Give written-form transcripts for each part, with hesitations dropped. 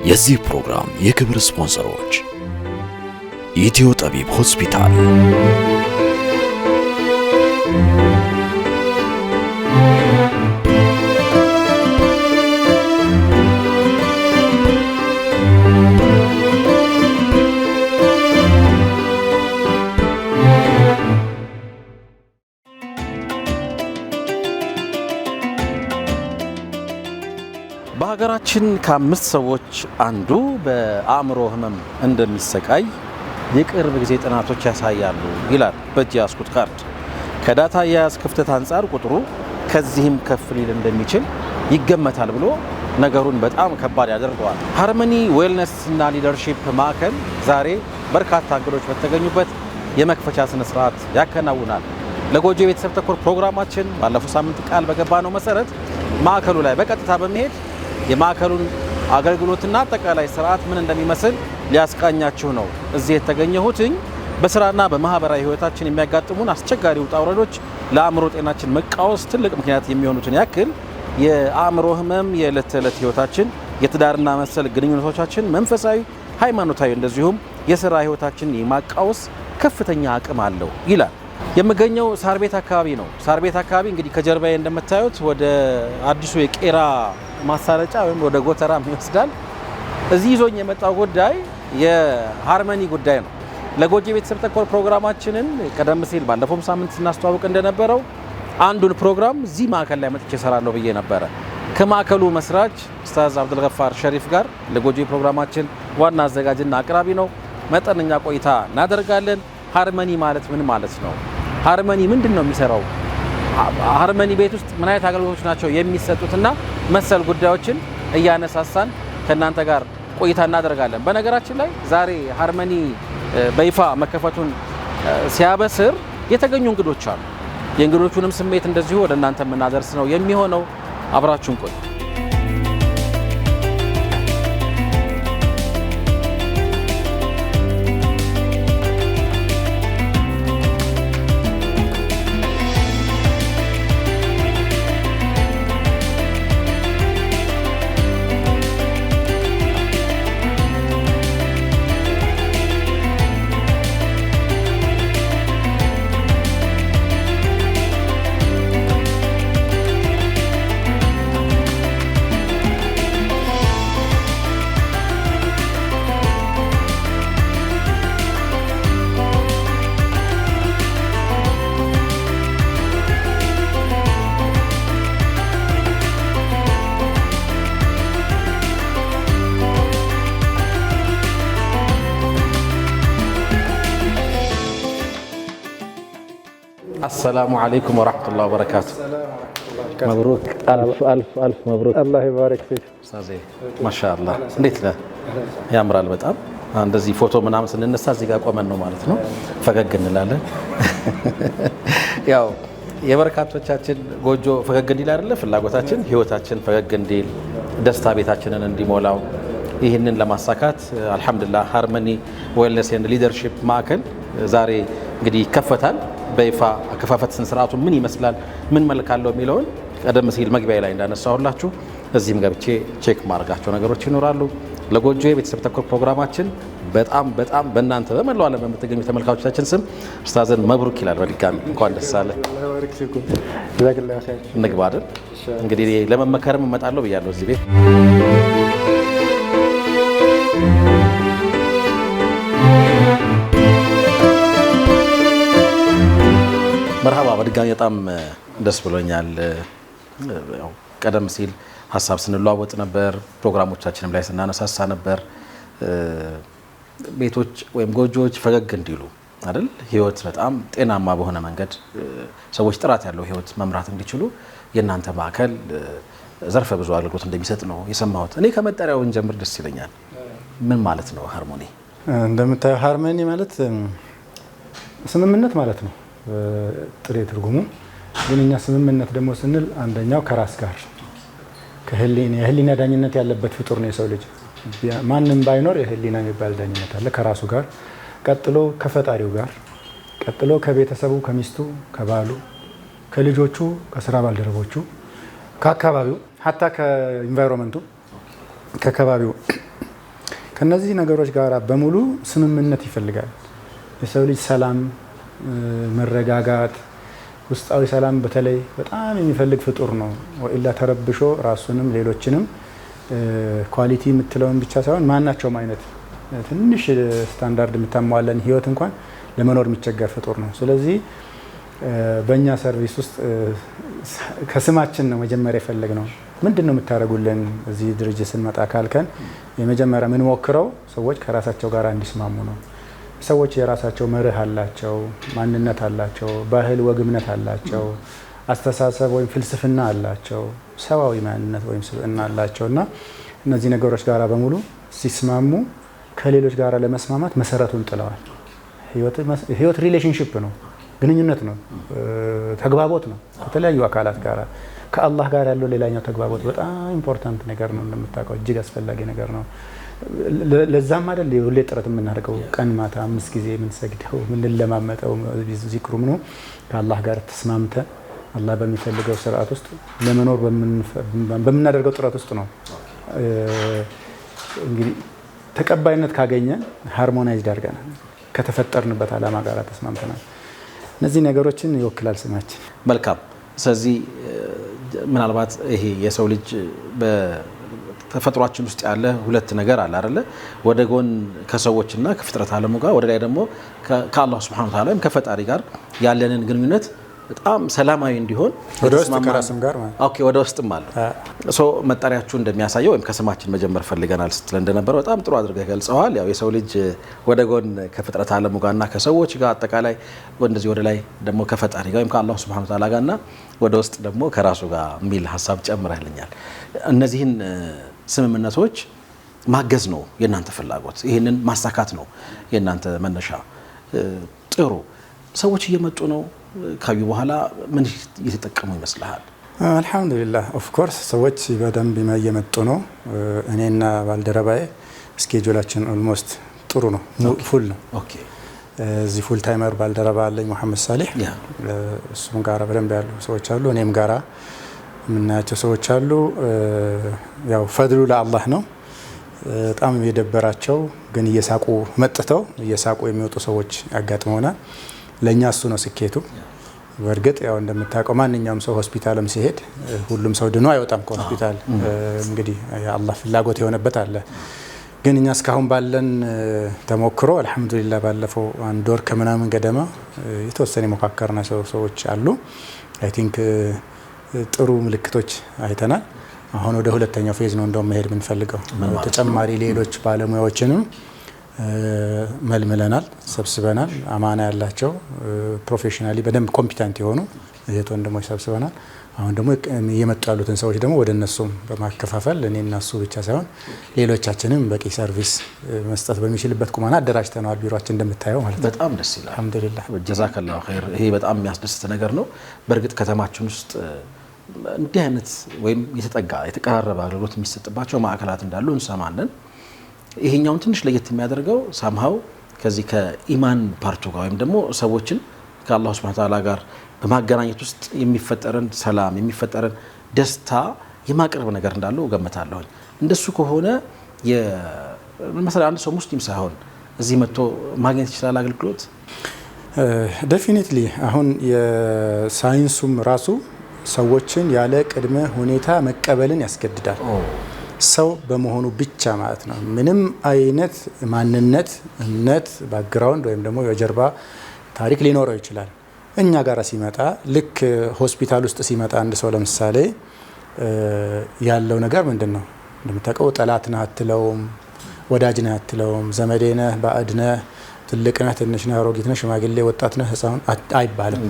የዚህ ፕሮግራም የክብር ስፖንሰሮች ኢትዮ ጠቢብ ሆስፒታል፣ በሀገራችን ከአምስት ሰዎች አንዱ በአእምሮ ህመም እንደሚሰቃይ የቅርብ ጊዜ ጥናቶች ያሳያሉ ይላል በእጅ ያስኩት ካርድ። ከዳታ አያያዝ ክፍተት አንጻር ቁጥሩ ከዚህም ከፍ ሊል እንደሚችል ይገመታል ብሎ ነገሩን በጣም ከባድ ያደርገዋል። ሃርመኒ ዌልነስ እና ሊደርሺፕ ማዕከል ዛሬ በርካታ እንግዶች በተገኙበት የመክፈቻ ስነ ስርዓት ያከናውናል። ለጎጆ የቤተሰብ ተኮር ፕሮግራማችን ባለፈው ሳምንት ቃል በገባነው መሰረት ማዕከሉ ላይ በቀጥታ በመሄድ የማዕከሉን አገልግሎትና አጠቃላይ ስርዓት ምን እንደሚመስል ሊያስቃኛችሁ ነው እዚህ የተገኘሁትኝ። በስራና በማህበራዊ ህይወታችን የሚያጋጥሙን አስቸጋሪ ውጣ ውረዶች ለአእምሮ ጤናችን መቃወስ ትልቅ ምክንያት የሚሆኑትን ያክል የአእምሮ ህመም የዕለት ተዕለት ህይወታችን፣ የትዳርና መሰል ግንኙነቶቻችን፣ መንፈሳዊ፣ ሃይማኖታዊ እንደዚሁም የስራ ህይወታችን የማቃወስ ከፍተኛ አቅም አለው ይላል። የምገኘው ሳር ቤት አካባቢ ነው። ሳር ቤት አካባቢ እንግዲህ ከጀርባዬ እንደምታዩት ወደ አዲሱ የቄራ ማሳለጫ ወይም ወደ ጎተራም ይወስዳል። እዚህ ይዞኝ የመጣው ጉዳይ የሃርመኒ ጉዳይ ነው። ለጎጆ ቤተሰብ ተኮር ፕሮግራማችንን ቀደም ሲል ባለፈው ሳምንት ስናስተዋውቅ እንደነበረው አንዱን ፕሮግራም እዚህ ማዕከል ላይ መጥቼ እሰራለሁ ብዬ ነበረ። ከማዕከሉ መስራች ኡስታዝ አብዱልገፋር ሸሪፍ ጋር ለጎጆ ፕሮግራማችን ዋና አዘጋጅና አቅራቢ ነው መጠነኛ ቆይታ እናደርጋለን። ሃርመኒ ማለት ምን ማለት ነው? ሃርመኒ ምንድን ነው የሚሰራው? ሃርመኒ ቤት ውስጥ ምን አይነት አገልግሎቶች ናቸው የሚሰጡትና መሰል ጉዳዮችን እያነሳሳን ከእናንተ ጋር ቆይታ እናደርጋለን። በነገራችን ላይ ዛሬ ሃርመኒ በይፋ መከፈቱን ሲያበስር የተገኙ እንግዶች አሉ። የእንግዶቹንም ስሜት እንደዚሁ ወደ እናንተ የምናደርስ ነው የሚሆነው። አብራችሁን ቆዩ። السلام عليكم ورحمة الله وبركاته. مبروك ألف ألف ألف مبروك. الله يبارك فيك أستاذي ما شاء الله. እንዴት ነህ? ያምራል በጣም። እንደዚህ ፎቶ ምናምን ስንነሳ እዚህ ጋር ቆመን ነው ማለት ነው። ፈገግ እንላለን። ያው የበርካቶቻችን ጎጆ ፈገግ እንዲል አይደለ ፍላጎታችን፣ ህይወታችን ፈገግ እንዲል፣ ደስታ ቤታችንን እንዲሞላው ይህንን ለማሳካት አልহামዱሊላህ ሃርመኒ ዌልነስ ኤንድ ሊደርሺፕ ማዕከል ዛሬ እንግዲህ ይከፈታል። በይፋ አከፋፈት ስነ ስርዓቱ ምን ይመስላል፣ ምን መልክ አለው የሚለውን ቀደም ሲል መግቢያ ላይ እንዳነሳሁላችሁ እዚህም ገብቼ ቼክ ማድረጋቸው ነገሮች ይኖራሉ። ለጎጆ የቤተሰብ ተኮር ፕሮግራማችን በጣም በጣም በእናንተ በመላው ዓለም በምትገኙ ተመልካቾቻችን ስም ኡስታዝን መብሩክ ይላል። በድጋሚ እንኳን ደስ አለ። እንግባ አይደል? እንግዲህ ለመመከርም እመጣለሁ ብያለሁ እዚህ ቤት። መርሃባ በድጋሚ በጣም ደስ ብሎኛል። ያው ቀደም ሲል ሀሳብ ስንለዋወጥ ነበር፣ ፕሮግራሞቻችንም ላይ ስናነሳሳ ነበር። ቤቶች ወይም ጎጆዎች ፈገግ እንዲሉ አይደል፣ ህይወት በጣም ጤናማ በሆነ መንገድ ሰዎች ጥራት ያለው ህይወት መምራት እንዲችሉ የእናንተ ማዕከል ዘርፈ ብዙ አገልግሎት እንደሚሰጥ ነው የሰማሁት። እኔ ከመጠሪያው እንጀምር ደስ ይለኛል። ምን ማለት ነው ሃርመኒ? እንደምታየው ሃርመኒ ማለት ስምምነት ማለት ነው ጥሬ ትርጉሙ። ግን እኛ ስምምነት ደግሞ ስንል አንደኛው ከራስ ጋር የህሊና ዳኝነት ያለበት ፍጡር ነው የሰው ልጅ። ማንም ባይኖር የህሊና የሚባል ዳኝነት አለ ከራሱ ጋር፣ ቀጥሎ ከፈጣሪው ጋር፣ ቀጥሎ ከቤተሰቡ፣ ከሚስቱ፣ ከባሉ፣ ከልጆቹ፣ ከስራ ባልደረቦቹ፣ ከአካባቢው ሀታ ከኢንቫይሮንመንቱ ከከባቢው ከነዚህ ነገሮች ጋር በሙሉ ስምምነት ይፈልጋል። የሰው ልጅ ሰላም፣ መረጋጋት፣ ውስጣዊ ሰላም በተለይ በጣም የሚፈልግ ፍጡር ነው። ወኢላ ተረብሾ ራሱንም ሌሎችንም ኳሊቲ የምትለውን ብቻ ሳይሆን ማናቸውም አይነት ትንሽ ስታንዳርድ የምታሟለን ህይወት እንኳን ለመኖር የሚቸገር ፍጡር ነው። ስለዚህ በእኛ ሰርቪስ ውስጥ ከስማችን ነው መጀመሪያ የፈለግ ነው። ምንድን ነው የምታደርጉልን እዚህ ድርጅት ስንመጣ ካልከን የመጀመሪያ የምንሞክረው ሰዎች ከራሳቸው ጋር እንዲስማሙ ነው። ሰዎች የራሳቸው መርህ አላቸው፣ ማንነት አላቸው፣ ባህል ወግ እምነት አላቸው፣ አስተሳሰብ ወይም ፍልስፍና አላቸው፣ ሰዋዊ ማንነት ወይም ስብዕና አላቸው እና እነዚህ ነገሮች ጋር በሙሉ ሲስማሙ ከሌሎች ጋር ለመስማማት መሰረቱን ጥለዋል። ህይወት ሪሌሽንሽፕ ነው፣ ግንኙነት ነው፣ ተግባቦት ነው ከተለያዩ አካላት ጋር። ከአላህ ጋር ያለው ሌላኛው ተግባቦት በጣም ኢምፖርታንት ነገር ነው። እንደምታውቀው እጅግ አስፈላጊ ነገር ነው። ለዛም አይደል ሁሌ ጥረት የምናደርገው ቀን ማታ 5 ጊዜ የምንሰግደው የምንለማመጠው ዚክሩ ምኑ ከአላህ ጋር ተስማምተ አላህ በሚፈልገው ስርዓት ውስጥ ለመኖር በምናደርገው ጥረት ውስጥ ነው። እንግዲህ ተቀባይነት ካገኘን ሃርሞናይዝድ አድርገናል፣ ከተፈጠርንበት ዓላማ ጋር ተስማምተናል። እነዚህ ነገሮችን ይወክላል ስማችን። መልካም። ስለዚህ ምናልባት ይሄ የሰው ልጅ በተፈጥሯችን ውስጥ ያለ ሁለት ነገር አለ አይደለ? ወደ ጎን ከሰዎችና ከፍጥረት ዓለሙ ጋር፣ ወደ ላይ ደግሞ ከአላህ Subhanahu Wa Ta'ala ከፈጣሪ ጋር ያለንን ግንኙነት በጣም ሰላማዊ እንዲሆን ወደ ውስጥ ከራስም ጋር ማለት ኦኬ፣ ወደ ውስጥም አለ። መጠሪያችሁ እንደሚያሳየው ወይም ከስማችን መጀመር ፈልገናል ስትል እንደነበረ በጣም ጥሩ አድርገህ ገልጸዋል። ያው የሰው ልጅ ወደ ጎን ከፍጥረት ዓለሙ ጋርና ከሰዎች ጋር አጠቃላይ እንደዚህ ወደ ላይ ደግሞ ከፈጣሪ ጋር ወይም ከአላህ Subhanahu Wa Ta'ala ጋርና ወደ ውስጥ ደግሞ ከራሱ ጋር የሚል ሀሳብ ጨምረህልኛል። እነዚህን ስምምነቶች ማገዝ ነው የእናንተ ፍላጎት፣ ይህንን ማሳካት ነው የእናንተ መነሻ። ጥሩ ሰዎች እየመጡ ነው ካዩ በኋላ ምን እየተጠቀሙ ይመስልሃል? አልহামዱሊላህ ኦፍ ኮርስ ሰዎች በደንብ እየመጡ ነው። እኔና ባልደረባዬ ስኬጁላችን ኦልሞስት ጥሩ ነው፣ ፉል ነው። ኦኬ እዚህ ፉል ታይመር ባልደረባ አለኝ መሐመድ ሳሊህ፣ እሱም ጋራ በደንብ ያሉ ሰዎች አሉ፣ እኔም ጋራ የምናያቸው ሰዎች አሉ። ያው ፈድሉ ለአላህ ነው። በጣም የደበራቸው ግን እየሳቁ መጥተው እየሳቁ የሚወጡ ሰዎች ያጋጥመውናል። ለኛ እሱ ነው ስኬቱ። በእርግጥ ያው እንደምታውቀው ማንኛውም ሰው ሆስፒታልም ሲሄድ ሁሉም ሰው ድኖ አይወጣም ከሆስፒታል። እንግዲህ የአላህ ፍላጎት የሆነበት አለ። ግን እኛ እስካሁን ባለን ተሞክሮ አልহামዱሊላህ ባለፈው 1 ወር ከምናምን ገደማ የተወሰነ የሞካከርናቸው ሰዎች አሉ። አይ ቲንክ ጥሩ ምልክቶች አይተናል። አሁን ወደ ሁለተኛው ፌዝ ነው እንደውም መሄድ የምንፈልገው። ተጨማሪ ሌሎች ባለሙያዎችንም መልምለናል፣ ሰብስበናል። አማና ያላቸው ፕሮፌሽናሊ በደንብ ኮምፒተንት የሆኑ እህት ወንድሞች ሰብስበናል። አሁን ደግሞ እየመጡ ያሉትን ሰዎች ደግሞ ወደ እነሱም በማከፋፈል እኔና እሱ ብቻ ሳይሆን ሌሎቻችንም በቂ ሰርቪስ መስጠት በሚችልበት ቁማና አደራጅተናል። ቢሮአችን እንደምታየው ማለት ነው። በጣም ደስ ይላል። አልহামዱሊላህ ጀዛከላሁ ኸይር። ይሄ በጣም የሚያስደስት ነገር ነው። በእርግጥ ከተማችን ውስጥ እንዲህ አይነት ወይም የተቀራረበ አገልግሎት የሚሰጥባቸው ማዕከላት እንዳሉ እንሰማለን። ይሄኛውን ትንሽ ለየት የሚያደርገው ሳምሃው ከዚህ ከኢማን ፓርቱ ጋር ወይም ደግሞ ሰዎችን ከአላህ Subhanahu Wa Ta'ala ጋር በማገናኘት ውስጥ የሚፈጠርን ሰላም የሚፈጠርን ደስታ የማቅረብ ነገር እንዳለው ገምታለሁ። እንደሱ ከሆነ አንድ ሰው ሙስሊም ሳይሆን እዚህ መጥቶ ማግኘት ይችላል አገልግሎት? ዴፊኒትሊ አሁን የሳይንሱም ራሱ ሰዎችን ያለ ቅድመ ሁኔታ መቀበልን ያስገድዳል። ሰው በመሆኑ ብቻ ማለት ነው። ምንም አይነት ማንነት፣ እምነት፣ ባክግራውንድ ወይም ደግሞ የጀርባ ታሪክ ሊኖረው ይችላል። እኛ ጋር ሲመጣ ልክ ሆስፒታል ውስጥ ሲመጣ አንድ ሰው ለምሳሌ ያለው ነገር ምንድነው? እንደምታውቀው ጠላት ነህ አትለውም፣ ወዳጅ ነህ አትለውም፣ ዘመዴ ነህ፣ ባዕድ ነህ፣ ትልቅ ነህ፣ ትንሽ ነህ፣ አሮጊት ነህ፣ ሽማግሌ፣ ወጣት ነህ፣ ህፃን አይባልም።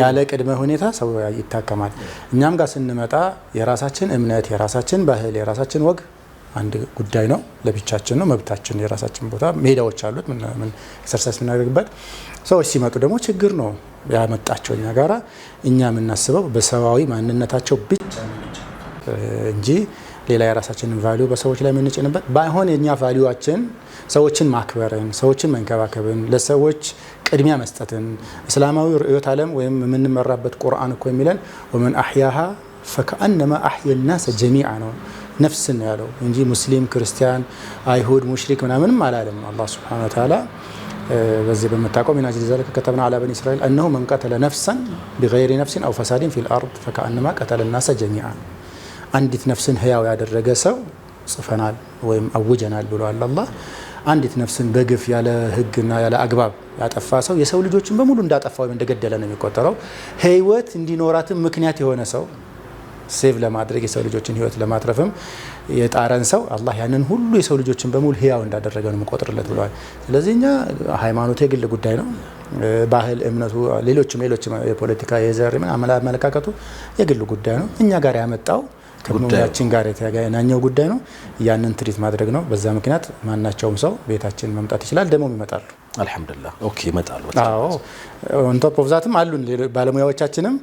ያለ ቅድመ ሁኔታ ሰው ይታከማል። እኛም ጋር ስንመጣ የራሳችን እምነት፣ የራሳችን ባህል፣ የራሳችን ወግ አንድ ጉዳይ ነው፣ ለብቻችን ነው፣ መብታችን። የራሳችን ቦታ ሜዳዎች አሉት ምን ኤክሰርሳይዝ የምናደርግበት። ሰዎች ሲመጡ ደግሞ ችግር ነው ያመጣቸው እኛ ጋራ። እኛ የምናስበው በሰዋዊ ማንነታቸው ብቻ እንጂ ሌላ የራሳችንን ቫልዩ በሰዎች ላይ የምንጭንበት ባይሆን የኛ ቫልዩአችን ሰዎችን ማክበርን፣ ሰዎችን መንከባከብን፣ ለሰዎች ቅድሚያ መስጠትን። እስላማዊ ርዕዮተ ዓለም ወይም የምንመራበት ቁርአን እኮ የሚለን ወመን አህያሃ ፈከአነማ አህየ الناس ጀሚዓ ነው። ነፍስን ያለው እንጂ ሙስሊም፣ ክርስቲያን፣ አይሁድ፣ ሙሽሪክ ምናምንም አላለም። አላህ ሱብሓነሁ ወተዓላ በዚህ በመታቆም من أجل ذلك كتبنا على بني إسرائيل أنه من قتل نفسا بغير نفس أو فساد في الأرض فكأنما قتل الناس جميعا አንዲት ነፍስን ህያው ያደረገ ሰው ጽፈናል ወይም አውጀናል ብሏል አላህ። አንዲት ነፍስን በግፍ ያለ ህግና ያለ አግባብ ያጠፋ ሰው የሰው ልጆችን በሙሉ እንዳጠፋ ወይም እንደገደለ ነው የሚቆጠረው። ህይወት እንዲኖራትም ምክንያት የሆነ ሰው ሴቭ ለማድረግ የሰው ልጆችን ህይወት ለማትረፍም የጣረን ሰው አላህ ያንን ሁሉ የሰው ልጆችን በሙሉ ህያው እንዳደረገ ነው የሚቆጥርለት ብለዋል። ስለዚህ እኛ ሃይማኖት የግል ጉዳይ ነው። ባህል፣ እምነቱ፣ ሌሎችም የፖለቲካ የዘር አመለካከቱ የግል ጉዳይ ነው። እኛ ጋር ያመጣው ከሙያችን ጋር የተገናኘው ጉዳይ ነው። ያንን ትሪት ማድረግ ነው። በዛ ምክንያት ማናቸውም ሰው ቤታችን መምጣት ይችላል። ደሞም ይመጣሉ። አልহামዱሊላህ ኦኬ ይመጣሉ። አዎ ኦንቶፕ ኦፍ ዛትም አሉን ባለሙያዎቻችንም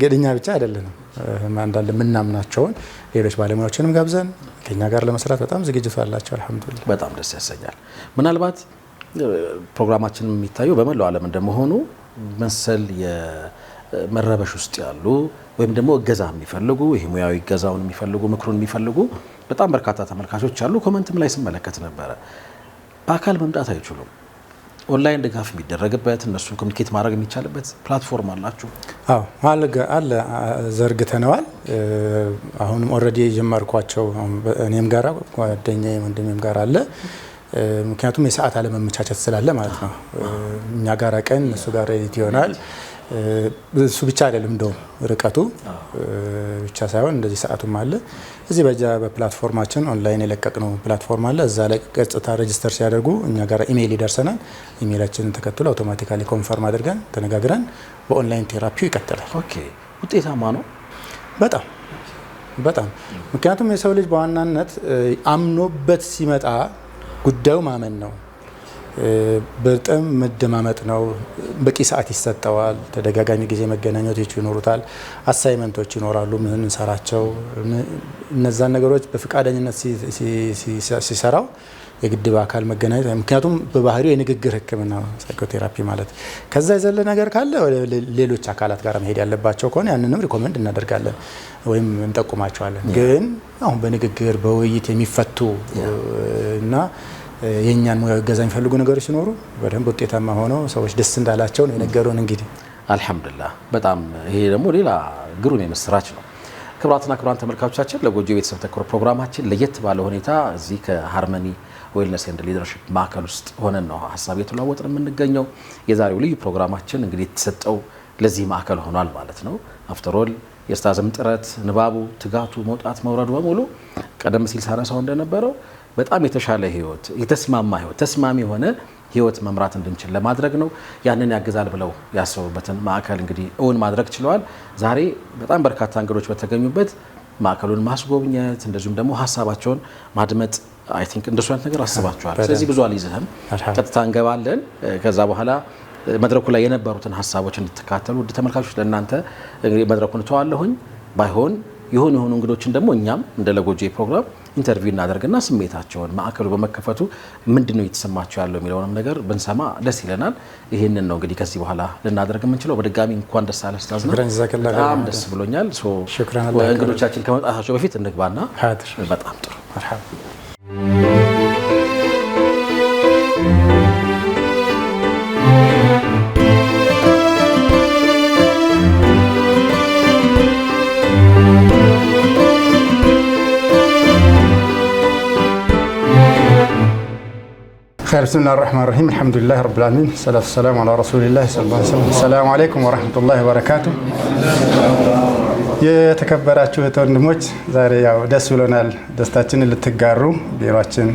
ገድኛ ብቻ አይደለንም። አንዳንድ ምናምናቸውን ሌሎች ባለሙያዎችንም ጋብዘን ከኛ ጋር ለመስራት በጣም ዝግጅቱ አላቸው። አልহামዱሊላህ በጣም ደስ ያሰኛል። ምናልባት ፕሮግራማችን የሚታየው በመላው ዓለም እንደመሆኑ መሰል የመረበሽ ውስጥ ያሉ ወይም ደግሞ እገዛ የሚፈልጉ ይሄ ሙያዊ እገዛውን የሚፈልጉ ምክሩን የሚፈልጉ በጣም በርካታ ተመልካቾች አሉ። ኮሜንትም ላይ ስመለከት ነበረ። በአካል መምጣት አይችሉም። ኦንላይን ድጋፍ የሚደረግበት እነሱ ኮሚኒኬት ማድረግ የሚቻልበት ፕላትፎርም አላችሁ? አዎ አለ ዘርግተነዋል። አሁንም ኦልሬዲ የጀመርኳቸው እኔም ጋራ ጓደኛዬ ወንድሜም ጋር አለ። ምክንያቱም የሰዓት አለመመቻቸት ስላለ ማለት ነው። እኛ ጋራ ቀን እሱ ጋር ኤዲት ይሆናል። እሱ ብቻ አይደለም እንደው ርቀቱ ብቻ ሳይሆን እንደዚህ ሰዓቱም አለ። እዚህ በፕላትፎርማችን ኦንላይን የለቀቅነው ፕላትፎርም አለ። እዛ ላይ ቀጥታ ሬጂስተር ሲያደርጉ እኛ ጋር ኢሜይል ይደርሰናል። ኢሜይላችንን ተከትሎ አውቶማቲካሊ ኮንፈርም አድርገን ተነጋግረን በኦንላይን ቴራፒው ይቀጥላል። ኦኬ ውጤታማ ነው በጣም ምክንያቱም የሰው ልጅ በዋናነት አምኖበት ሲመጣ ጉዳዩ ማመን ነው። በጣም መደማመጥ ነው። በቂ ሰዓት ይሰጠዋል። ተደጋጋሚ ጊዜ መገናኘቶች ይኖሩታል። አሳይመንቶች ይኖራሉ ምን ሰራቸው እነዛን ነገሮች በፍቃደኝነት ሲሰራው የግድ በአካል መገናኘት ምክንያቱም በባህሪው የንግግር ህክምና ሳይኮቴራፒ ማለት ከዛ የዘለ ነገር ካለ ሌሎች አካላት ጋር መሄድ ያለባቸው ከሆነ ያንንም ሪኮመንድ እናደርጋለን ወይም እንጠቁማቸዋለን። ግን አሁን በንግግር በውይይት የሚፈቱ እና የኛን ሙያዊ እገዛ የሚፈልጉ ነገሮች ሲኖሩ በደንብ ውጤታማ ሆነው ሰዎች ደስ እንዳላቸው ነው የነገሩን። እንግዲህ አልহামዱሊላህ በጣም ይሄ ደግሞ ሌላ ግሩም የምስራች ነው። ክቡራትና ክቡራን ተመልካቾቻችን ለጎጆ ቤተሰብ ተኮር ፕሮግራማችን ለየት ባለ ሁኔታ እዚህ ከሃርመኒ ዌልነስ ኤንድ ሊደርሺፕ ማዕከል ውስጥ ሆነን ነው ሀሳብ የተለዋወጥን የምንገኘው። የዛሬው ልዩ ፕሮግራማችን እንግዲህ የተሰጠው ለዚህ ማዕከል ሆኗል ማለት ነው። አፍተር ኦል የኡስታዝም ጥረት ንባቡ፣ ትጋቱ፣ መውጣት መውረዱ በሙሉ ቀደም ሲል ሳነሳው እንደነበረው በጣም የተሻለ ህይወት የተስማማ ህይወት ተስማሚ የሆነ ህይወት መምራት እንድንችል ለማድረግ ነው። ያንን ያግዛል ብለው ያሰቡበትን ማዕከል እንግዲህ እውን ማድረግ ችለዋል። ዛሬ በጣም በርካታ እንግዶች በተገኙበት ማዕከሉን ማስጎብኘት እንደዚሁም ደግሞ ሀሳባቸውን ማድመጥ አይ ቲንክ እንደሱ አይነት ነገር አስባችኋል። ስለዚህ ብዙ አልይዝህም፣ ቀጥታ እንገባለን። ከዛ በኋላ መድረኩ ላይ የነበሩትን ሀሳቦች እንድትካተሉ ውድ ተመልካቾች ለእናንተ እንግዲህ መድረኩን ተዋለሁኝ። ባይሆን የሆኑ እንግዶችን ደግሞ እኛም እንደ ለጎጆ ፕሮግራም ኢንተርቪው እናደርግና ስሜታቸውን ማዕከሉ በመከፈቱ ምንድነው እየተሰማቸው ያለው የሚለውንም ነገር ብንሰማ ደስ ይለናል። ይሄንን ነው እንግዲህ ከዚህ በኋላ ልናደርግ የምንችለው። በድጋሚ እንኳን ደስ አለህ ኡስታዝ ነው። በጣም ደስ ብሎኛል። እንግዶቻችን ከመጣታቸው በፊት እንግባና በጣም ጥሩ መርሐባ بسم الله الرحمن الرحيم الحمد لله رب العالمين الصلاة والسلام على رسول الله صلى الله عليه وسلم السلام عليكم ورحمة الله وبركاته የተከበራችሁ ወንድሞች ዛሬ ያው ደስ ብሎናል። ደስታችንን ልትጋሩ ቢሮአችን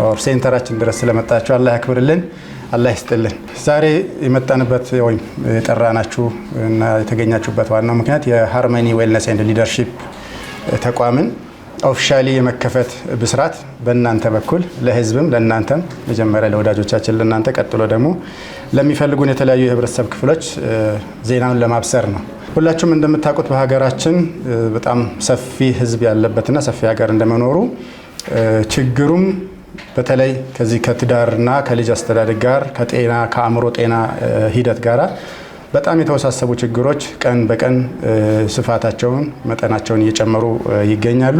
ኦር ሴንተራችን ድረስ ስለመጣችሁ አላህ ያክብርልን፣ አላህ ይስጥልን። ዛሬ የመጣንበት ወይም የጠራናችሁ እና የተገኛችሁበት ዋናው ምክንያት የሃርመኒ ዌልነስ ኤንድ ሊደርሺፕ ተቋምን ኦፊሻሊ የመከፈት ብስራት በእናንተ በኩል ለህዝብም ለእናንተም መጀመሪያ ለወዳጆቻችን ለእናንተ ቀጥሎ ደግሞ ለሚፈልጉን የተለያዩ የህብረተሰብ ክፍሎች ዜናውን ለማብሰር ነው። ሁላችሁም እንደምታውቁት በሀገራችን በጣም ሰፊ ህዝብ ያለበትና ሰፊ ሀገር እንደመኖሩ ችግሩም በተለይ ከዚህ ከትዳርና ከልጅ አስተዳደግ ጋር ከጤና ከአእምሮ ጤና ሂደት ጋር በጣም የተወሳሰቡ ችግሮች ቀን በቀን ስፋታቸውን መጠናቸውን እየጨመሩ ይገኛሉ።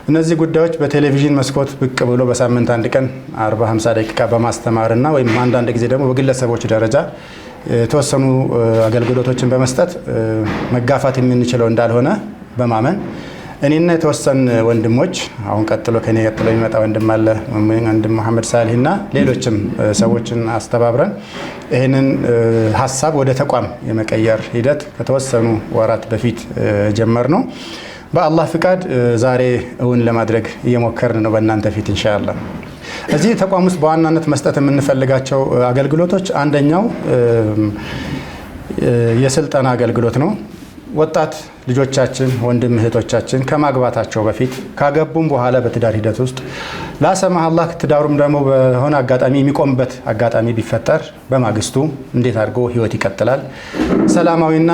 እነዚህ ጉዳዮች በቴሌቪዥን መስኮት ብቅ ብሎ በሳምንት አንድ ቀን 40-50 ደቂቃ በማስተማርና ወይም አንዳንድ ጊዜ ደግሞ በግለሰቦች ደረጃ የተወሰኑ አገልግሎቶችን በመስጠት መጋፋት የምንችለው እንዳልሆነ በማመን እኔና የተወሰኑ ወንድሞች አሁን ቀጥሎ ከኔ ቀጥሎ የሚመጣ ወንድም አለ ወንድም መሐመድ ሳሊህና ሌሎችም ሰዎችን አስተባብረን ይህንን ሐሳብ ወደ ተቋም የመቀየር ሂደት ከተወሰኑ ወራት በፊት ጀመር ነው። በአላህ ፍቃድ ዛሬ እውን ለማድረግ እየሞከርን ነው በእናንተ ፊት ኢንሻአላህ። እዚህ ተቋም ውስጥ በዋናነት መስጠት የምንፈልጋቸው አገልግሎቶች አንደኛው የስልጠና አገልግሎት ነው። ወጣት ልጆቻችን ወንድም እህቶቻችን ከማግባታቸው በፊት ካገቡም በኋላ በትዳር ሂደት ውስጥ ላሰማህ አላህ ትዳሩም ደግሞ በሆነ አጋጣሚ የሚቆምበት አጋጣሚ ቢፈጠር በማግስቱ እንዴት አድርጎ ህይወት ይቀጥላል፣ ሰላማዊና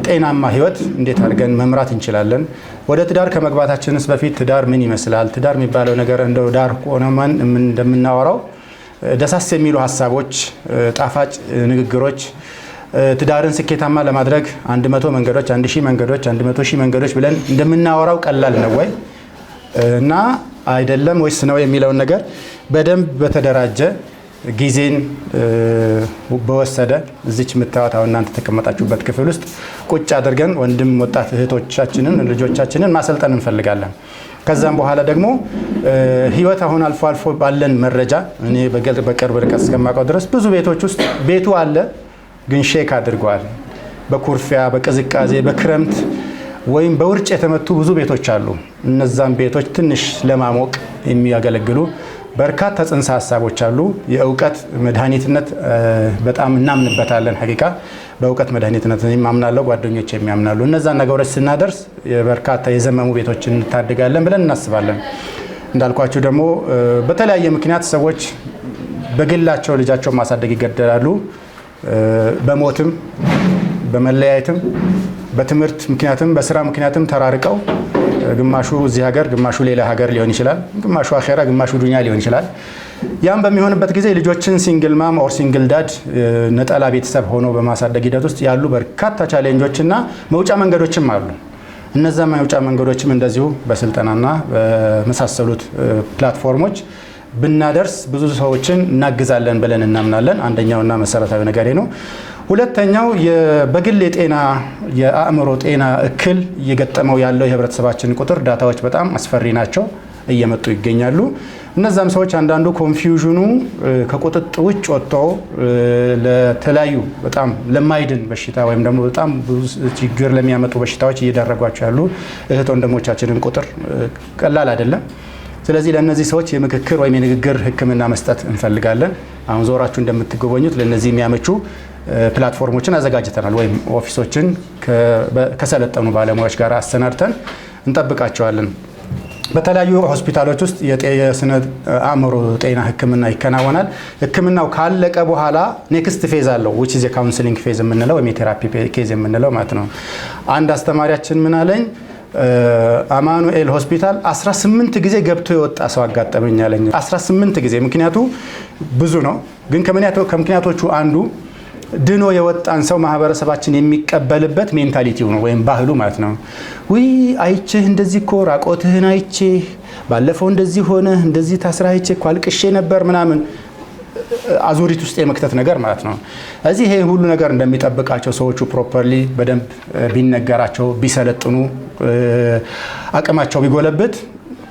ጤናማ ህይወት እንዴት አድርገን መምራት እንችላለን፣ ወደ ትዳር ከመግባታችንስ በፊት ትዳር ምን ይመስላል፣ ትዳር የሚባለው ነገር እንደው ዳር ቆነማን እንደምናወራው ደሳስ የሚሉ ሀሳቦች፣ ጣፋጭ ንግግሮች ትዳርን ስኬታማ ለማድረግ 100 መንገዶች 1000 መንገዶች 100,000 መንገዶች ብለን እንደምናወራው ቀላል ነው ወይ እና አይደለም ወይስ ነው የሚለውን ነገር በደንብ በተደራጀ ጊዜን በወሰደ እዚች የምታወጣው እናንተ ተቀመጣችሁበት ክፍል ውስጥ ቁጭ አድርገን ወንድም ወጣት እህቶቻችንን ልጆቻችንን ማሰልጠን እንፈልጋለን። ከዛም በኋላ ደግሞ ህይወት አሁን አልፎ አልፎ ባለን መረጃ እኔ በቅርብ ርቀት እስከማውቀው ድረስ ብዙ ቤቶች ውስጥ ቤቱ አለ ግን ሼክ አድርጓል። በኩርፊያ በቅዝቃዜ በክረምት ወይም በውርጭ የተመቱ ብዙ ቤቶች አሉ። እነዛን ቤቶች ትንሽ ለማሞቅ የሚያገለግሉ በርካታ ጽንሰ ሀሳቦች አሉ። የእውቀት መድኃኒትነት በጣም እናምንበታለን። ሐቂቃ በእውቀት መድኃኒትነት እናምናለሁ፣ ጓደኞች የሚያምናሉ። እነዛን ነገሮች ስናደርስ በርካታ የዘመሙ ቤቶችን እንታደጋለን ብለን እናስባለን። እንዳልኳችሁ ደግሞ በተለያየ ምክንያት ሰዎች በግላቸው ልጃቸውን ማሳደግ ይገደዳሉ። በሞትም በመለያየትም በትምህርት ምክንያትም በስራ ምክንያትም ተራርቀው ግማሹ እዚህ ሀገር ግማሹ ሌላ ሀገር ሊሆን ይችላል፣ ግማሹ አኺራ ግማሹ ዱንያ ሊሆን ይችላል። ያም በሚሆንበት ጊዜ ልጆችን ሲንግል ማም ኦር ሲንግል ዳድ ነጠላ ቤተሰብ ሆኖ በማሳደግ ሂደት ውስጥ ያሉ በርካታ ቻሌንጆችና መውጫ መንገዶችም አሉ። እነዛ መውጫ መንገዶችም እንደዚሁ በስልጠናና በመሳሰሉት ፕላትፎርሞች ብናደርስ ብዙ ሰዎችን እናግዛለን ብለን እናምናለን። አንደኛውና መሰረታዊ ነገር ነው። ሁለተኛው በግል የጤና የአእምሮ ጤና እክል እየገጠመው ያለው የህብረተሰባችን ቁጥር ዳታዎች በጣም አስፈሪ ናቸው፣ እየመጡ ይገኛሉ። እነዛም ሰዎች አንዳንዱ ኮንፊውዥኑ ከቁጥጥር ውጭ ወጥቶ ለተለያዩ በጣም ለማይድን በሽታ ወይም ደግሞ በጣም ብዙ ችግር ለሚያመጡ በሽታዎች እየዳረጓቸው ያሉ እህት ወንድሞቻችንን ቁጥር ቀላል አይደለም። ስለዚህ ለነዚህ ሰዎች የምክክር ወይም የንግግር ህክምና መስጠት እንፈልጋለን። አሁን ዞራችሁ እንደምትጎበኙት ለነዚህ የሚያመቹ ፕላትፎርሞችን አዘጋጅተናል ወይም ኦፊሶችን ከሰለጠኑ ባለሙያዎች ጋር አሰናድተን እንጠብቃቸዋለን። በተለያዩ ሆስፒታሎች ውስጥ የስነ አእምሮ ጤና ህክምና ይከናወናል። ህክምናው ካለቀ በኋላ ኔክስት ፌዝ አለው which is a counseling ፌዝ የምንለው ወይም የቴራፒ ኬዝ የምንለው ማለት ነው። አንድ አስተማሪያችን ምን አለኝ፣ አማኑኤል ሆስፒታል 18 ጊዜ ገብቶ የወጣ ሰው አጋጠመኝ አለኝ። 18 ጊዜ ምክንያቱ ብዙ ነው፣ ግን ከምክንያቶቹ አንዱ ድኖ የወጣን ሰው ማህበረሰባችን የሚቀበልበት ሜንታሊቲው ነው ወይም ባህሉ ማለት ነው። ውይ አይቼህ እንደዚህ እኮ ራቆትህን አይቼህ ባለፈው እንደዚህ ሆነ እንደዚህ ታስራ አይቼህ እኮ አልቅሼ ነበር ምናምን አዙሪት ውስጥ የመክተት ነገር ማለት ነው። እዚህ ይሄ ሁሉ ነገር እንደሚጠብቃቸው ሰዎቹ ፕሮፐርሊ በደንብ ቢነገራቸው ቢሰለጥኑ አቅማቸው ቢጎለብት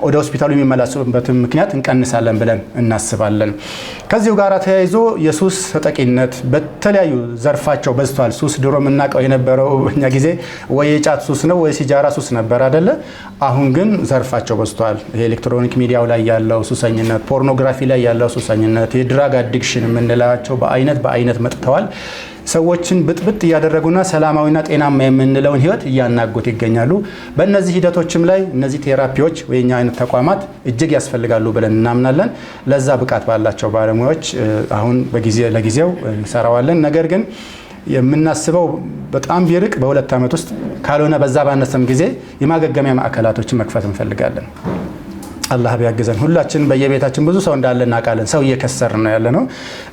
ወደ ሆስፒታሉ የሚመለሱበትን ምክንያት እንቀንሳለን ብለን እናስባለን። ከዚሁ ጋር ተያይዞ የሱስ ተጠቂነት በተለያዩ ዘርፋቸው በዝቷል። ሱስ ድሮ የምናውቀው የነበረው በእኛ ጊዜ ወይ የጫት ሱስ ነው ወይ ሲጃራ ሱስ ነበር አይደለ? አሁን ግን ዘርፋቸው በዝቷል። የኤሌክትሮኒክ ሚዲያው ላይ ያለው ሱሰኝነት፣ ፖርኖግራፊ ላይ ያለው ሱሰኝነት፣ የድራግ አዲክሽን የምንላቸው በአይነት መጥተዋል። ሰዎችን ብጥብጥ እያደረጉና ሰላማዊና ጤናማ የምንለውን ህይወት እያናጉት ይገኛሉ። በእነዚህ ሂደቶችም ላይ እነዚህ ቴራፒዎች ወይኛ አይነት ተቋማት እጅግ ያስፈልጋሉ ብለን እናምናለን። ለዛ ብቃት ባላቸው ባለሙያዎች አሁን ለጊዜው እንሰራዋለን። ነገር ግን የምናስበው በጣም ቢርቅ በ2 ዓመት ውስጥ ካልሆነ በዛ ባነሰም ጊዜ የማገገሚያ ማዕከላቶችን መክፈት እንፈልጋለን። አላህ ቢያግዘን። ሁላችን በየቤታችን ብዙ ሰው እንዳለ እናውቃለን። ሰው እየከሰርን ነው ያለነው።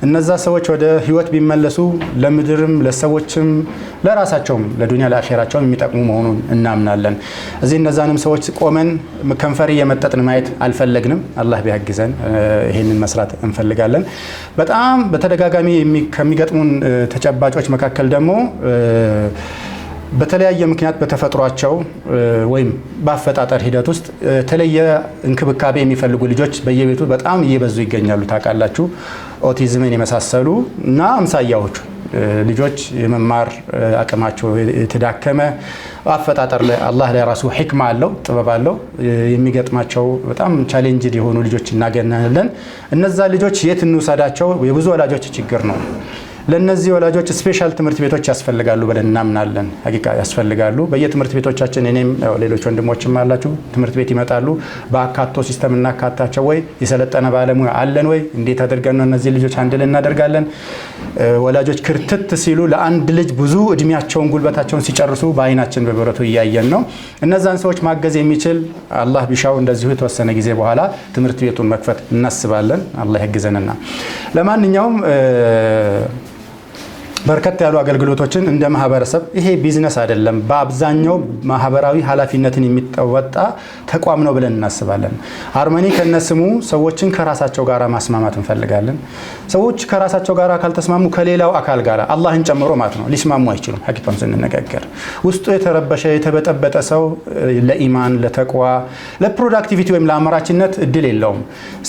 እነዛ ሰዎች ወደ ህይወት ቢመለሱ ለምድርም ለሰዎችም ለራሳቸውም ለዱንያ ለአኺራቸውም የሚጠቅሙ መሆኑን እናምናለን። እዚህ እነዛንም ሰዎች ቆመን ከንፈር እየመጠጥን ማየት አልፈለግንም። አላህ ቢያግዘን ይሄንን መስራት እንፈልጋለን። በጣም በተደጋጋሚ ከሚገጥሙን ተጨባጮች መካከል ደግሞ በተለያየ ምክንያት በተፈጥሯቸው ወይም በአፈጣጠር ሂደት ውስጥ የተለየ እንክብካቤ የሚፈልጉ ልጆች በየቤቱ በጣም እየበዙ ይገኛሉ። ታውቃላችሁ፣ ኦቲዝምን የመሳሰሉ እና አምሳያዎቹ ልጆች የመማር አቅማቸው የተዳከመ አፈጣጠር ላይ አላህ ላይ ራሱ ሕክማ አለው፣ ጥበብ አለው። የሚገጥማቸው በጣም ቻሌንጅድ የሆኑ ልጆች እናገኛለን። እነዛ ልጆች የት እንውሰዳቸው? የብዙ ወላጆች ችግር ነው። ለነዚህ ወላጆች ስፔሻል ትምህርት ቤቶች ያስፈልጋሉ ብለን እናምናለን። ሀቂቃ ያስፈልጋሉ። በየትምህርት ቤቶቻችን እኔም ሌሎች ወንድሞችም አላችሁ ትምህርት ቤት ይመጣሉ። በአካቶ ሲስተም እናካታቸው ወይ? የሰለጠነ ባለሙያ አለን ወይ? እንዴት አድርገን ነው እነዚህ ልጆች አንድ ላይ እናደርጋለን? ወላጆች ክርትት ሲሉ ለአንድ ልጅ ብዙ እድሜያቸውን ጉልበታቸውን ሲጨርሱ በአይናችን በብረቱ እያየን ነው። እነዛን ሰዎች ማገዝ የሚችል አላህ ቢሻው እንደዚሁ የተወሰነ ጊዜ በኋላ ትምህርት ቤቱን መክፈት እናስባለን። አላህ ያግዘንና ለማንኛውም በርከት ያሉ አገልግሎቶችን እንደ ማህበረሰብ ይሄ ቢዝነስ አይደለም፣ በአብዛኛው ማህበራዊ ኃላፊነትን የሚወጣ ተቋም ነው ብለን እናስባለን። ሃርመኒ ከነስሙ ሰዎችን ከራሳቸው ጋር ማስማማት እንፈልጋለን። ሰዎች ከራሳቸው ጋር ካልተስማሙ ከሌላው አካል ጋር አላህን ጨምሮ ማለት ነው ሊስማሙ አይችሉም። ሐቂቃውን ስንነጋገር ውስጡ የተረበሸ የተበጠበጠ ሰው ለኢማን ለተቅዋ ለፕሮዳክቲቪቲ ወይም ለአምራችነት እድል የለውም።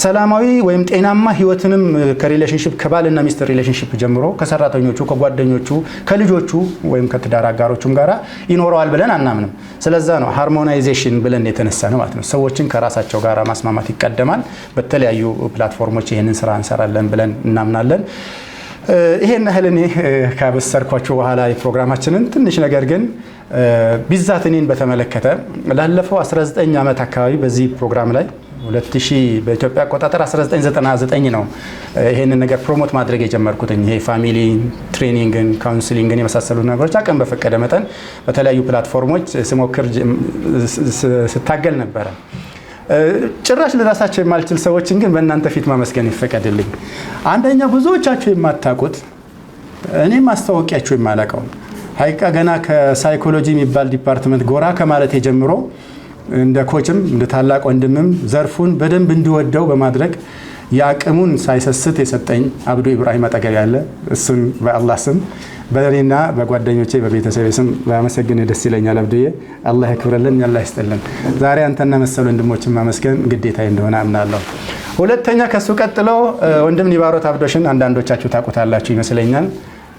ሰላማዊ ወይም ጤናማ ህይወትንም ከሪሌሽንሺፕ ከባልና ሚስት ሪሌሽንሺፕ ጀምሮ ከሰራተኞቹ ጓደኞቹ ከልጆቹ ወይም ከትዳር አጋሮቹም ጋራ ይኖረዋል ብለን አናምንም። ስለዛ ነው ሃርሞናይዜሽን ብለን የተነሳ ነው ማለት ነው። ሰዎችን ከራሳቸው ጋራ ማስማማት ይቀደማል። በተለያዩ ፕላትፎርሞች ይሄንን ስራ እንሰራለን ብለን እናምናለን። ይሄን ያህል እኔ ካበሰርኳችሁ በኋላ የፕሮግራማችንን ትንሽ ነገር ግን ቢዛት እኔን በተመለከተ ላለፈው 19 ዓመት አካባቢ በዚህ ፕሮግራም ላይ 2000 በኢትዮጵያ አቆጣጠር 1999 ነው ይሄንን ነገር ፕሮሞት ማድረግ የጀመርኩት። ይሄ ፋሚሊ ትሬኒንግን ካውንስሊንግን የመሳሰሉ ነገሮች አቅም በፈቀደ መጠን በተለያዩ ፕላትፎርሞች ስሞክር ስታገል ነበረ። ጭራሽ ለራሳቸው የማልችል ሰዎችን ግን በእናንተ ፊት ማመስገን ይፈቀድልኝ። አንደኛ ብዙዎቻችሁ የማታውቁት እኔም ማስተዋወቂያችሁ የማላውቀው ሀቂቃ ገና ከሳይኮሎጂ የሚባል ዲፓርትመንት ጎራ ከማለት ጀምሮ እንደ ኮችም እንደ ታላቅ ወንድምም ዘርፉን በደንብ እንዲወደው በማድረግ ያቅሙን ሳይሰስት የሰጠኝ አብዱ ኢብራሂም አጠገብ ያለ እሱን በአላህ ስም በእኔና በጓደኞቼ በቤተሰቤ ስም ባመሰግን ደስ ይለኛል። አብዱዬ አላህ ያክብረልን፣ አላህ ይስጥልን። ዛሬ አንተና መሰሉ ወንድሞችን ማመስገን ግዴታዬ እንደሆነ አምናለሁ። ሁለተኛ ከሱ ቀጥሎ ወንድም ኒባሮት አብዶሽን አንዳንዶቻችሁ ታውቁታላችሁ ይመስለኛል።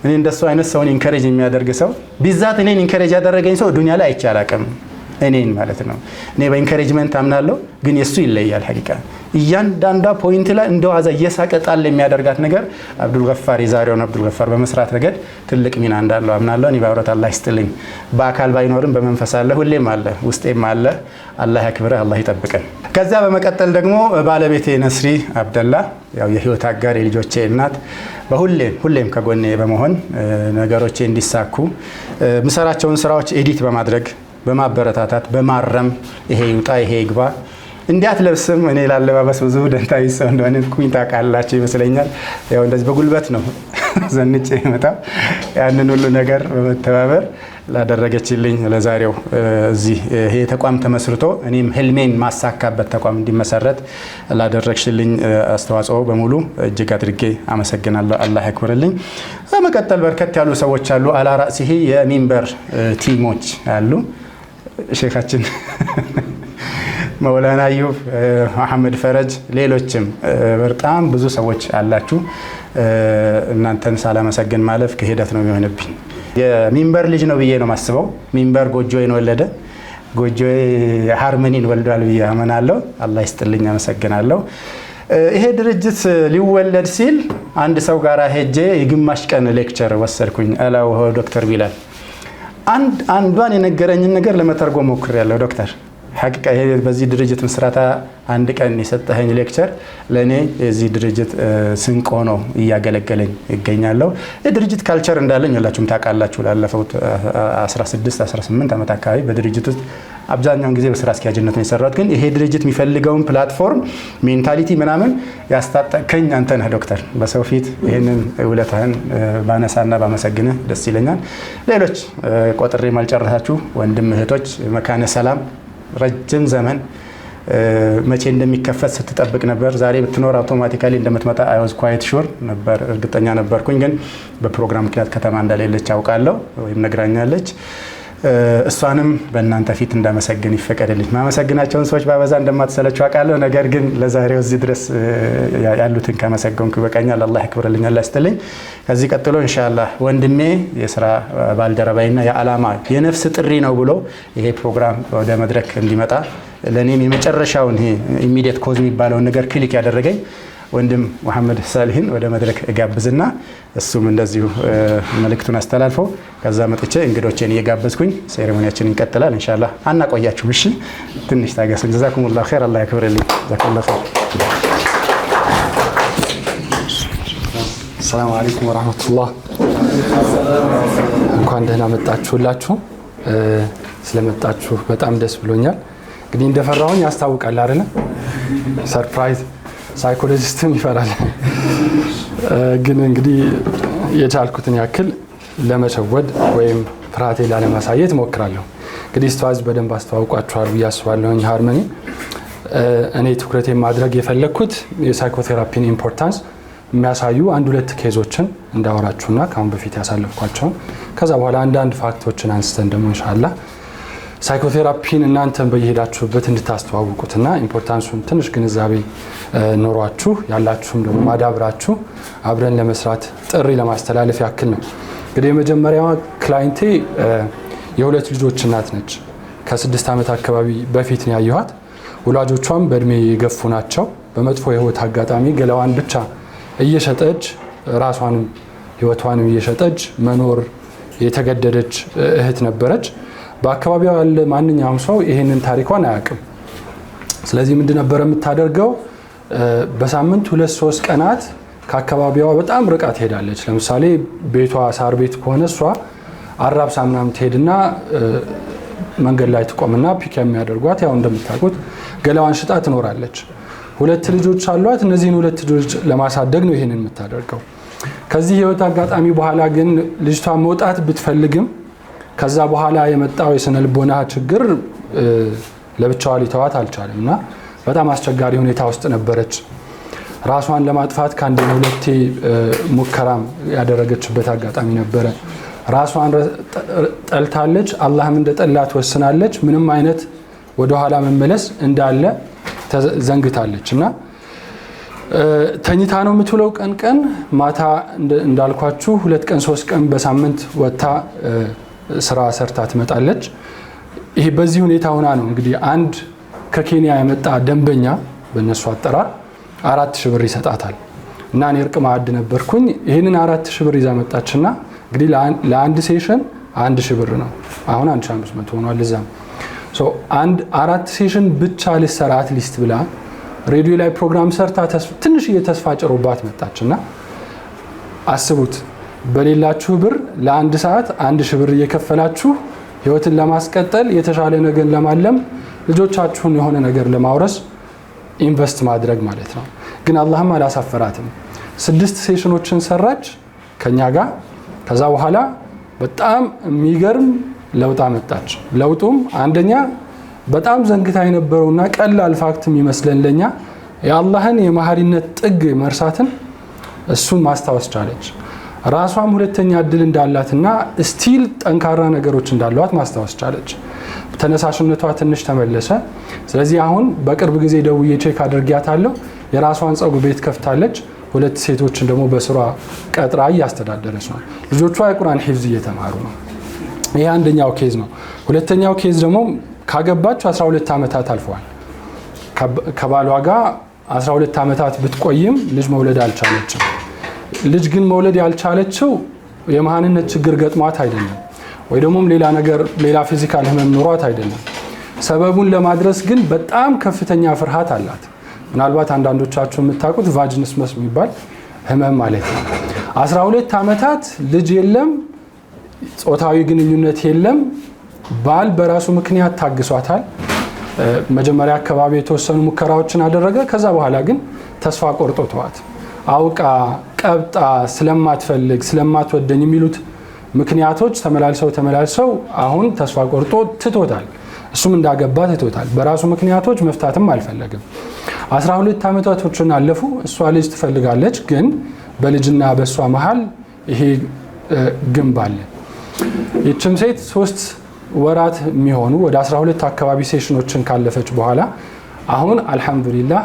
እኔ እንደሱ አይነት ሰውን ኢንከሬጅ የሚያደርግ ሰው ቢዛት እኔን ኢንከሬጅ ያደረገኝ ሰው ዱንያ ላይ አይቼ አላውቅም። እኔን ማለት ነው። እኔ በኢንከሬጅመንት አምናለሁ፣ ግን የሱ ይለያል። ሐቂቃ እያንዳንዷ ፖይንት ላይ እንደዋዛ እየሳቀ ጣል የሚያደርጋት ነገር አብዱል ገፋር የዛሬውን አብዱል ገፋር በመስራት ረገድ ትልቅ ሚና እንዳለው አምናለሁ። ኒባሮት አላህ ይስጥልኝ። በአካል ባይኖርም በመንፈስ አለ፣ ሁሌም አለ፣ ውስጤም አለ። አላህ ያክብረህ፣ አላህ ይጠብቀን። ከዛ በመቀጠል ደግሞ ባለቤቴ ነስሪ አብደላ ያው የህይወት አጋር የልጆቼ እናት ሁሌም ከጎኔ በመሆን ነገሮቼ እንዲሳኩ ምሰራቸውን ስራዎች ኤዲት በማድረግ በማበረታታት በማረም ይሄ ይውጣ ይሄ ይግባ እንዲያት ለብስም እኔ ላለባበስ ብዙ ደንታዊ ሰው እንደሆነ ኩኝ ታውቃላችሁ ይመስለኛል። ያው እንደዚህ በጉልበት ነው ዘንጬ የመጣው። ያንን ሁሉ ነገር በመተባበር ላደረገችልኝ ለዛሬው እዚህ ይሄ ተቋም ተመስርቶ እኔም ህልሜን ማሳካበት ተቋም እንዲመሰረት ላደረግሽልኝ አስተዋጽኦ በሙሉ እጅግ አድርጌ አመሰግናለሁ። አላህ ያክብርልኝ። በመቀጠል በርከት ያሉ ሰዎች አሉ። አላ ራእሲሂ የሚንበር ቲሞች አሉ። ሼኻችን መውላና አዩብ፣ መሐመድ ፈረጅ፣ ሌሎችም በጣም ብዙ ሰዎች አላችሁ። እናንተን ሳላመሰግን ማለፍ ክህደት ነው የሚሆንብኝ። የሚንበር ልጅ ነው ብዬ ነው ማስበው። ሚንበር ጎጆዬን ወለደ፣ ጎጆዬ ሃርመኒን ወልዷል ብዬ አመናለሁ። አላህ ይስጥልኝ፣ አመሰግናለሁ። ይሄ ድርጅት ሊወለድ ሲል አንድ ሰው ጋር ሄጄ የግማሽ ቀን ሌክቸር ወሰድኩኝ። አላው ዶክተር ቢላል አንዷን የነገረኝን ነገር ለመተርጎም ሞክሬያለሁ። ዶክተር ሐቂቃ ይሄ በዚህ ድርጅት ምስረታ አንድ ቀን የሰጠኸኝ ሌክቸር ለእኔ የዚህ ድርጅት ስንቅ ሆኖ እያገለገለኝ ይገኛለሁ። የድርጅት ካልቸር እንዳለኝ ሁላችሁም ታውቃላችሁ። ላለፈው 16-18 ዓመት አካባቢ በድርጅት ውስጥ አብዛኛውን ጊዜ በስራ አስኪያጅነት ነው የሰራሁት። ግን ይሄ ድርጅት የሚፈልገውን ፕላትፎርም ሜንታሊቲ ምናምን ያስታጠቀኝ አንተ ነህ ዶክተር። በሰው ፊት ይህንን ውለታህን ባነሳና ባመሰግንህ ደስ ይለኛል። ሌሎች ቆጥሬ ማልጨረሳችሁ ወንድም እህቶች፣ መካነ ሰላም ረጅም ዘመን መቼ እንደሚከፈት ስትጠብቅ ነበር። ዛሬ ብትኖር አውቶማቲካሊ እንደምትመጣ አይ ዋዝ ኳይት ሹር ነበር፣ እርግጠኛ ነበርኩኝ። ግን በፕሮግራም ምክንያት ከተማ እንደሌለች አውቃለሁ ወይም ነግራኛለች። እሷንም በእናንተ ፊት እንዳመሰግን ይፈቀድልኝ። ማመሰግናቸውን ሰዎች ባበዛ እንደማትሰለችሁ አውቃለሁ። ነገር ግን ለዛሬው እዚህ ድረስ ያሉትን ከመሰገንኩ ይበቃኛል። አላህ ያክብርልኝ፣ አላህ ይስጥልኝ። ከዚህ ቀጥሎ ኢንሻአላህ ወንድሜ የስራ ባልደረባይና የዓላማ የነፍስ ጥሪ ነው ብሎ ይሄ ፕሮግራም ወደ መድረክ እንዲመጣ ለኔም የመጨረሻውን ይሄ ኢሚዲየት ኮዝ የሚባለውን ነገር ክሊክ ያደረገኝ ወንድም መሐመድ ሳሊህን ወደ መድረክ እጋብዝና እሱም እንደዚሁ መልእክቱን አስተላልፎ ከዛ መጥቼ እንግዶቼን እየጋበዝኩኝ ሴሬሞኒያችን ይቀጥላል ኢንሻአላህ። አናቆያችሁም፣ እሺ? ትንሽ ታገሱኝ። ጀዛኩሙላሁ ኸይር፣ አላህ ያክብርልኝ። ጀዛኩሙላሁ ኸይር። ሰላም አለይኩም ወራህመቱላህ። እንኳን ደህና መጣችሁላችሁ። ስለመጣችሁ በጣም ደስ ብሎኛል። እንግዲህ እንደፈራሁኝ ያስታውቃል አይደል? ሰርፕራይዝ ሳይኮሎጂስትም ይፈራል። ግን እንግዲህ የቻልኩትን ያክል ለመሸወድ ወይም ፍርሃቴ ላለማሳየት ሞክራለሁ። እንግዲህ ኡስታዝ በደንብ አስተዋውቋችኋል ብዬ አስባለሁ። ሃርመኒ እኔ ትኩረቴ ማድረግ የፈለኩት የሳይኮቴራፒን ኢምፖርታንስ የሚያሳዩ አንድ ሁለት ኬዞችን እንዳወራችሁና ካሁን በፊት ያሳለፍኳቸውን ከዛ በኋላ አንዳንድ ፋክቶችን አንስተን ደግሞ ኢንሻአላህ ሳይኮቴራፒን እናንተን በየሄዳችሁበት እንድታስተዋውቁትና ኢምፖርታንሱን ትንሽ ግንዛቤ ኖሯችሁ ያላችሁም ደግሞ ማዳብራችሁ አብረን ለመስራት ጥሪ ለማስተላለፍ ያክል ነው። እንግዲህ የመጀመሪያዋ ክላይንቴ የሁለት ልጆች እናት ነች። ከ6 ዓመት አካባቢ በፊት ነው ያየኋት። ወላጆቿም በእድሜ የገፉ ናቸው። በመጥፎ የህይወት አጋጣሚ ገላዋን ብቻ እየሸጠች ራሷንም ህይወቷንም እየሸጠች መኖር የተገደደች እህት ነበረች። በአካባቢው ያለ ማንኛውም ሰው ይሄንን ታሪኳን አያውቅም። ስለዚህ ምንድን ነበር የምታደርገው? በሳምንት 2-3 ቀናት ከአካባቢዋ በጣም ርቃ ትሄዳለች። ለምሳሌ ቤቷ ሳር ቤት ከሆነ እሷ አራብሳ ምናምን ትሄድና መንገድ ላይ ትቆምና ፒክ የሚያደርጓት ያው እንደምታውቁት ገላዋን ሽጣ ትኖራለች። 2 ልጆች አሏት። እነዚህን 2 ልጆች ለማሳደግ ነው ይሄንን የምታደርገው። ከዚህ ህይወት አጋጣሚ በኋላ ግን ልጅቷ መውጣት ብትፈልግም ከዛ በኋላ የመጣው የስነ ልቦና ችግር ለብቻዋ ሊተዋት አልቻለም እና በጣም አስቸጋሪ ሁኔታ ውስጥ ነበረች። ራሷን ለማጥፋት ከአንድ ሁለቴ ሙከራም ያደረገችበት አጋጣሚ ነበረ። ራሷን ጠልታለች። አላህም እንደጠላት ወስናለች። ምንም አይነት ወደ ኋላ መመለስ እንዳለ ዘንግታለች እና ተኝታ ነው የምትውለው። ቀን ቀን ማታ እንዳልኳችሁ 2 ቀን 3 ቀን በሳምንት ወጥታ ስራ ሰርታ ትመጣለች። ይሄ በዚህ ሁኔታ ሆና ነው እንግዲህ አንድ ከኬንያ የመጣ ደንበኛ በእነሱ አጠራር 4000 ብር ይሰጣታል እና እኔ እርቅ ማዕድ ነበርኩኝ። ይህንን 4000 ብር ይዛ መጣችና እንግዲህ ለአንድ ሴሽን 1000 ብር ነው። አሁን 1500 ሆኗል። እዛም አንድ 4 ሴሽን ብቻ ልሰራ አትሊስት ብላ ሬዲዮ ላይ ፕሮግራም ሰርታ ትንሽ እየተስፋ ጭሮባት መጣችና አስቡት፣ በሌላችሁ ብር ለአንድ ሰዓት 1000 ብር እየከፈላችሁ ህይወትን ለማስቀጠል የተሻለ ነገር ለማለም ልጆቻችሁን የሆነ ነገር ለማውረስ ኢንቨስት ማድረግ ማለት ነው። ግን አላህም አላሳፈራትም። 6 ሴሽኖችን ሰራች ከኛ ጋር። ከዛ በኋላ በጣም የሚገርም ለውጥ አመጣች። ለውጡም አንደኛ በጣም ዘንግታ የነበረውና ቀላል ፋክት የሚመስለን ለኛ የአላህን የመሐሪነት ጥግ መርሳትን እሱን ማስታወስ ቻለች። ራሷም ሁለተኛ እድል እንዳላትና ስቲል ጠንካራ ነገሮች እንዳሏት ማስታወስ ቻለች። ተነሳሽነቷ ትንሽ ተመለሰ። ስለዚህ አሁን በቅርብ ጊዜ ደውዬ ቼክ አድርጊያታለሁ። የራሷን ጸጉር ቤት ከፍታለች። 2 ሴቶችን ደግሞ በስሯ ቀጥራ እያስተዳደረች ነው። ልጆቿ የቁርአን ሂፍዝ እየተማሩ ነው። ይሄ አንደኛው ኬዝ ነው። ሁለተኛው ኬዝ ደግሞ ካገባች 12 ዓመታት አልፈዋል። ከባሏ ጋር 12 ዓመታት ብትቆይም ልጅ መውለድ አልቻለችም። ልጅ ግን መውለድ ያልቻለችው የመሃንነት ችግር ገጥሟት አይደለም፣ ወይ ደግሞ ሌላ ፊዚካል ህመም ኖሯት አይደለም። ሰበቡን ለማድረስ ግን በጣም ከፍተኛ ፍርሃት አላት። ምናልባት አንዳንዶቻችሁ የምታውቁት ቫጂኒስመስ የሚባል ህመም ማለት ነው። 12 ዓመታት ልጅ የለም፣ ጾታዊ ግንኙነት የለም፣ ባል በራሱ ምክንያት ታግሷታል። መጀመሪያ አካባቢ የተወሰኑ ሙከራዎችን አደረገ። ከዛ በኋላ ግን ተስፋ ቆርጦ ተዋት። አውቃ ቀብጣ ስለማትፈልግ ስለማትወደኝ የሚሉት ምክንያቶች ተመላልሰው አሁን ተስፋ ቆርጦ ትቶታል። እሱም እንዳገባ ትቶታል። በራሱ ምክንያቶች መፍታትም አልፈለግም። 12 ዓመታቶችን አለፉ። እሷ ልጅ ትፈልጋለች፣ ግን በልጅና በእሷ መሃል ይሄ ግንብ አለ። ይችም ሴት 3 ወራት የሚሆኑ ወደ 12 አካባቢ ሴሽኖችን ካለፈች በኋላ አሁን አልহামዱሊላህ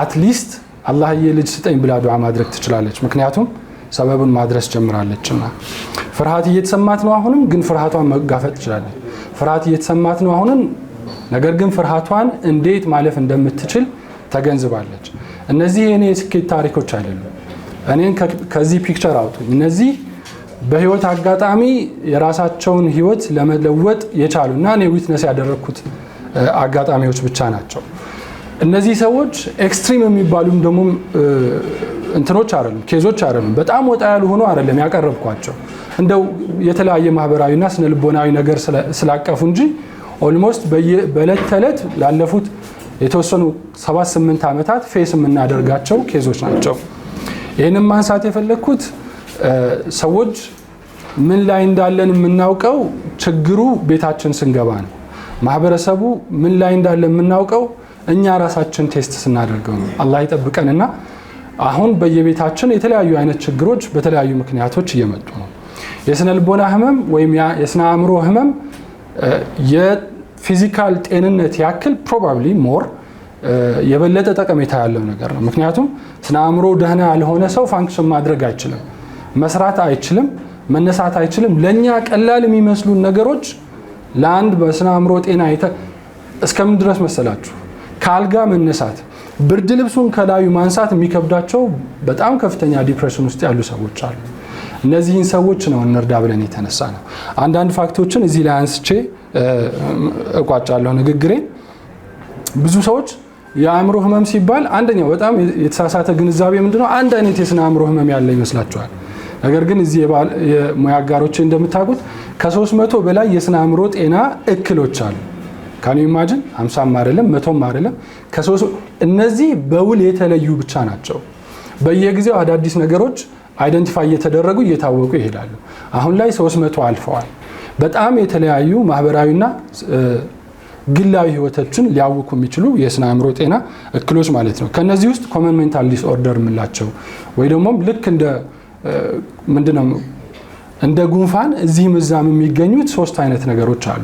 አትሊስት አላህዬ ልጅ ስጠኝ ብላ ዱዓ ማድረግ ትችላለች። ምክንያቱም ሰበቡን ማድረስ ጀምራለችና ፍርሃት እየተሰማት ነው። አሁንም ግን ፍርሃቷን መጋፈጥ ትችላለች። ፍርሃት እየተሰማት ነው አሁንም፣ ነገር ግን ፍርሃቷን እንዴት ማለፍ እንደምትችል ተገንዝባለች። እነዚህ የኔ የስኬት ታሪኮች አይደሉም። እኔን ከዚህ ፒክቸር አውጡኝ። እነዚህ በህይወት አጋጣሚ የራሳቸውን ህይወት ለመለወጥ የቻሉና እኔ ዊትነስ ያደረኩት አጋጣሚዎች ብቻ ናቸው። እነዚህ ሰዎች ኤክስትሪም የሚባሉም ደግሞ እንትኖች አይደሉም፣ ኬዞች አይደሉም። በጣም ወጣ ያሉ ሆኖ አይደለም ያቀረብኳቸው። እንደው የተለያየ ማህበራዊና ስነልቦናዊ ነገር ስላቀፉ እንጂ ኦልሞስት በእለት ተዕለት ላለፉት የተወሰኑ 7-8 ዓመታት ፌስ የምናደርጋቸው ኬዞች ናቸው። ይህንን ማንሳት የፈለግኩት ሰዎች ምን ላይ እንዳለን የምናውቀው ችግሩ ቤታችን ስንገባ ነው። ማህበረሰቡ ምን ላይ እንዳለ የምናውቀው እኛ ራሳችን ቴስት ስናደርገው ነው። አላህ ይጠብቀንና አሁን በየቤታችን የተለያዩ አይነት ችግሮች በተለያዩ ምክንያቶች እየመጡ ነው። የስነ ልቦና ህመም ወይም የስነ አእምሮ ህመም የፊዚካል ጤንነት ያክል ፕሮባብሊ ሞር የበለጠ ጠቀሜታ ያለው ነገር ነው። ምክንያቱም ስነ አእምሮ ደህና ያልሆነ ሰው ፋንክሽን ማድረግ አይችልም፣ መስራት አይችልም፣ መነሳት አይችልም። ለኛ ቀላል የሚመስሉ ነገሮች ለአንድ በስነ አእምሮ ጤና እስከምን ድረስ መሰላችሁ? ካልጋ መነሳት፣ ብርድ ልብሱን ከላዩ ማንሳት የሚከብዳቸው በጣም ከፍተኛ ዲፕሬሽን ውስጥ ያሉ ሰዎች አሉ። እነዚህን ሰዎች ነው እንርዳ ብለን የተነሳ ነው። አንዳንድ ፋክቶችን እዚህ ላይ አንስቼ እቋጫለሁ ንግግሬን። ብዙ ሰዎች የአእምሮ ህመም ሲባል አንደኛው በጣም የተሳሳተ ግንዛቤ ምንድነው? አንድ አይነት የስነ አእምሮ ህመም ያለ ይመስላቸዋል። ነገር ግን እዚህ የሙያ አጋሮቼ እንደምታውቁት ከ300 በላይ የስነ አእምሮ ጤና እክሎች አሉ። ካኑ ኢማጂን 50 አይደለም 100 አይደለም እነዚህ በውል የተለዩ ብቻ ናቸው። በየጊዜው አዳዲስ ነገሮች አይደንቲፋይ እየተደረጉ እየታወቁ ይሄዳሉ። አሁን ላይ 300 አልፈዋል። በጣም የተለያዩ ማህበራዊና ግላዊ ህይወቶችን ሊያውኩ የሚችሉ የስነ አእምሮ ጤና እክሎች ማለት ነው። ከነዚህ ውስጥ ኮመን ሜንታል ዲስኦርደር የምላቸው ወይ ደግሞ ልክ ምንድነው እንደ ጉንፋን እዚህም እዛም የሚገኙት 3 አይነት ነገሮች አሉ።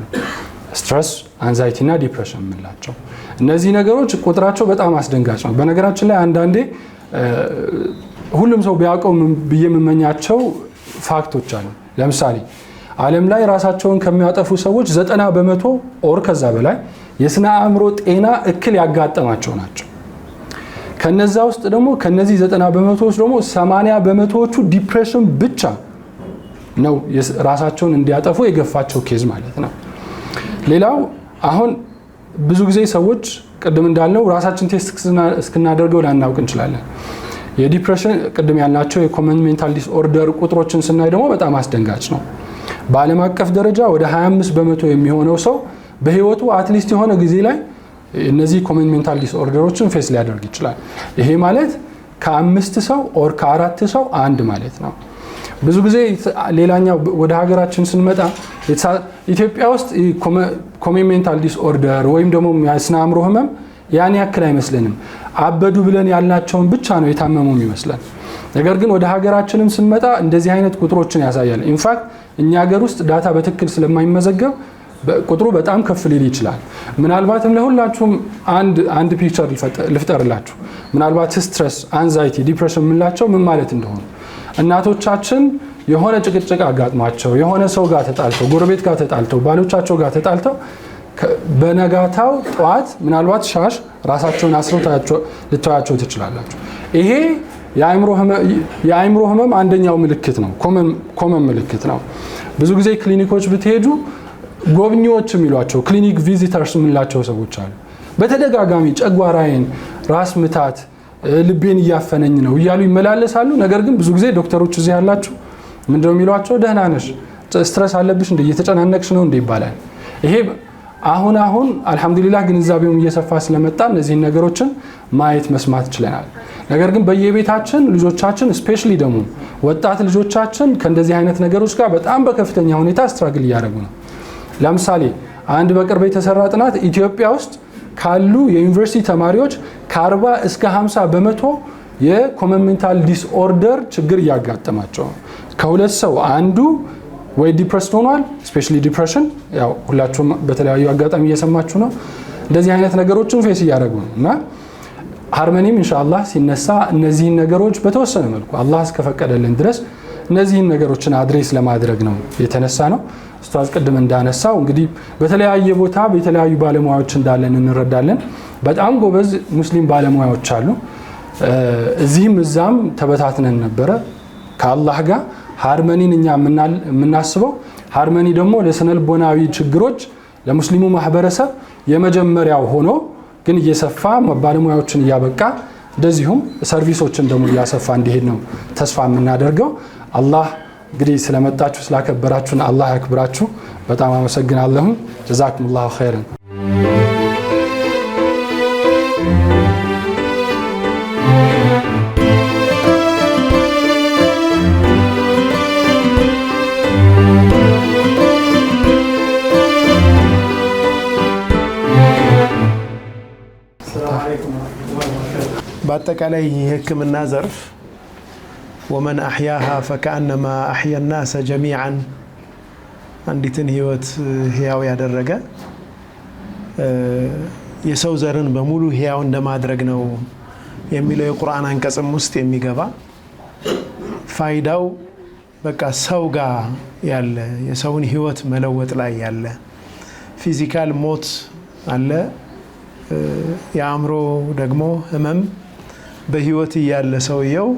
ስትረስ፣ አንዛይቲ እና ዲፕሬሽን የምላቸው እነዚህ ነገሮች ቁጥራቸው በጣም አስደንጋጭ ነው። በነገራችን ላይ አንዳንዴ ሁሉም ሰው ቢያውቀው ብዬ የምመኛቸው ፋክቶች አሉ። ለምሳሌ ዓለም ላይ ራሳቸውን ከሚያጠፉ ሰዎች 90% ኦር ከዛ በላይ የስነ አእምሮ ጤና እክል ያጋጠማቸው ናቸው። ከነዛ ውስጥ ደግሞ ከነዚህ 90% ውስጥ ደግሞ 80%ዎቹ ዲፕሬሽን ብቻ ነው ራሳቸውን እንዲያጠፉ የገፋቸው ኬዝ ማለት ነው። ሌላው አሁን ብዙ ጊዜ ሰዎች ቅድም እንዳልነው ራሳችን ቴስት እስክናደርገው ላናውቅ እንችላለን። የዲፕሬሽን ቅድም ያልናቸው የኮመን ሜንታል ዲስኦርደር ቁጥሮችን ስናይ ደግሞ በጣም አስደንጋጭ ነው። በዓለም አቀፍ ደረጃ ወደ 25% የሚሆነው ሰው በህይወቱ አትሊስት የሆነ ጊዜ ላይ እነዚህ ኮመን ሜንታል ዲስኦርደሮችን ፌስ ሊያደርግ ይችላል። ይሄ ማለት ከ5 ሰው ኦር ከ4 ሰው አንድ ማለት ነው። ብዙ ጊዜ ሌላኛው ወደ ሀገራችን ስንመጣ ኢትዮጵያ ውስጥ ኮመን ሜንታል ዲስኦርደር ወይም ደግሞ የስነ አእምሮ ህመም ያን ያክል አይመስለንም። አበዱ ብለን ያልናቸውን ብቻ ነው የታመሙ ይመስላል። ነገር ግን ወደ ሀገራችንም ስንመጣ እንደዚህ አይነት ቁጥሮችን ያሳያል። ኢንፋክት እኛ ሀገር ውስጥ ዳታ በትክክል ስለማይመዘገብ ቁጥሩ በጣም ከፍ ሊል ይችላል። ምናልባትም ለሁላችሁም አንድ ፒክቸር ልፍጠርላችሁ። ምናልባት ስትረስ፣ አንዛይቲ፣ ዲፕሬሽን የምንላቸው ምን ማለት እንደሆነ እናቶቻችን የሆነ ጭቅጭቅ አጋጥሟቸው የሆነ ሰው ጋር ተጣልተው ጎረቤት ጋር ተጣልተው ባሎቻቸው ጋር ተጣልተው በነጋታው ጠዋት ምናልባት ሻሽ ራሳቸውን አስረው ልታያቸው ትችላላችሁ። ይሄ የአእምሮ ህመም አንደኛው ምልክት ነው፣ ኮመን ምልክት ነው። ብዙ ጊዜ ክሊኒኮች ብትሄዱ ጎብኚዎች የሚሏቸው ክሊኒክ ቪዚተርስ የምንላቸው ሰዎች አሉ። በተደጋጋሚ ጨጓራዬን፣ ራስ ምታት፣ ልቤን እያፈነኝ ነው እያሉ ይመላለሳሉ። ነገር ግን ብዙ ጊዜ ዶክተሮች እዚህ ያላችሁ ምንድነው የሚሏቸው? ደህና ነሽ፣ ስትረስ አለብሽ እንደ እየተጨናነቅሽ ነው እንደ ይባላል። ይሄ አሁን አልহামዱሊላህ ግንዛቤውም እየሰፋ ስለመጣ እነዚህ ነገሮችን ማየት መስማት ችለናል። ነገር ግን በየቤታችን ልጆቻችን ስፔሻሊ ደግሞ ወጣት ልጆቻችን ከእንደዚህ አይነት ነገሮች ጋር በጣም በከፍተኛ ሁኔታ ስትራግል እያደረጉ ነው። ለምሳሌ አንድ በቅርብ የተሰራ ጥናት ኢትዮጵያ ውስጥ ካሉ የዩኒቨርሲቲ ተማሪዎች ከ40 እስከ 50 በመቶ የኮመን ሜንታል ዲስኦርደር ችግር እያጋጠማቸው ከሁለት ሰው አንዱ ወይ ዲፕረስድ ሆኗል። ስፔሻሊ ዲፕሬሽን ያው ሁላችሁም በተለያዩ አጋጣሚ እየሰማችሁ ነው። እንደዚህ አይነት ነገሮችን ፌስ እያደረጉ ነው እና ሃርመኒም ኢንሻአላህ ሲነሳ እነዚህን ነገሮች በተወሰነ መልኩ አላህ እስከፈቀደልን ድረስ እነዚህን ነገሮችን አድሬስ ለማድረግ ነው የተነሳ ነው። ኡስታዝ ቅድም እንዳነሳው እንግዲህ በተለያየ ቦታ በተለያዩ ባለሙያዎች እንዳለን እንረዳለን። በጣም ጎበዝ ሙስሊም ባለሙያዎች አሉ። እዚህም እዛም ተበታትነን ነበረ ከአላህ ጋር ሃርመኒን እኛ የምናስበው ሃርመኒ ደግሞ ለስነልቦናዊ ችግሮች ለሙስሊሙ ማህበረሰብ የመጀመሪያው ሆኖ ግን እየሰፋ ባለሙያዎችን እያበቃ እንደዚሁም ሰርቪሶችን ደግሞ እያሰፋ እንዲሄድ ነው ተስፋ የምናደርገው። አላህ እንግዲህ ስለመጣችሁ ስላከበራችሁን አላህ ያክብራችሁ። በጣም አመሰግናለሁ። ጀዛኩሙላሁ ኸይረን። በአጠቃላይ የህክምና ዘርፍ ወመን አህያሃ ፈከአነማ አህያ الناس جميعا አንዲትን ህይወት ህያው ያደረገ የሰው ዘርን በሙሉ ህያው እንደማድረግ ነው የሚለው የቁርአን አንቀጽም ውስጥ የሚገባ ፋይዳው በቃ ሰው ጋር ያለ የሰውን ህይወት መለወጥ ላይ ያለ ፊዚካል ሞት አለ። የአእምሮ ደግሞ ህመም በህይወት ያለ ሰውየው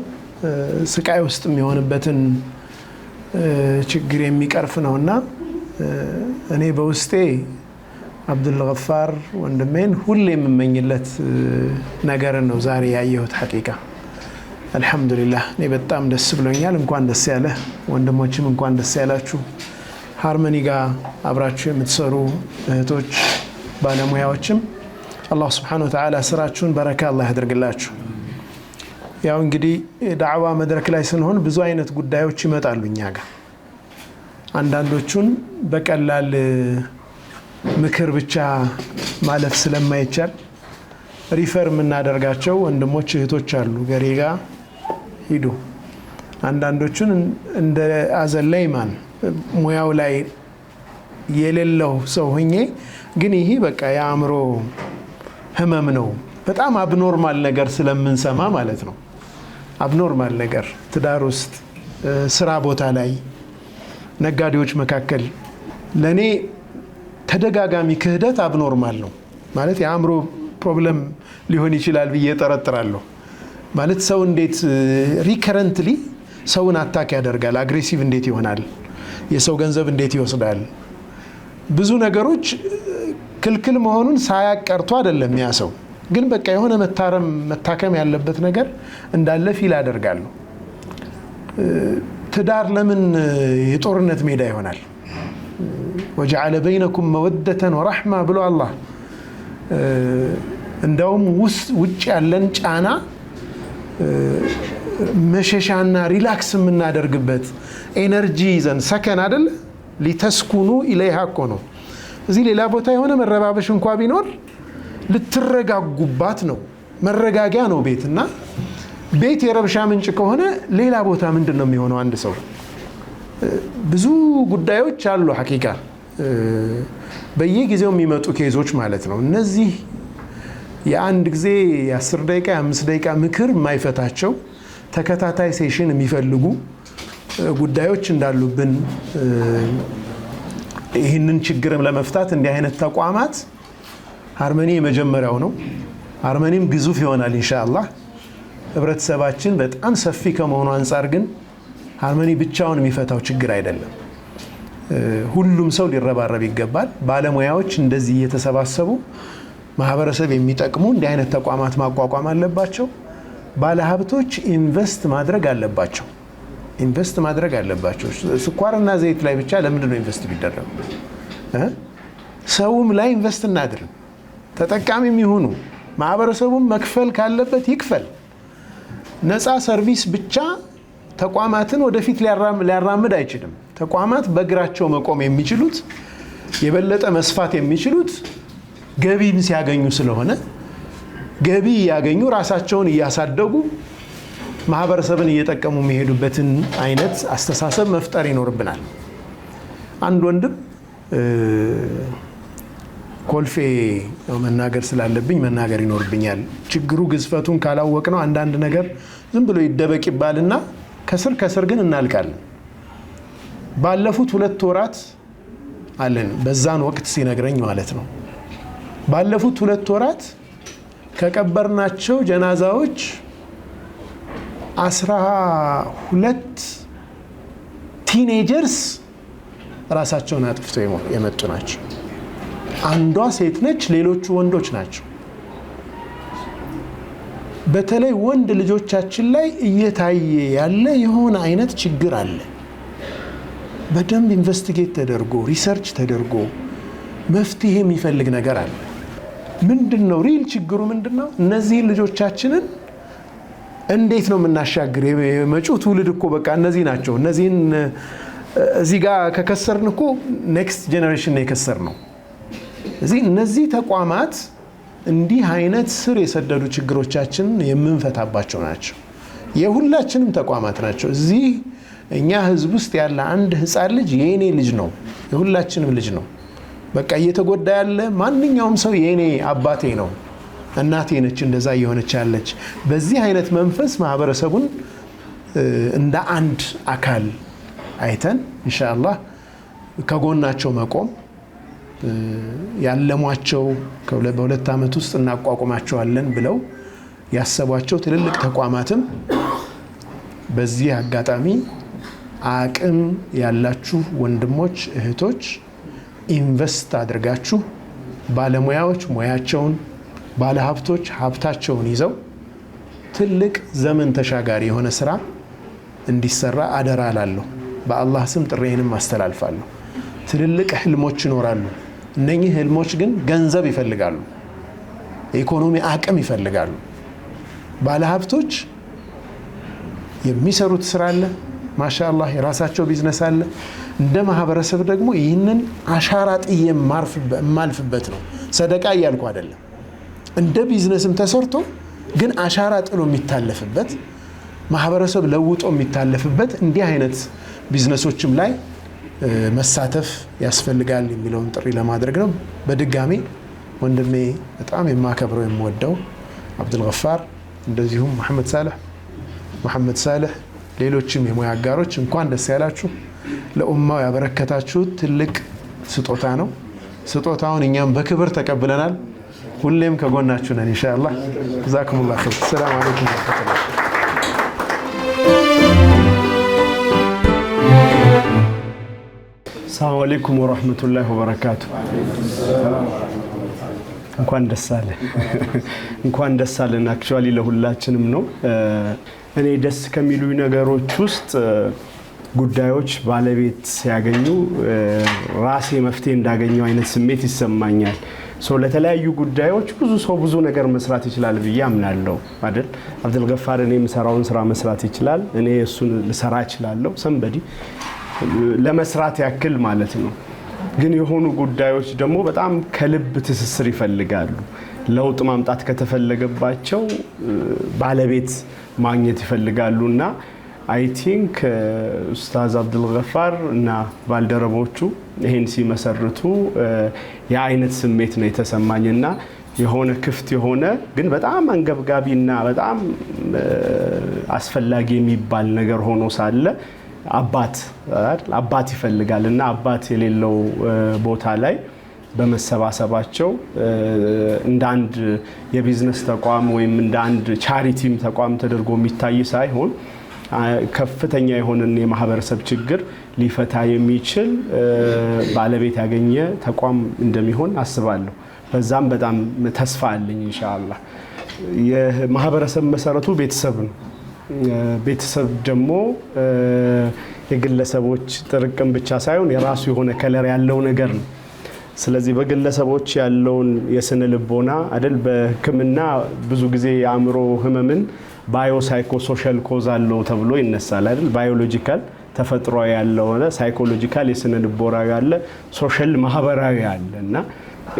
ስቃይ ውስጥ የሚሆንበትን ችግር የሚቀርፍ ነውና እኔ በውስጤ አብዱል ገፋር ወንድሜን ሁሌ የምመኝለት ነገር ነው ዛሬ ያየሁት። ሐቂቃ አልহামዱሊላህ እኔ በጣም ደስ ብሎኛል። እንኳን ደስ ያለ ወንድሞችም እንኳን ደስ ያላችሁ። ሃርመኒ ጋር አብራችሁ የምትሰሩ እህቶች ባለሙያዎችም አላህ Subhanahu Wa Ta'ala ስራችሁን በረካ አላህ ያድርግላችሁ። ያው እንግዲህ ዳዕዋ መድረክ ላይ ስንሆን ብዙ አይነት ጉዳዮች ይመጣሉ እኛ ጋር። አንዳንዶቹን በቀላል ምክር ብቻ ማለፍ ስለማይቻል ሪፈር የምናደርጋቸው ወንድሞች እህቶች አሉ። ገሪጋ ሂዱ። አንዳንዶቹን እንደ አዘለይማን ሙያው ላይ የሌለው ሰው ሆኜ ግን ይሄ በቃ የአእምሮ ህመም ነው በጣም አብኖርማል ነገር ስለምንሰማ ማለት ነው። አብኖርማል ነገር ትዳር ውስጥ፣ ስራ ቦታ ላይ፣ ነጋዴዎች መካከል ለኔ ተደጋጋሚ ክህደት አብኖርማል ነው ማለት የአእምሮ ፕሮብለም ሊሆን ይችላል ብዬ ጠረጥራለሁ። ማለት ሰው እንዴት ሪከረንትሊ ሰውን አታክ ያደርጋል? አግሬሲቭ እንዴት ይሆናል? የሰው ገንዘብ እንዴት ይወስዳል? ብዙ ነገሮች ክልክል መሆኑን ሳያቀርቱ አይደለም ያ ሰው ግን በቃ የሆነ መታከም ያለበት ነገር እንዳለ ፊል አደርጋለሁ። ትዳር ለምን የጦርነት ሜዳ ይሆናል? ወጀዐለ በይነኩም መወደተን ወረሕማ ብሎ አላህ እንደውም ውጭ ያለን ጫና መሸሻና ሪላክስ የምናደርግበት ኤነርጂ ይዘን ሰከን አይደል ሊተስኩኑ ኢለይሃ እኮ ነው። እዚህ ሌላ ቦታ የሆነ መረባበሽ እንኳ ቢኖር ልትረጋጉባት ነው። መረጋጊያ ነው ቤት እና ቤት የረብሻ ምንጭ ከሆነ ሌላ ቦታ ምንድን ነው የሚሆነው? አንድ ሰው ብዙ ጉዳዮች አሉ ሐቂቃ በየጊዜው የሚመጡ ኬዞች ማለት ነው። እነዚህ የአንድ ጊዜ የ10 ደቂቃ የ5 ደቂቃ ምክር የማይፈታቸው ተከታታይ ሴሽን የሚፈልጉ ጉዳዮች እንዳሉብን ይህንን ችግርም ለመፍታት እንዲህ አይነት ተቋማት ሃርመኒ የመጀመሪያው ነው። ሃርመኒም ግዙፍ ይሆናል ኢንሻአላህ። ህብረተሰባችን በጣም ሰፊ ከመሆኑ አንፃር ግን ሃርመኒ ብቻውን የሚፈታው ችግር አይደለም። ሁሉም ሰው ሊረባረብ ይገባል። ባለሙያዎች እንደዚህ እየተሰባሰቡ ማህበረሰብ የሚጠቅሙ እንዲህ አይነት ተቋማት ማቋቋም አለባቸው። ባለሀብቶች ኢንቨስት ማድረግ አለባቸው። ስኳርና ዘይት ላይ ብቻ ለምንድን ነው ኢንቨስት ቢደረጉ? ሰውም ላይ ኢንቨስት እናድርግ። ተጠቃሚም ይሁኑ። ማህበረሰቡም መክፈል ካለበት ይክፈል። ነፃ ሰርቪስ ብቻ ተቋማትን ወደፊት ሊያራምድ አይችልም። ተቋማት በእግራቸው መቆም የሚችሉት የበለጠ መስፋት የሚችሉት ገቢን ሲያገኙ ስለሆነ ገቢ ያገኙ ራሳቸውን እያሳደጉ ማህበረሰብን እየጠቀሙ የሚሄዱበትን አይነት አስተሳሰብ መፍጠር ይኖርብናል። አንድ ወንድም ኮልፌ መናገር ስላለብኝ መናገር ይኖርብኛል። ችግሩ ግዝፈቱን ካላወቅ ነው አንዳንድ ነገር ዝም ብሎ ይደበቅ ይባልና ከስር ግን እናልቃለን። ባለፉት 2 ወራት አለን በዛን ወቅት ሲነግረኝ ማለት ነው። ባለፉት 2 ወራት ከቀበርናቸው ጀናዛዎች 12 ቲኔጀርስ ራሳቸውን አጥፍተው የመጡ ናቸው። አንዷ ሴት ነች፣ ሌሎቹ ወንዶች ናቸው። በተለይ ወንድ ልጆቻችን ላይ እየታየ ያለ የሆነ አይነት ችግር አለ። በደንብ ኢንቨስቲጌት ተደርጎ ሪሰርች ተደርጎ መፍትሄ የሚፈልግ ነገር አለ። ምንድነው ሪል ችግሩ ምንድነው? እነዚህ ልጆቻችንን እንዴት ነው የምናሻግር? የመጪው ትውልድ እኮ በቃ እነዚህ ናቸው። እነዚህን እዚህ ጋር ከከሰርን እኮ ኔክስት ጄኔሬሽን ነው የከሰርነው። እነዚህ ተቋማት እንዲህ አይነት ስር የሰደዱ ችግሮቻችንን የምንፈታባቸው ናቸው። የሁላችንም ተቋማት ናቸው። እዚህ እኛ ህዝብ ውስጥ ያለ አንድ ህፃን ልጅ የኔ ልጅ ነው፣ የሁላችንም ልጅ ነው። በቃ እየተጎዳ ያለ ማንኛውም ሰው የኔ አባቴ ነው፣ እናቴ ነች እንደዛ እየሆነች ያለች። በዚህ አይነት መንፈስ ማህበረሰቡን እንደ አንድ አካል አይተን ኢንሻአላህ ከጎናቸው መቆም ያለሟቸው በ2 ዓመት ውስጥ እናቋቁማቸዋለን ብለው ያሰቧቸው ትልልቅ ተቋማትም በዚህ አጋጣሚ አቅም ያላችሁ ወንድሞች እህቶች ኢንቨስት አድርጋችሁ ባለሙያዎች ሙያቸውን ባለሀብቶች ሀብታቸውን ይዘው ትልቅ ዘመን ተሻጋሪ የሆነ ስራ እንዲሰራ አደራ እላለሁ። በአላህ ስም ጥሬንም አስተላልፋለሁ። ትልልቅ ህልሞች ይኖራሉ። እነኚህ ህልሞች ግን ገንዘብ ይፈልጋሉ፣ ኢኮኖሚ አቅም ይፈልጋሉ። ባለሀብቶች የሚሰሩት ስራ አለ፣ ማሻአላህ የራሳቸው ቢዝነስ አለ። እንደ ማህበረሰብ ደግሞ ይህንን አሻራ ጥዬ የማልፍበት ነው። ሰደቃ እያልኩ አይደለም። እንደ ቢዝነስም ተሰርቶ ግን አሻራ ጥሎ የሚታለፍበት ማህበረሰብ ለውጦ የሚታለፍበት እንዲህ አይነት ቢዝነሶችም ላይ መሳተፍ ያስፈልጋል የሚለውን ጥሪ ለማድረግ ነው። በድጋሚ ወንድሜ በጣም የማከብረው የምወደው አብዱልገፋር እንደዚሁም መሐመድ ሳልህ ሌሎችም የሙያ አጋሮች እንኳን ደስ ያላችሁ። ለኡማው ያበረከታችሁት ትልቅ ስጦታ ነው። ስጦታውን እኛም በክብር ተቀብለናል። ሁሌም ከጎናችሁ ነን ኢንሻአላህ። ጀዛኩሙላህ ኸይር። ሰላም አለይኩም ወራህመቱላህ። ሰላም አለይኩም ወራህመቱላሂ ወበረካቱ። እንኳን ደስ አለን። አክቹአሊ ለሁላችንም ነው። እኔ ደስ ከሚሉ ነገሮች ውስጥ ጉዳዮች ባለቤት ሲያገኙ ራሴ መፍትሄ እንዳገኘው አይነት ስሜት ይሰማኛል። ለተለያዩ ጉዳዮች ብዙ ሰው ብዙ ነገር መስራት ይችላል ብዬ አምናለሁ አይደል? አብዱልገፋር እኔ የምሰራውን ስራ መስራት ይችላል፣ እኔ እሱን ልሰራ እችላለሁ። ሰንበዲ ለመስራት ያክል ማለት ነው። ግን የሆኑ ጉዳዮች ደግሞ በጣም ከልብ ትስስር ይፈልጋሉ። ለውጥ ማምጣት ከተፈለገባቸው ባለቤት ማግኘት ይፈልጋሉና አይ ቲንክ ኡስታዝ አብዱልገፋር እና ባልደረቦቹ ይሄን ሲመሰርቱ የአይነት ስሜት ነው የተሰማኝና የሆነ ክፍት የሆነ ግን በጣም አንገብጋቢና በጣም አስፈላጊ የሚባል ነገር ሆኖ ሳለ አባት ይፈልጋልና አባት የሌለው ቦታ ላይ በመሰባሰባቸው እንደ አንድ የቢዝነስ ተቋም ወይም እንደ አንድ ቻሪቲም ተቋም ተደርጎ የሚታይ ሳይሆን ከፍተኛ የሆነን የማህበረሰብ ችግር ሊፈታ የሚችል ባለቤት ያገኘ ተቋም እንደሚሆን አስባለሁ። በዛም በጣም ተስፋ አለኝ ኢንሻአላህ። የማህበረሰብ መሰረቱ ቤተሰብ ነው። ቤተሰብ ደግሞ የግለሰቦች ጥርቅም ብቻ ሳይሆን የራሱ የሆነ ከለር ያለው ነገር ነው። ስለዚህ በግለሰቦች ያለውን የስነ ልቦና አይደል በህክምና ብዙ ጊዜ የአእምሮ ህመምን ባዮ ሳይኮ ሶሻል ኮዝ አለው ተብሎ ይነሳል አይደል ባዮሎጂካል ተፈጥሮ ያለውና ሳይኮሎጂካል የስነ ልቦና ያለ ሶሻል ማህበራዊ ያለና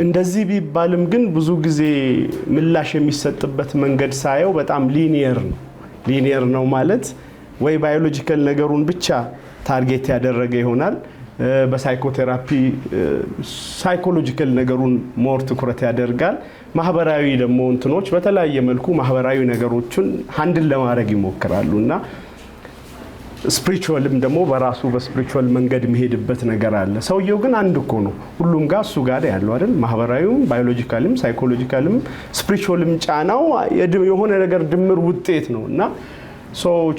እንደዚህ ቢባልም ግን ብዙ ጊዜ ምላሽ የሚሰጥበት መንገድ ሳይው በጣም ሊኒየር ነው ማለት ወይ ባዮሎጂካል ነገሩን ብቻ ታርጌት ያደረገ ይሆናል በሳይኮቴራፒ ሳይኮሎጂካል ነገሩን ሞር ትኩረት ያደርጋል ማህበራዊ ደግሞ እንትኖች በተለያየ መልኩ ማህበራዊ ነገሮችን ሃንድል ለማድረግ ይሞክራሉና ስፒሪቹዋልም ደግሞ በራሱ በስፒሪቹዋል መንገድ የሚሄድበት ነገር አለ ሰውየው ግን አንድ እኮ ነው ሁሉም ጋር እሱ ጋር ያለው አይደል ማህበራዊም ባዮሎጂካልም ሳይኮሎጂካልም ስፒሪቹዋልም ጫናው የሆነ ነገር ድምር ውጤት ነውና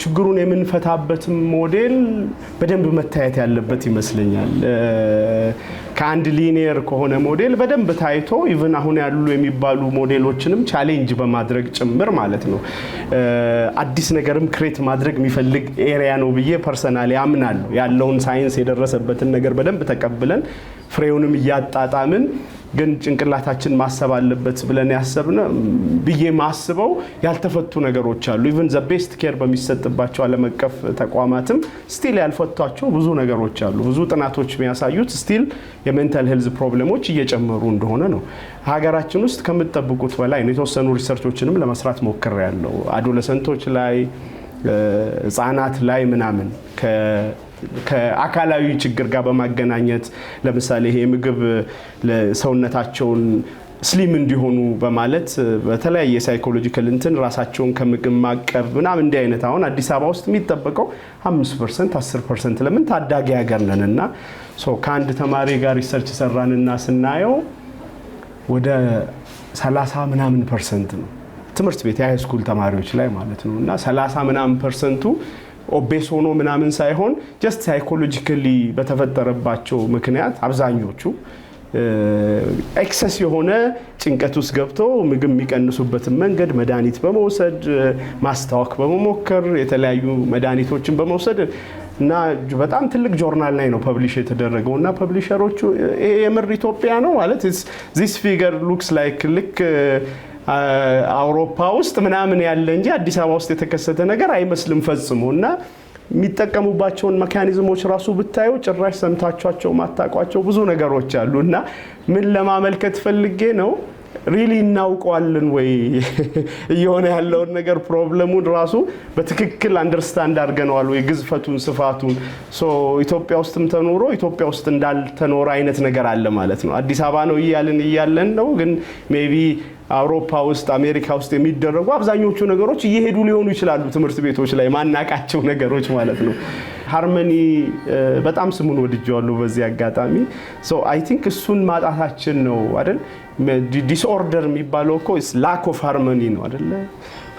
ችግሩን የምንፈታበት ሞዴል በደንብ መታየት ያለበት ይመስለኛል ከአንድ ሊኒየር ከሆነ ሞዴል በደንብ ታይቶ ኢቭን አሁን ያሉ የሚባሉ ሞዴሎችንም ቻሌንጅ በማድረግ ጭምር ማለት ነው አዲስ ነገርም ክሬት ማድረግ የሚፈልግ ኤሪያ ነው ብዬ ፐርሰናሊ አምናለሁ ያለውን ሳይንስ የደረሰበትን ነገር በደንብ ተቀብለን ፍሬውንም ያጣጣምን ግን ጭንቅላታችን ማሰብ አለበት ብለን ያሰብነው ብዬ ማስበው ያልተፈቱ ነገሮች አሉ ኢቭን ዘ ቤስት ኬር በሚሰጥባቸው ዓለመቀፍ ተቋማትም ስቲል ያልፈቷቸው ብዙ ነገሮች አሉ ብዙ ጥናቶች የሚያሳዩት ስቲል የሜንታል ሄልዝ ፕሮብሌሞች እየጨመሩ እንደሆነ ነው ሀገራችን ውስጥ ከምትጠብቁት በላይ ነው የተወሰኑ ሪሰርቾችንም ለመስራት ሞክሬያለሁ አዶለሰንቶች ላይ ህፃናት ላይ ምናምን ከአካላዊ ችግር ጋር በማገናኘት ለምሳሌ ይሄ ምግብ ለሰውነታቸውን ስሊም እንዲሆኑ በማለት በተለያየ ሳይኮሎጂካል እንትን ራሳቸውን ከምግብ ማቀብ ምናምን እንዲህ አይነት አሁን አዲስ አበባ ውስጥ የሚጠበቀው 5% 10% ለምን ታዳጊ ሀገር ነንና ከአንድ ተማሪ ጋር ሪሰርች ሰራንና ስናየው ወደ 30 ምናምን % ነው ትምህርት ቤት የሃይ ስኩል ተማሪዎች ላይ ማለት ነውና 30 ምናምን % ኦቤስ ሆኖ ምናምን ሳይሆን ጀስት ሳይኮሎጂካሊ በተፈጠረባቸው ምክንያት አብዛኞቹ ኤክሰስ የሆነ ጭንቀት ውስጥ ገብቶ ምግብ የሚቀንሱበትን መንገድ መድኃኒት በመውሰድ ማስታወክ በመሞከር የተለያዩ መድኃኒቶችን በመውሰድ እና በጣም ትልቅ ጆርናል ላይ ነው ፐብሊሽ የተደረገውና ፐብሊሸሮቹ የምር ኢትዮጵያ ነው ማለት this figure looks like ልክ አውሮፓ ውስጥ ምናምን ያለ እንጂ አዲስ አበባ ውስጥ የተከሰተ ነገር አይመስልም ፈጽሞና የሚጠቀሙባቸውን ሜካኒዝሞች ራሱ ብታዩ ጭራሽ ሰምታቻቸው ማታቋቸው ብዙ ነገሮች አሉና ምን ለማመልከት ፈልጌ ነው ሪሊ እናውቀዋለን ወይ እየሆነ ያለውን ነገር ፕሮብሌሙን ራሱ በትክክል አንደርስታንድ አድርገናል ወይ ግዝፈቱን ስፋቱን ኢትዮጵያ ውስጥም ተኖሮ ኢትዮጵያ ውስጥ እንዳልተኖረ አይነት ነገር አለ ማለት ነው አዲስ አበባ ነው እያለን ነው ግን ሜቢ አውሮፓ ውስጥ አሜሪካ ውስጥ የሚደረጉ አብዛኞቹ ነገሮች እየሄዱ ሊሆኑ ይችላሉ ትምህርት ቤቶች ላይ ማናቃቸው ነገሮች ማለት ነው ሃርመኒ በጣም ስሙን ወድጄዋለሁ በዚህ አጋጣሚ አይ ቲንክ እሱን ማጣታችን ነው አይደል ዲስኦርደር የሚባለው እኮ ላክ ኦፍ ሃርመኒ ነው አይደል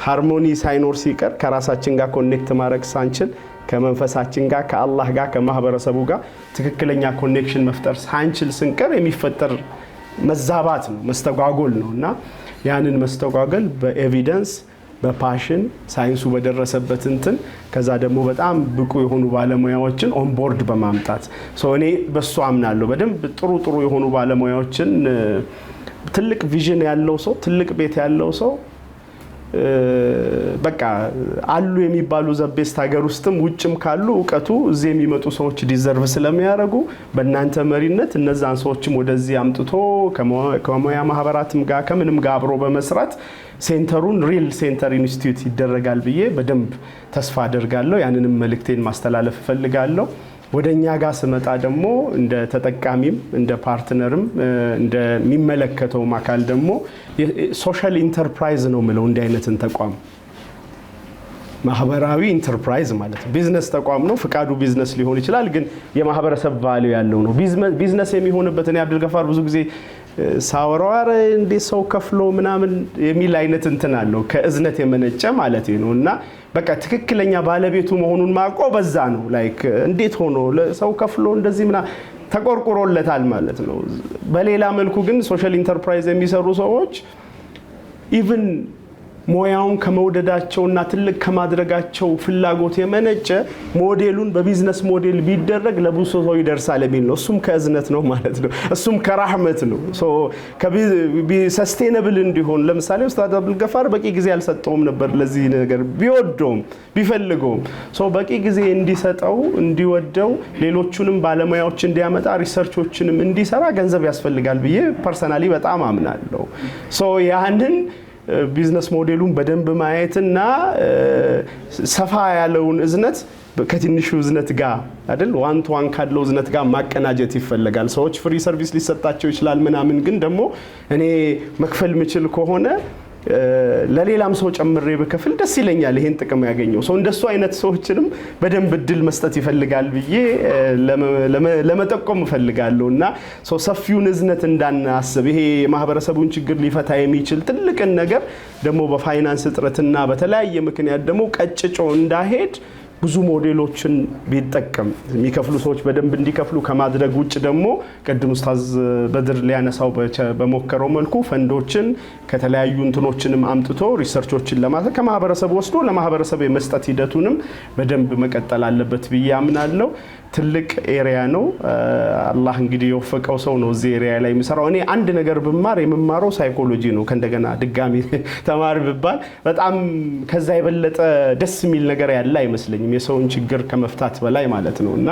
ሃርሞኒ ሳይኖር ሲቀር ከራሳችን ጋር ኮኔክት ማድረግ ሳንችል ከመንፈሳችን ጋር ከአላህ ጋር ከማህበረሰቡ ጋር ትክክለኛ ኮኔክሽን መፍጠር ሳንችል ስንቀር የሚፈጠር መዛባት ነው መስተጓጎል ነውና ያንን መስተጓጎል በኤቪደንስ በፓሽን ሳይንሱ በደረሰበት እንትን ከዛ ደግሞ በጣም ብቁ የሆኑ ባለሙያዎችን ኦን ቦርድ በማምጣት እኔ በሱ አምናለሁ በደንብ ጥሩ የሆኑ ባለሙያዎችን ትልቅ ቪዥን ያለው ሰው ትልቅ ቤት ያለው ሰው በቃ አሉ የሚባሉ ዘቤስት ሀገር ውስጥም ውጭም ካሉ ዕውቀቱ እዚህ የሚመጡ ሰዎች ዲዘርቭ ስለሚያደርጉ በእናንተ መሪነት እነዛን ሰዎችም ወደዚህ አምጥቶ ከሙያ ማህበራትም ጋር ከምንም ጋር አብሮ በመስራት ሴንተሩን ሪል ሴንተር ኢንስቲትዩት ይደረጋል ብዬ በደንብ ተስፋ አደርጋለሁ ያንንም መልእክቴን ማስተላለፍ ፈልጋለሁ ወደኛ ጋር ስመጣ ደግሞ እንደ ተጠቃሚም እንደ ፓርትነርም እንደሚመለከተው ማካል ደግሞ ሶሻል ኢንተርፕራይዝ ነው ምለው እንደ አይነትን ተቋም ማህበራዊ ኢንተርፕራይዝ ማለት ቢዝነስ ተቋም ነው ፍቃዱ ቢዝነስ ሊሆን ይችላል ግን የማህበረሰብ ቫልዩ ያለው ነው ቢዝነስ የሚሆንበት እኔ አብዱል ገፋር ብዙ ጊዜ ሳወራው እንደ ሰው ከፍሎ ምናምን የሚል አይነት እንትን አለው ከእዝነት የመነጨ ማለት ነውና በቃ ትክክለኛ ባለቤቱ መሆኑን ማቆ በዛ ነው ላይክ እንዴት ሆኖ ለሰው ከፍሎ እንደዚህ ምና ተቆርቆሮለታል ማለት ነው በሌላ መልኩ ግን ሶሻል ኢንተርፕራይዝ የሚሰሩ ሰዎች ኢቭን ሙያውን ከመውደዳቸውና ትልቅ ከማድረጋቸው ፍላጎት የመነጨ ሞዴሉን በቢዝነስ ሞዴል ቢደረግ ለብዙ ሰው ይደርሳል የሚል ነው። እሱም ከእዝነት ነው ማለት ነው። እሱም ከራህመት ነው። ሰስቴነብል እንዲሆን ለምሳሌ ኡስታዝ አብዱል ገፋር በቂ ጊዜ አልሰጠውም ነበር ለዚህ ነገር ቢወደውም ቢፈልገውም በቂ ጊዜ እንዲሰጠው እንዲወደው ሌሎቹንም ባለሙያዎች እንዲያመጣ ሪሰርቾችንም እንዲሰራ ገንዘብ ያስፈልጋል ብዬ ፐርሰናሊ በጣም አምናለሁ። ያንን ቢዝነስ ሞዴሉን በደንብ ማየትና ሰፋ ያለውን እዝነት ከትንሹ እዝነት ጋር አይደል ዋን ቱ ዋን ካለው እዝነት ጋር ማቀናጀት ይፈልጋል። ሰዎች ፍሪ ሰርቪስ ሊሰጣቸው ይችላል ምናምን፣ ግን ደግሞ እኔ መክፈል ምችል ከሆነ ለሌላም ሰው ጨምሬ በከፍል ደስ ይለኛል። ይሄን ጥቅም ያገኘው ሰው እንደሱ አይነት ሰዎችንም በደንብ እድል መስጠት ይፈልጋል ብዬ ለመጠቆም እፈልጋለሁና ሰፊውን እዝነት እንዳናስብ ይሄ ማህበረሰቡን ችግር ሊፈታ የሚችል ትልቅን ነገር ደግሞ በፋይናንስ እጥረትና በተለያየ ምክንያት ደግሞ ቀጭጮ እንዳይሄድ ብዙ ሞዴሎችን ቢጠቀም የሚከፍሉ ሰዎች በደንብ እንዲከፍሉ ከማድረግ ውጭ ደግሞ ቀድም ኡስታዝ በድር ሊያነሳው በሞከረው መልኩ ፈንዶችን ከተለያዩ እንትኖችንም አምጥቶ ሪሰርቾችን ለማድረግ ከማህበረሰብ ወስዶ ለማህበረሰብ የመስጠት ሂደቱንም በደንብ መቀጠል አለበት ብዬ አምናለሁ። ትልቅ ኤሪያ ነው። አላህ እንግዲህ የወፈቀው ሰው ነው እዚህ ኤሪያ ላይ የሚሰራው። እኔ አንድ ነገር ብማር የምማረው ሳይኮሎጂ ነው። ከእንደገና ድጋሚ ተማር ብባል በጣም ከዛ የበለጠ ደስ የሚል ነገር ያለ አይመስለኝም፣ የሰውን ችግር ከመፍታት በላይ ማለት ነው። እና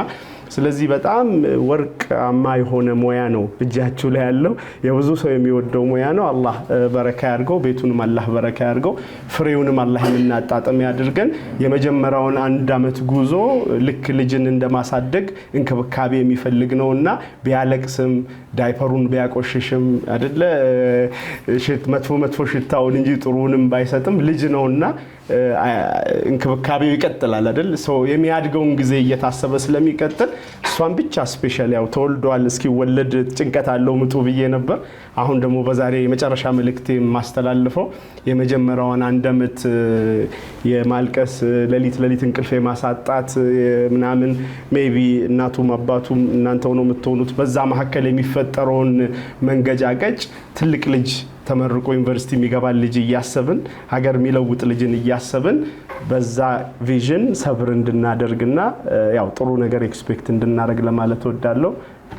ስለዚህ በጣም ወርቃማ የሆነ ሙያ ነው እጃችሁ ላይ ያለው፣ የብዙ ሰው የሚወደው ሙያ ነው። አላህ በረካ ያድርገው፣ ቤቱንም አላህ በረካ ያድርገው፣ ፍሬውንም አላህ የምናጣጥም ያድርገን። የመጀመሪያውን 1 ዓመት ጉዞ ልክ ልጅን እንደማሳደግ እንክብካቤ የሚፈልግ ነውና ቢያለቅስም ዳይፐሩን ቢያቆሽሽም አይደለ መጥፎ ሽታውን እንጂ ጥሩንም ባይሰጥም ልጅ ነውና እንክብካቤው ይቀጥላል አይደል? የሚያድገውን ጊዜ እየታሰበ ስለሚቀጥል እሷን ብቻ ስፔሻል ያው ተወልዷል እስኪወለድ ጭንቀት አለው ምጡ ብዬ ነበር። አሁን ደግሞ በዛሬ የመጨረሻ መልእክቴ ማስተላልፈው የመጀመሪያውን 1 ዓመት የማልቀስ ሌሊት እንቅልፍ የማሳጣት ምናምን ሜቢ እናቱም አባቱም እናንተው ነው የምትሆኑት። በዛ መካከል የሚፈጠረውን መንገጫገጭ ትልቅ ልጅ ተመርቆ ዩኒቨርሲቲ የሚገባል ልጅ እያሰብን ሀገር የሚለውጥ ልጅን እያሰብን በዛ ቪዥን ሰብር እንድናደርግና ያው ጥሩ ነገር ኤክስፔክት እንድናደርግ ለማለት ወዳለው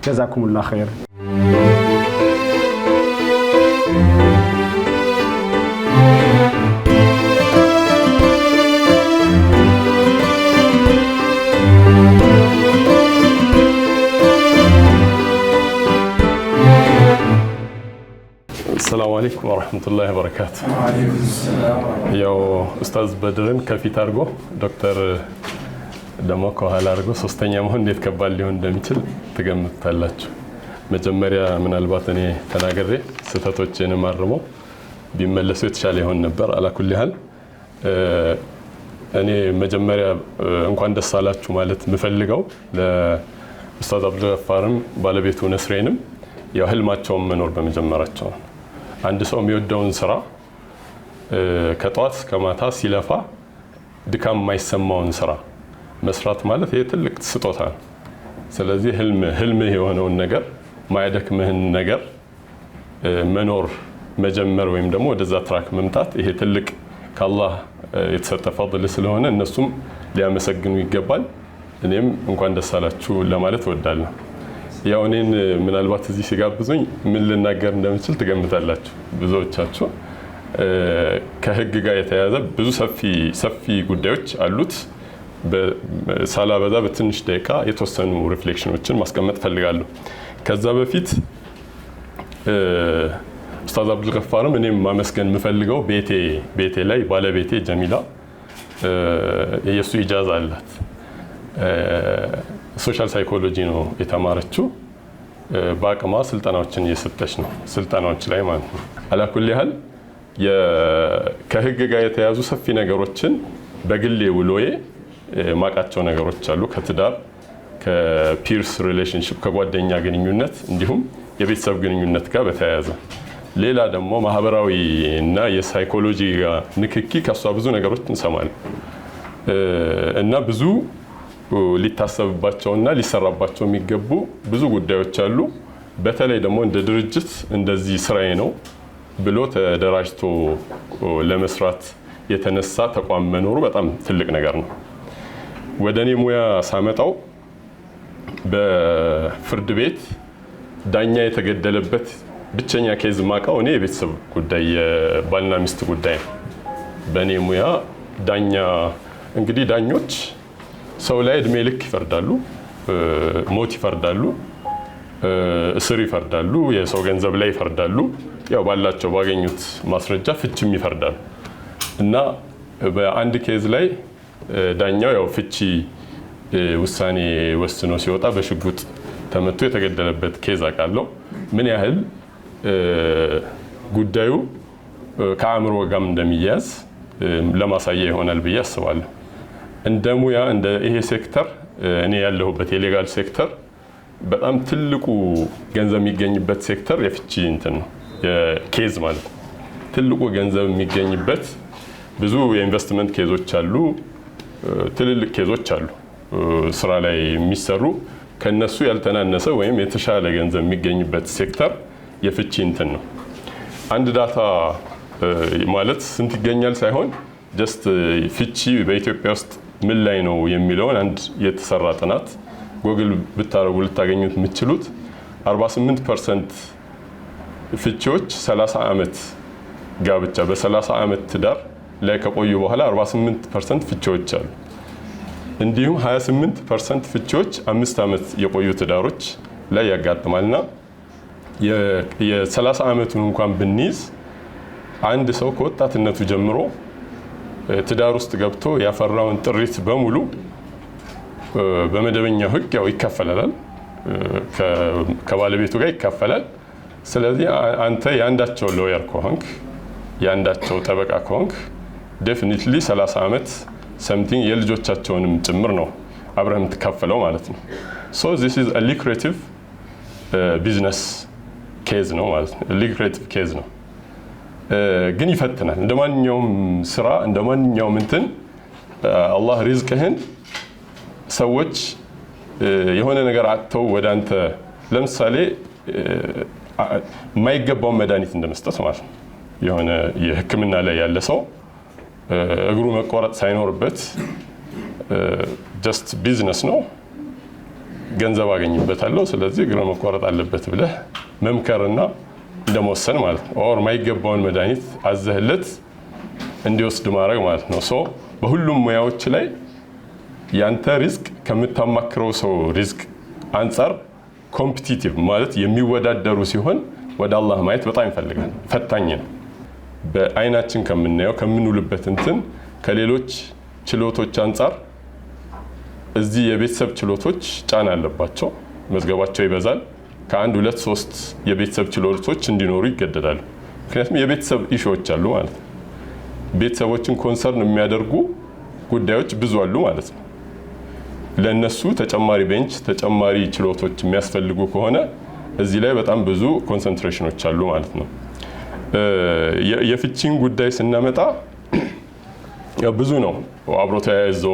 ጀዛኩሙላህ ኸይር። السلام عليكم ورحمة الله وبركاته. ያው ኡስታዝ በድርን ከፊት አድርጎ ዶክተር ደግሞ ከኋላ አድርጎ ሶስተኛ መሆን እንዴት ከባድ ሊሆን እንደሚችል ትገምታላችሁ። መጀመሪያ ምናልባት እኔ ተናገሬ ስህተቶቼን ማርሞ ቢመለሱ የተሻለ ይሆን ነበር። አላኩል ያህል እኔ መጀመሪያ እንኳን ደስ አላችሁ ማለት ምፈልገው ለኡስታዝ አብዱል ገፋርም ባለቤቱ ነስሬንም ያው ህልማቸውን መኖር በመጀመራቸው አንድ ሰው የሚወደውን ስራ ከጧት እስከ ማታ ሲለፋ ድካም የማይሰማውን ስራ መስራት ማለት ይሄ ትልቅ ስጦታ ነው። ስለዚህ ህልምህ የሆነውን ነገር ማያደክምህን ነገር መኖር መጀመር ወይም ደግሞ ወደዛ ትራክ መምጣት ይሄ ትልቅ ከአላህ የተሰጠ ፈضል ስለሆነ እነሱም ሊያመሰግኑ ይገባል። እኔም እንኳን ደስ አላችሁ ለማለት እወዳለሁ። ያው እኔን ምናልባት እዚህ ሲጋብዙኝ ምን ልናገር እንደምችል ትገምታላችሁ ብዙዎቻችሁ። ከህግ ጋር የተያያዘ ብዙ ሰፊ ጉዳዮች አሉት። ሳላበዛ በትንሽ ደቂቃ የተወሰኑ ሪፍሌክሽኖችን ማስቀመጥ ፈልጋለሁ። ከዛ በፊት ኡስታዝ አብዱል ገፋርም እኔም ማመስገን የምፈልገው ቤቴ ላይ ባለቤቴ ጀሚላ የሱ ኢጃዛ አላት። ሶሻል ሳይኮሎጂ ነው የተማረችው። በአቅሟ ስልጠናዎችን እየሰጠች ነው፣ ስልጠናዎች ላይ ማለት ነው። አላኩል ያህል ከህግ ጋር የተያዙ ሰፊ ነገሮችን በግሌ ውሎዬ ማቃቸው ነገሮች አሉ። ከትዳር፣ ከፒርስ ሪሌሽንሺፕ፣ ከጓደኛ ግንኙነት እንዲሁም የቤተሰብ ግንኙነት ጋር በተያያዘ ሌላ ደግሞ ማህበራዊ እና የሳይኮሎጂ ጋር ንክኪ ከሷ ብዙ ነገሮች እንሰማለን እና ብዙ ሊታሰብባቸውና ሊሰራባቸው የሚገቡ ብዙ ጉዳዮች አሉ። በተለይ ደግሞ እንደ ድርጅት እንደዚህ ስራዬ ነው ብሎ ተደራጅቶ ለመስራት የተነሳ ተቋም መኖሩ በጣም ትልቅ ነገር ነው። ወደ እኔ ሙያ ሳመጣው በፍርድ ቤት ዳኛ የተገደለበት ብቸኛ ኬዝ ማውቀው እኔ የቤተሰብ ጉዳይ የባልና ሚስት ጉዳይ ነው። በእኔ ሙያ ዳኛ እንግዲህ ዳኞች ሰው ላይ እድሜ ልክ ይፈርዳሉ፣ ሞት ይፈርዳሉ፣ እስር ይፈርዳሉ፣ የሰው ገንዘብ ላይ ይፈርዳሉ። ያው ባላቸው ባገኙት ማስረጃ ፍቺም ይፈርዳሉ። እና በአንድ ኬዝ ላይ ዳኛው ያው ፍቺ ውሳኔ ወስኖ ሲወጣ በሽጉጥ ተመቶ የተገደለበት ኬዝ አውቃለሁ። ምን ያህል ጉዳዩ ከአእምሮ ጋርም እንደሚያያዝ ለማሳያ ይሆናል ብዬ አስባለሁ። እንደ ሙያ እንደ ይሄ ሴክተር እኔ ያለሁበት የሌጋል ሴክተር በጣም ትልቁ ገንዘብ የሚገኝበት ሴክተር የፍቺ እንትን ነው፣ የኬዝ ማለት ነው። ትልቁ ገንዘብ የሚገኝበት ብዙ የኢንቨስትመንት ኬዞች አሉ፣ ትልልቅ ኬዞች አሉ ስራ ላይ የሚሰሩ ከነሱ ያልተናነሰ ወይም የተሻለ ገንዘብ የሚገኝበት ሴክተር የፍቺ እንትን ነው። አንድ ዳታ ማለት ስንት ይገኛል ሳይሆን ጀስት ፍቺ በኢትዮጵያ ውስጥ ምን ላይ ነው የሚለውን አንድ የተሰራ ጥናት ጎግል ብታረጉ ልታገኙት የምትችሉት 48% ፍቺዎች 30 ዓመት ጋብቻ በ30 ዓመት ትዳር ላይ ከቆዩ በኋላ 48% ፍቺዎች አሉ። እንዲሁም 28% ፍቺዎች 5 ዓመት የቆዩ ትዳሮች ላይ ያጋጥማልና የ30 ዓመቱን እንኳን ብንይዝ አንድ ሰው ከወጣትነቱ ጀምሮ ትዳር ውስጥ ገብቶ ያፈራውን ጥሪት በሙሉ በመደበኛው ሕግ ያው ይከፈላል፣ ከባለቤቱ ጋር ይከፈላል። ስለዚህ አንተ የአንዳቸው ሎየር ከሆንክ የአንዳቸው ጠበቃ ከሆንክ ዴፊኒትሊ 30 ዓመት ሰምቲንግ የልጆቻቸውንም ጭምር ነው አብረህ የምትከፈለው ማለት ነው። ሶ ዚስ ኢዝ አ ሉክሬቲቭ ቢዝነስ ኬዝ ነው ማለት ነው። ሉክሬቲቭ ኬዝ ነው፣ ግን ይፈትናል። እንደ ማንኛውም ስራ እንደ ማንኛውም እንትን አላህ ሪዝቅህን ሰዎች የሆነ ነገር አጥተው ወደ አንተ ለምሳሌ የማይገባውን መድኃኒት እንደመስጠት ማለት ነው። የሆነ የሕክምና ላይ ያለ ሰው እግሩ መቆረጥ ሳይኖርበት ጀስት ቢዝነስ ነው፣ ገንዘብ አገኝበታለሁ፣ ስለዚህ እግሩ መቆረጥ አለበት ብለህ መምከርና እንደመወሰን ማለት ነው። ኦር የማይገባውን መድኃኒት አዘህለት እንዲወስድ ማድረግ ማለት ነው። ሶ በሁሉም ሙያዎች ላይ ያንተ ሪዝቅ ከምታማክረው ሰው ሪዝቅ አንጻር ኮምፒቲቲቭ ማለት የሚወዳደሩ ሲሆን ወደ አላህ ማየት በጣም ይፈልጋል። ፈታኝ ነው። በአይናችን ከምናየው ከምንውልበት እንትን ከሌሎች ችሎቶች አንጻር እዚህ የቤተሰብ ችሎቶች ጫና አለባቸው፣ መዝገባቸው ይበዛል። ከአንድ 2 3 የቤተሰብ ችሎቶች እንዲኖሩ ይገደዳሉ። ምክንያቱም የቤተሰብ ኢሹዎች አሉ ማለት ነው። ቤተሰቦችን ኮንሰርን የሚያደርጉ ጉዳዮች ብዙ አሉ ማለት ነው። ለነሱ ተጨማሪ ቤንች ተጨማሪ ችሎቶች የሚያስፈልጉ ከሆነ እዚህ ላይ በጣም ብዙ ኮንሰንትሬሽኖች አሉ ማለት ነው። የፍቺን ጉዳይ ስናመጣ ብዙ ነው አብሮ ተያይዞ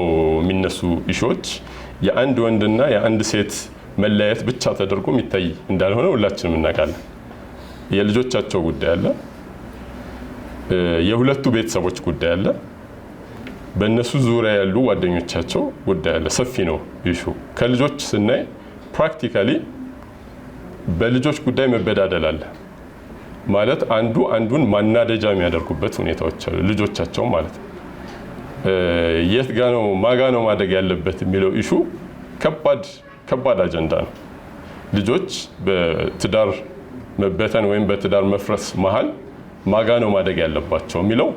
የሚነሱ ኢሹዎች። የአንድ ወንድና የአንድ ሴት መለያየት ብቻ ተደርጎ የሚታይ እንዳልሆነ ሁላችንም እናውቃለን። የልጆቻቸው ጉዳይ አለ፣ የሁለቱ ቤተሰቦች ጉዳይ አለ፣ በእነሱ ዙሪያ ያሉ ጓደኞቻቸው ጉዳይ አለ። ሰፊ ነው ኢሹ። ከልጆች ስናይ ፕራክቲካሊ በልጆች ጉዳይ መበዳደል አለ ማለት አንዱ አንዱን ማናደጃ የሚያደርጉበት ሁኔታዎች አሉ። ልጆቻቸው ማለት ነው። የት ጋ ነው ማጋ ነው ማደግ ያለበት የሚለው ኢሹ ከባድ አጀንዳ ነው። ልጆች በትዳር መበተን ወይም በትዳር መፍረስ መሀል ማጋ ነው ማደግ ያለባቸው የሚለው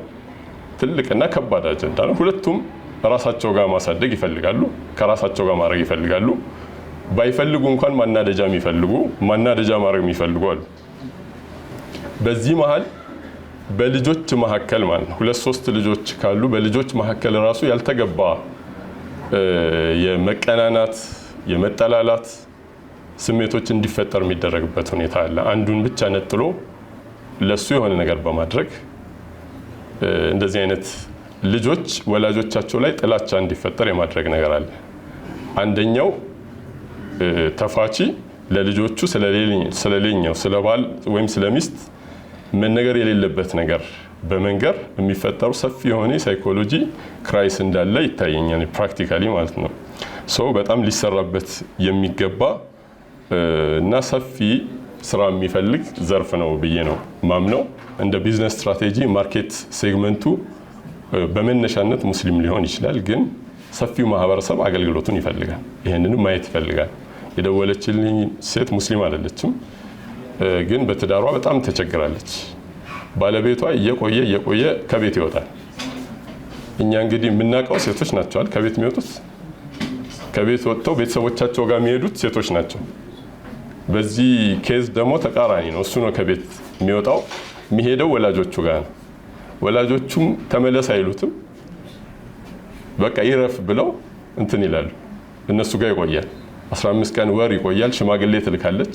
ትልቅና ከባድ አጀንዳ ነው። ሁለቱም ራሳቸው ጋር ማሳደግ ይፈልጋሉ፣ ከራሳቸው ጋር ማድረግ ይፈልጋሉ። ባይፈልጉ እንኳን ማናደጃ ማድረግ የሚፈልጉ አሉ። በዚህ መሀል በልጆች መካከል ማለት ነው 2 3 ልጆች ካሉ በልጆች መካከል ራሱ ያልተገባ የመቀናናት የመጠላላት ስሜቶች እንዲፈጠር የሚደረግበት ሁኔታ አለ። አንዱን ብቻ ነጥሎ ለሱ የሆነ ነገር በማድረግ እንደዚህ አይነት ልጆች ወላጆቻቸው ላይ ጥላቻ እንዲፈጠር የማድረግ ነገር አለ። አንደኛው ተፋቺ ለልጆቹ ስለሌላኛው ስለባል ወይም ስለሚስት መነገር የሌለበት ነገር በመንገር የሚፈጠሩ ሰፊ የሆነ ሳይኮሎጂ ክራይስ እንዳለ ይታየኛል ፕራክቲካሊ ማለት ነው። ሶ በጣም ሊሰራበት የሚገባ እና ሰፊ ስራ የሚፈልግ ዘርፍ ነው ብዬ ነው ማምነው። እንደ ቢዝነስ ስትራቴጂ ማርኬት ሴግመንቱ በመነሻነት ሙስሊም ሊሆን ይችላል፣ ግን ሰፊው ማህበረሰብ አገልግሎቱን ይፈልጋል። ይሄንንም ማየት ይፈልጋል። የደወለችልኝ ሴት ሙስሊም አይደለችም፣ ግን በትዳሯ በጣም ተቸግራለች። ባለቤቷ እየቆየ ከቤት ይወጣል። እኛ እንግዲህ የምናውቀው ሴቶች ናቸዋል ከቤት የሚወጡት፣ ከቤት ወጥተው ቤተሰቦቻቸው ጋር የሚሄዱት ሴቶች ናቸው። በዚህ ኬዝ ደግሞ ተቃራኒ ነው። እሱ ነው ከቤት የሚወጣው፣ የሚሄደው ወላጆቹ ጋር ነው። ወላጆቹም ተመለስ አይሉትም፣ በቃ ይረፍ ብለው እንትን ይላሉ። እነሱ ጋር ይቆያል። 15 ቀን ወር ይቆያል። ሽማግሌ ትልካለች።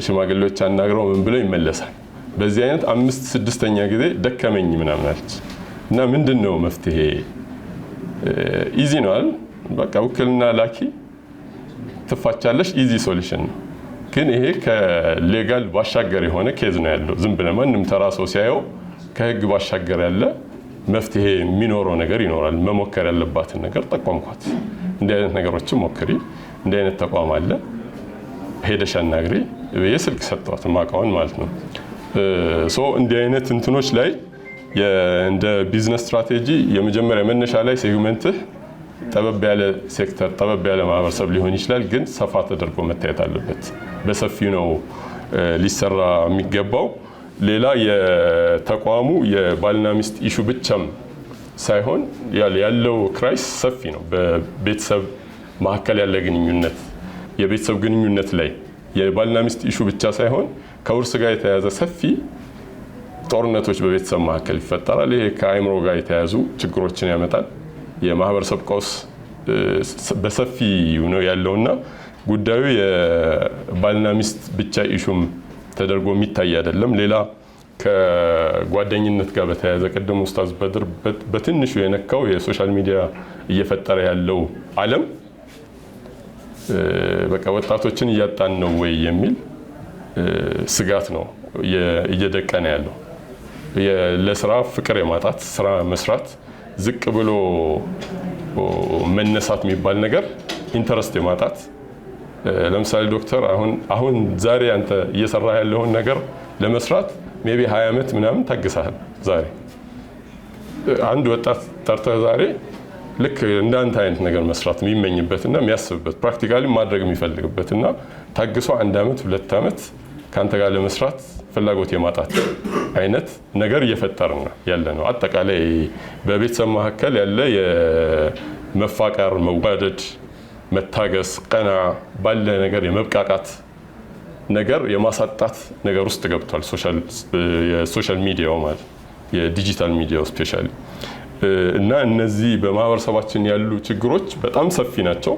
ሽማግሌዎች አናግረው ምን ብለው ይመለሳል። በዚህ አይነት 5-6ኛ ጊዜ ደከመኝ ምናምን አለች እና ምንድነው መፍትሄ? ኢዚ ነው አይደል? በቃ ውክልና ላኪ ትፋቻለሽ፣ ኢዚ ሶሉሽን ነው። ግን ይሄ ከሌጋል ባሻገር የሆነ ኬዝ ነው ያለው። ዝም ብለህ ማንም ተራ ሰው ሲያየው ከህግ ባሻገር ያለ መፍትሄ የሚኖረው ነገር ይኖራል። መሞከር ያለባትን ነገር ጠቆምኳት። እንዲህ አይነት ነገሮችን ሞክሪ፣ እንዲህ አይነት ተቋም አለ፣ ሄደሽ አናግሪ። የስልክ ሰጥቷት ማቃውን ማለት ነው። ሶ እንዲህ አይነት እንትኖች ላይ እንደ ቢዝነስ ስትራቴጂ የመጀመሪያ መነሻ ላይ ሴግመንትህ ጠበብ ያለ ሴክተር፣ ጠበብ ያለ ማህበረሰብ ሊሆን ይችላል፣ ግን ሰፋ ተደርጎ መታየት አለበት። በሰፊው ነው ሊሰራ የሚገባው። ሌላ የተቋሙ የባልና ሚስት ኢሹ ብቻም ሳይሆን ያለው ክራይስ ሰፊ ነው። በቤተሰብ መካከል ያለ ግንኙነት፣ የቤተሰብ ግንኙነት ላይ የባልና ሚስት ኢሹ ብቻ ሳይሆን ከውርስ ጋር የተያያዘ ሰፊ ጦርነቶች በቤተሰብ መካከል ይፈጠራል። ይሄ ከአእምሮ ጋር የተያያዙ ችግሮችን ያመጣል። የማህበረሰብ ቀውስ በሰፊ ነው ያለውና ጉዳዩ የባልና ሚስት ብቻ ኢሹም ተደርጎ የሚታይ አይደለም። ሌላ ከጓደኝነት ጋር በተያያዘ ቅድም ኡስታዝ በድር በትንሹ የነካው የሶሻል ሚዲያ እየፈጠረ ያለው ዓለም በቃ ወጣቶችን እያጣን ነው ወይ የሚል ስጋት ነው እየደቀነ ያለው። ለስራ ፍቅር የማጣት ስራ መስራት፣ ዝቅ ብሎ መነሳት የሚባል ነገር፣ ኢንተረስት የማጣት ለምሳሌ ዶክተር አሁን ዛሬ አንተ እየሰራ ያለውን ነገር ለመስራት ሜቢ 20 ዓመት ምናምን ታግሳል። ዛሬ አንድ ወጣት ጠርተህ ዛሬ ልክ እንዳንተ አይነት ነገር መስራት የሚመኝበትና የሚያስብበት ፕራክቲካሊ ማድረግ የሚፈልግበትና ታግሶ 1 ዓመት 2 ዓመት ካንተ ጋር ለመስራት ፍላጎት የማጣት አይነት ነገር እየፈጠርን ያለ ነው። አጠቃላይ በቤተሰብ መካከል ያለ የመፋቀር መዋደድ፣ መታገስ፣ ቀና ባለ ነገር የመብቃቃት ነገር የማሳጣት ነገር ውስጥ ገብቷል። የሶሻል ሚዲያው ማለት የዲጂታል ሚዲያው ስፔሻሊ እና እነዚህ በማህበረሰባችን ያሉ ችግሮች በጣም ሰፊ ናቸው።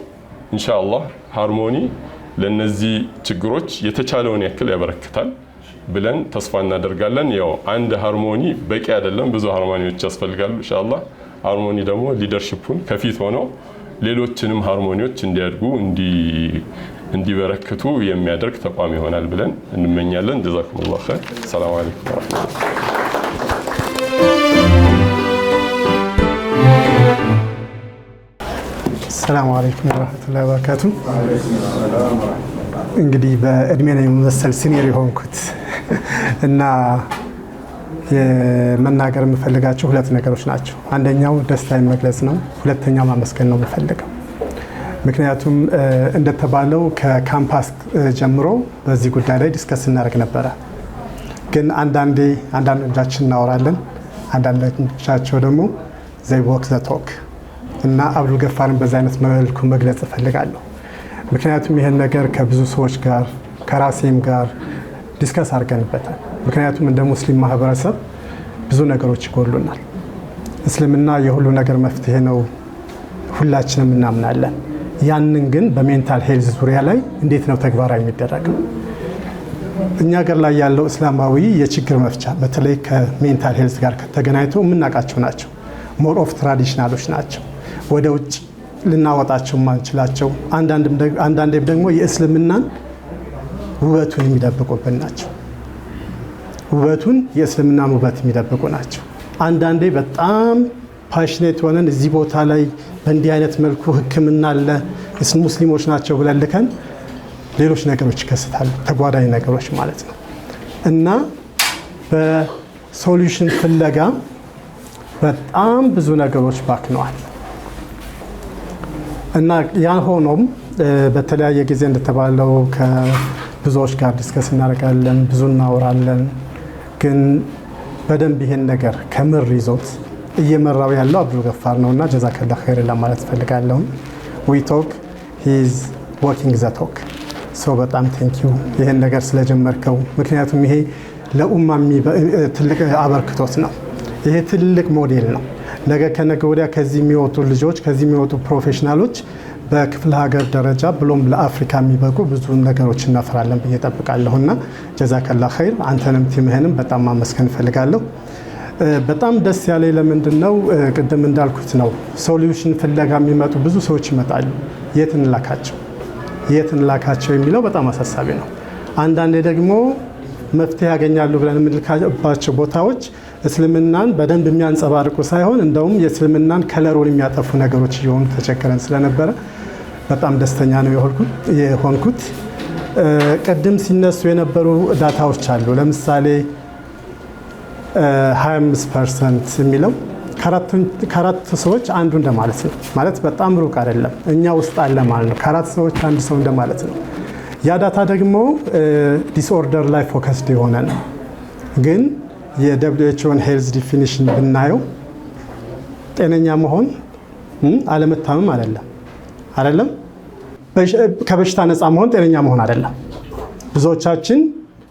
ኢንሻአላህ ሃርሞኒ ለነዚህ ችግሮች የተቻለውን ያክል ያበረክታል ብለን ተስፋ እናደርጋለን። ያው አንድ ሃርሞኒ በቂ አይደለም፣ ብዙ ሃርሞኒዎች ያስፈልጋሉ። ኢንሻአላህ ሃርሞኒ ደግሞ ሊደርሺፑን ከፊት ሆነው ሌሎችንም ሃርሞኒዎች እንዲያድጉ እንዲበረክቱ የሚያደርግ ተቋም ይሆናል ብለን እንመኛለን። ጀዛኩሙላሁ ኸይር። ሰላም አለይኩም ወራህመቱላህ። ሰላም አለይኩም ወራህመቱላሂ ወበረካቱ። እንግዲህ በእድሜ ነው መሰል ሲኒየር የሆንኩት እና የመናገር የምፈልጋቸው 2 ነገሮች ናቸው። አንደኛው ደስታዬን መግለጽ ነው። ሁለተኛው ማመስገን ነው የምፈልገው። ምክንያቱም እንደተባለው ከካምፓስ ጀምሮ በዚህ ጉዳይ ላይ ዲስከስ እናደርግ ነበረ። ግን አንዳንዶቻችን እናወራለን፣ አንዳንዶቻቸው ደግሞ ዘይ ዎክ ዘ ቶክ እና አብዱል ገፋርን በዛ አይነት መልኩ መግለጽ እፈልጋለሁ። ምክንያቱም ይሄን ነገር ከብዙ ሰዎች ጋር ከራሴም ጋር ዲስከስ አድርገንበታል። ምክንያቱም እንደ ሙስሊም ማህበረሰብ ብዙ ነገሮች ይጎሉናል። እስልምና የሁሉ ነገር መፍትሄ ነው፣ ሁላችንም እናምናለን። ያንን ግን በሜንታል ሄልዝ ዙሪያ ላይ እንዴት ነው ተግባራዊ የሚደረገው? እኛ ሀገር ላይ ያለው እስላማዊ የችግር መፍቻ በተለይ ከሜንታል ሄልዝ ጋር ከተገናኝተው የምናውቃቸው ናቸው። ሞር ኦፍ ትራዲሽናሎች ናቸው። ወደ ውጭ ልናወጣቸው ማንችላቸው፣ አንዳንዴም ደግሞ የእስልምናን ውበቱን የሚደብቁብን ናቸው። ውበቱን የእስልምናን ውበት የሚደብቁ ናቸው። አንዳንዴ በጣም ፓሽኔት ሆነን እዚህ ቦታ ላይ በእንዲህ አይነት መልኩ ሕክምና አለ ሙስሊሞች ናቸው ብለን ልከን ሌሎች ነገሮች ይከሰታሉ፣ ተጓዳኝ ነገሮች ማለት ነው። እና በሶሉሽን ፍለጋ በጣም ብዙ ነገሮች ባክነዋል። እና ያ ሆኖም በተለያየ ጊዜ እንደተባለው ከብዙዎች ጋር ዲስከስ እናደርጋለን፣ ብዙ እናወራለን። ግን በደንብ ይሄን ነገር ከምር ይዞት እየመራው ያለው አብዱል ገፋር ነውና ጀዛከላ ኸይር ለማለት ፈልጋለሁ። ዊ ቶክ ሂ ኢዝ ወርኪንግ ዘ ቶክ። ሶ በጣም ቴንኪዩ ይሄን ነገር ስለጀመርከው። ምክንያቱም ይሄ ለኡማ ትልቅ አበርክቶት ነው። ይሄ ትልቅ ሞዴል ነው። ነገ ከነገ ወዲያ ከዚህ የሚወጡ ልጆች ከዚህ የሚወጡ ፕሮፌሽናሎች በክፍለ ሀገር ደረጃ ብሎም ለአፍሪካ የሚበቁ ብዙ ነገሮች እናፈራለን ብዬ እጠብቃለሁና ጀዛከላ ኸይር። አንተንም ቲምህንም በጣም ማመስገን እፈልጋለሁ። በጣም ደስ ያለኝ ለምንድን ነው ቅድም እንዳልኩት ነው። ሶሉሽን ፍለጋ የሚመጡ ብዙ ሰዎች ይመጣሉ። የት እንላካቸው የሚለው በጣም አሳሳቢ ነው። አንዳንዴ ደግሞ መፍትሄ ያገኛሉ ብለን የምንልካባቸው ቦታዎች እስልምናን በደንብ የሚያንጸባርቁ ሳይሆን እንደውም የእስልምናን ከለሩን የሚያጠፉ ነገሮች እየሆኑ ተቸግረን ስለነበረ በጣም ደስተኛ ነው የሆንኩት። ቅድም ሲነሱ የነበሩ ዳታዎች አሉ። ለምሳሌ 25% የሚለው ከአራት ሰዎች አንዱ እንደማለት ነው። ማለት በጣም ሩቅ አይደለም፣ እኛ ውስጥ አለ ማለት ነው። ከአራት ሰዎች አንድ ሰው እንደማለት ነው። ያ ዳታ ደግሞ ዲስኦርደር ላይ ፎከስድ የሆነ ነው። ግን የWHOን ሄልዝ ዲፊኒሽን ብናየው ጤነኛ መሆን አለመታመም አይደለም። ከበሽታ ነፃ መሆን ጤነኛ መሆን አይደለም። ብዙዎቻችን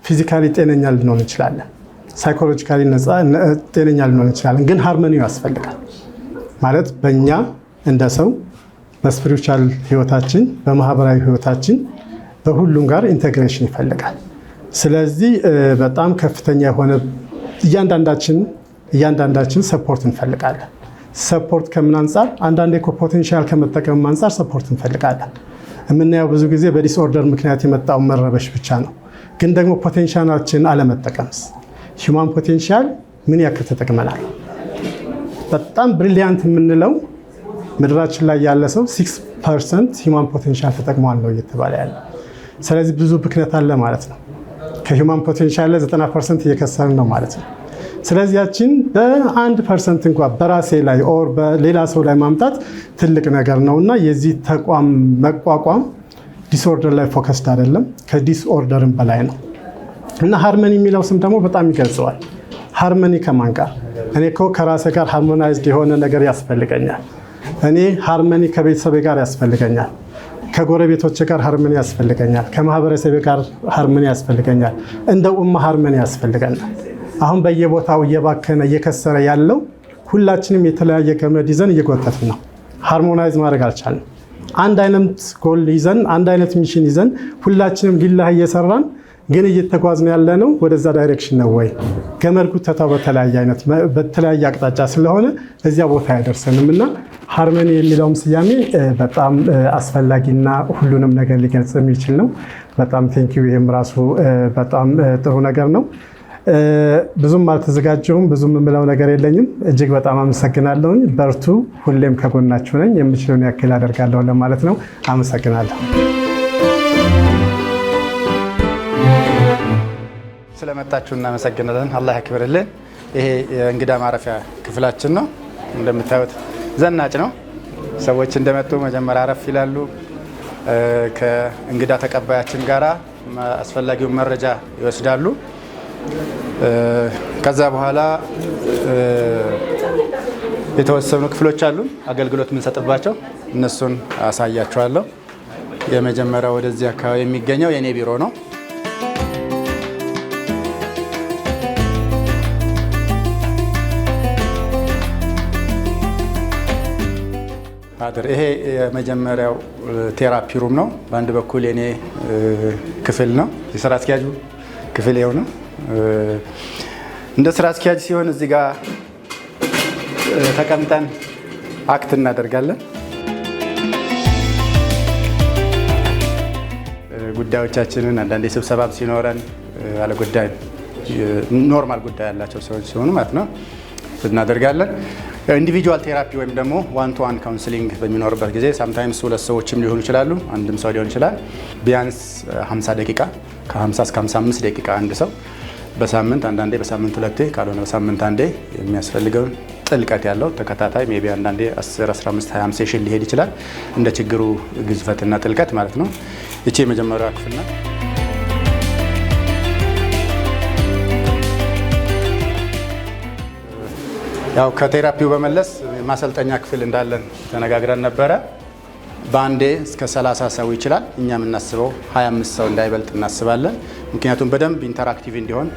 ፊዚካሊ ጤነኛ ልንሆን እንችላለን፣ ሳይኮሎጂካሊ ጤነኛ ልንሆን እንችላለን። ግን ሃርመኒው ያስፈልጋል። ማለት በእኛ እንደ ሰው በስፒሪቹዋል ህይወታችን፣ በማህበራዊ ህይወታችን፣ በሁሉም ጋር ኢንቴግሬሽን ይፈልጋል። ስለዚህ በጣም ከፍተኛ የሆነ እያንዳንዳችን ሰፖርት እንፈልጋለን። ሰፖርት ከምን አንጻር? አንዳንዴ ፖቴንሻል ከመጠቀም አንጻር ሰፖርት እንፈልጋለን። የምናየው ብዙ ጊዜ በዲስኦርደር ምክንያት የመጣውን መረበሽ ብቻ ነው። ግን ደግሞ ፖቴንሻላችን አለመጠቀምስ? ሂውማን ፖቴንሻል ምን ያክል ተጠቅመናል? በጣም ብሪሊያንት የምንለው ምድራችን ላይ ያለ ሰው 6% ሂውማን ፖቴንሻል ተጠቅሟል ነው እየተባለ ያለ። ስለዚህ ብዙ ብክነት አለ ማለት ነው። ከሂውማን ፖቴንሻል ላይ 90% እየከሰርን ነው ማለት ነው። ስለዚህ ያችን በ1% እንኳን በራሴ ላይ ኦር በሌላ ሰው ላይ ማምጣት ትልቅ ነገር ነውና የዚህ ተቋም መቋቋም ዲስኦርደር ላይ ፎከስድ አይደለም፣ ከዲስኦርደርም በላይ ነው። እና ሃርመኒ የሚለው ስም ደግሞ በጣም ይገልጸዋል። ሃርመኒ ከማን ጋር? እኔ እኮ ከራሴ ጋር ሃርሞናይዝድ የሆነ ነገር ያስፈልገኛል። እኔ ሃርመኒ ከቤተሰቤ ጋር ያስፈልገኛል፣ ከጎረቤቶቼ ጋር ሃርመኒ ያስፈልገኛል፣ ከማህበረሰቤ ጋር ሃርመኒ ያስፈልገኛል፣ እንደ ኡማ ሃርመኒ ያስፈልገናል። አሁን በየቦታው እየባከነ እየከሰረ ያለው ሁላችንም የተለያየ ገመድ ይዘን እየጎተትን ነው። ሃርሞናይዝ ማድረግ አልቻልንም። አንድ አይነት ጎል ይዘን አንድ አይነት ሚሽን ይዘን ሁላችንም ሊላህ እየሰራን ግን እየተጓዝን ያለ ነው ወደዛ ዳይሬክሽን ነው ወይ? ገመድ ጉተታው በተለያየ አቅጣጫ ስለሆነ እዚያ ቦታ አይደርሰንም እና ሃርመኒ የሚለውም ስያሜ በጣም አስፈላጊና ሁሉንም ነገር ሊገልጽ የሚችል ነው። በጣም ቴንኪው። ይህም ራሱ በጣም ጥሩ ነገር ነው። ብዙም አልተዘጋጀሁም፣ ብዙም የምለው ነገር የለኝም። እጅግ በጣም አመሰግናለሁኝ። በርቱ፣ ሁሌም ከጎናችሁ ነኝ። የምችለውን ያክል አደርጋለሁ ለማለት ነው። አመሰግናለሁ። ስለመጣችሁ እናመሰግናለን። አላህ ያክብርልን። ይሄ የእንግዳ ማረፊያ ክፍላችን ነው። እንደምታዩት ዘናጭ ነው። ሰዎች እንደመጡ መጀመሪያ አረፍ ይላሉ። ከእንግዳ ተቀባያችን ጋራ አስፈላጊውን መረጃ ይወስዳሉ። ከዛ በኋላ የተወሰኑ ክፍሎች አሉ አገልግሎት የምንሰጥባቸው፣ እነሱን አሳያችኋለሁ። የመጀመሪያው ወደዚህ አካባቢ የሚገኘው የኔ ቢሮ ነው። ይሄ የመጀመሪያው ቴራፒ ሩም ነው። በአንድ በኩል የኔ ክፍል ነው። የስራ አስኪያጁ ክፍል ይኸው ነው። እንደ ስራ አስኪያጅ ሲሆን እዚህ ጋር ተቀምጠን አክት እናደርጋለን። ጉዳዮቻችንን አንዳንዴ ስብሰባም ሲኖረን አለጉዳይ ኖርማል ጉዳይ ያላቸው ሰዎች ሲሆኑ ማለት ነው እናደርጋለን። ኢንዲቪጁዋል ቴራፒ ወይም ደግሞ ዋን ቱ ዋን ካውንስሊንግ በሚኖርበት ጊዜ ሳምታይምስ 2 ሰዎችም ሊሆኑ ይችላሉ፣ አንድም ሰው ሊሆን ይችላል። ቢያንስ 50 ደቂቃ ከ50 እስከ 55 ደቂቃ አንድ ሰው በሳምንት አንዳንዴ በሳምንት 2 ካልሆነ በሳምንት አንዴ የሚያስፈልገውን ጥልቀት ያለው ተከታታይ ሜቢ አንዳንዴ 10 15 20 ሴሽን ሊሄድ ይችላል እንደ ችግሩ ግዝፈትና ጥልቀት ማለት ነው። እቺ የመጀመሪያው ክፍል ናት። ያው ከቴራፒው በመለስ ማሰልጠኛ ክፍል እንዳለን ተነጋግረን ነበረ። በአንዴ እስከ 30 ሰው ይችላል። እኛ የምናስበው 25 ሰው እንዳይበልጥ እናስባለን። ምክንያቱም በደንብ ኢንተራክቲቭ እንዲሆን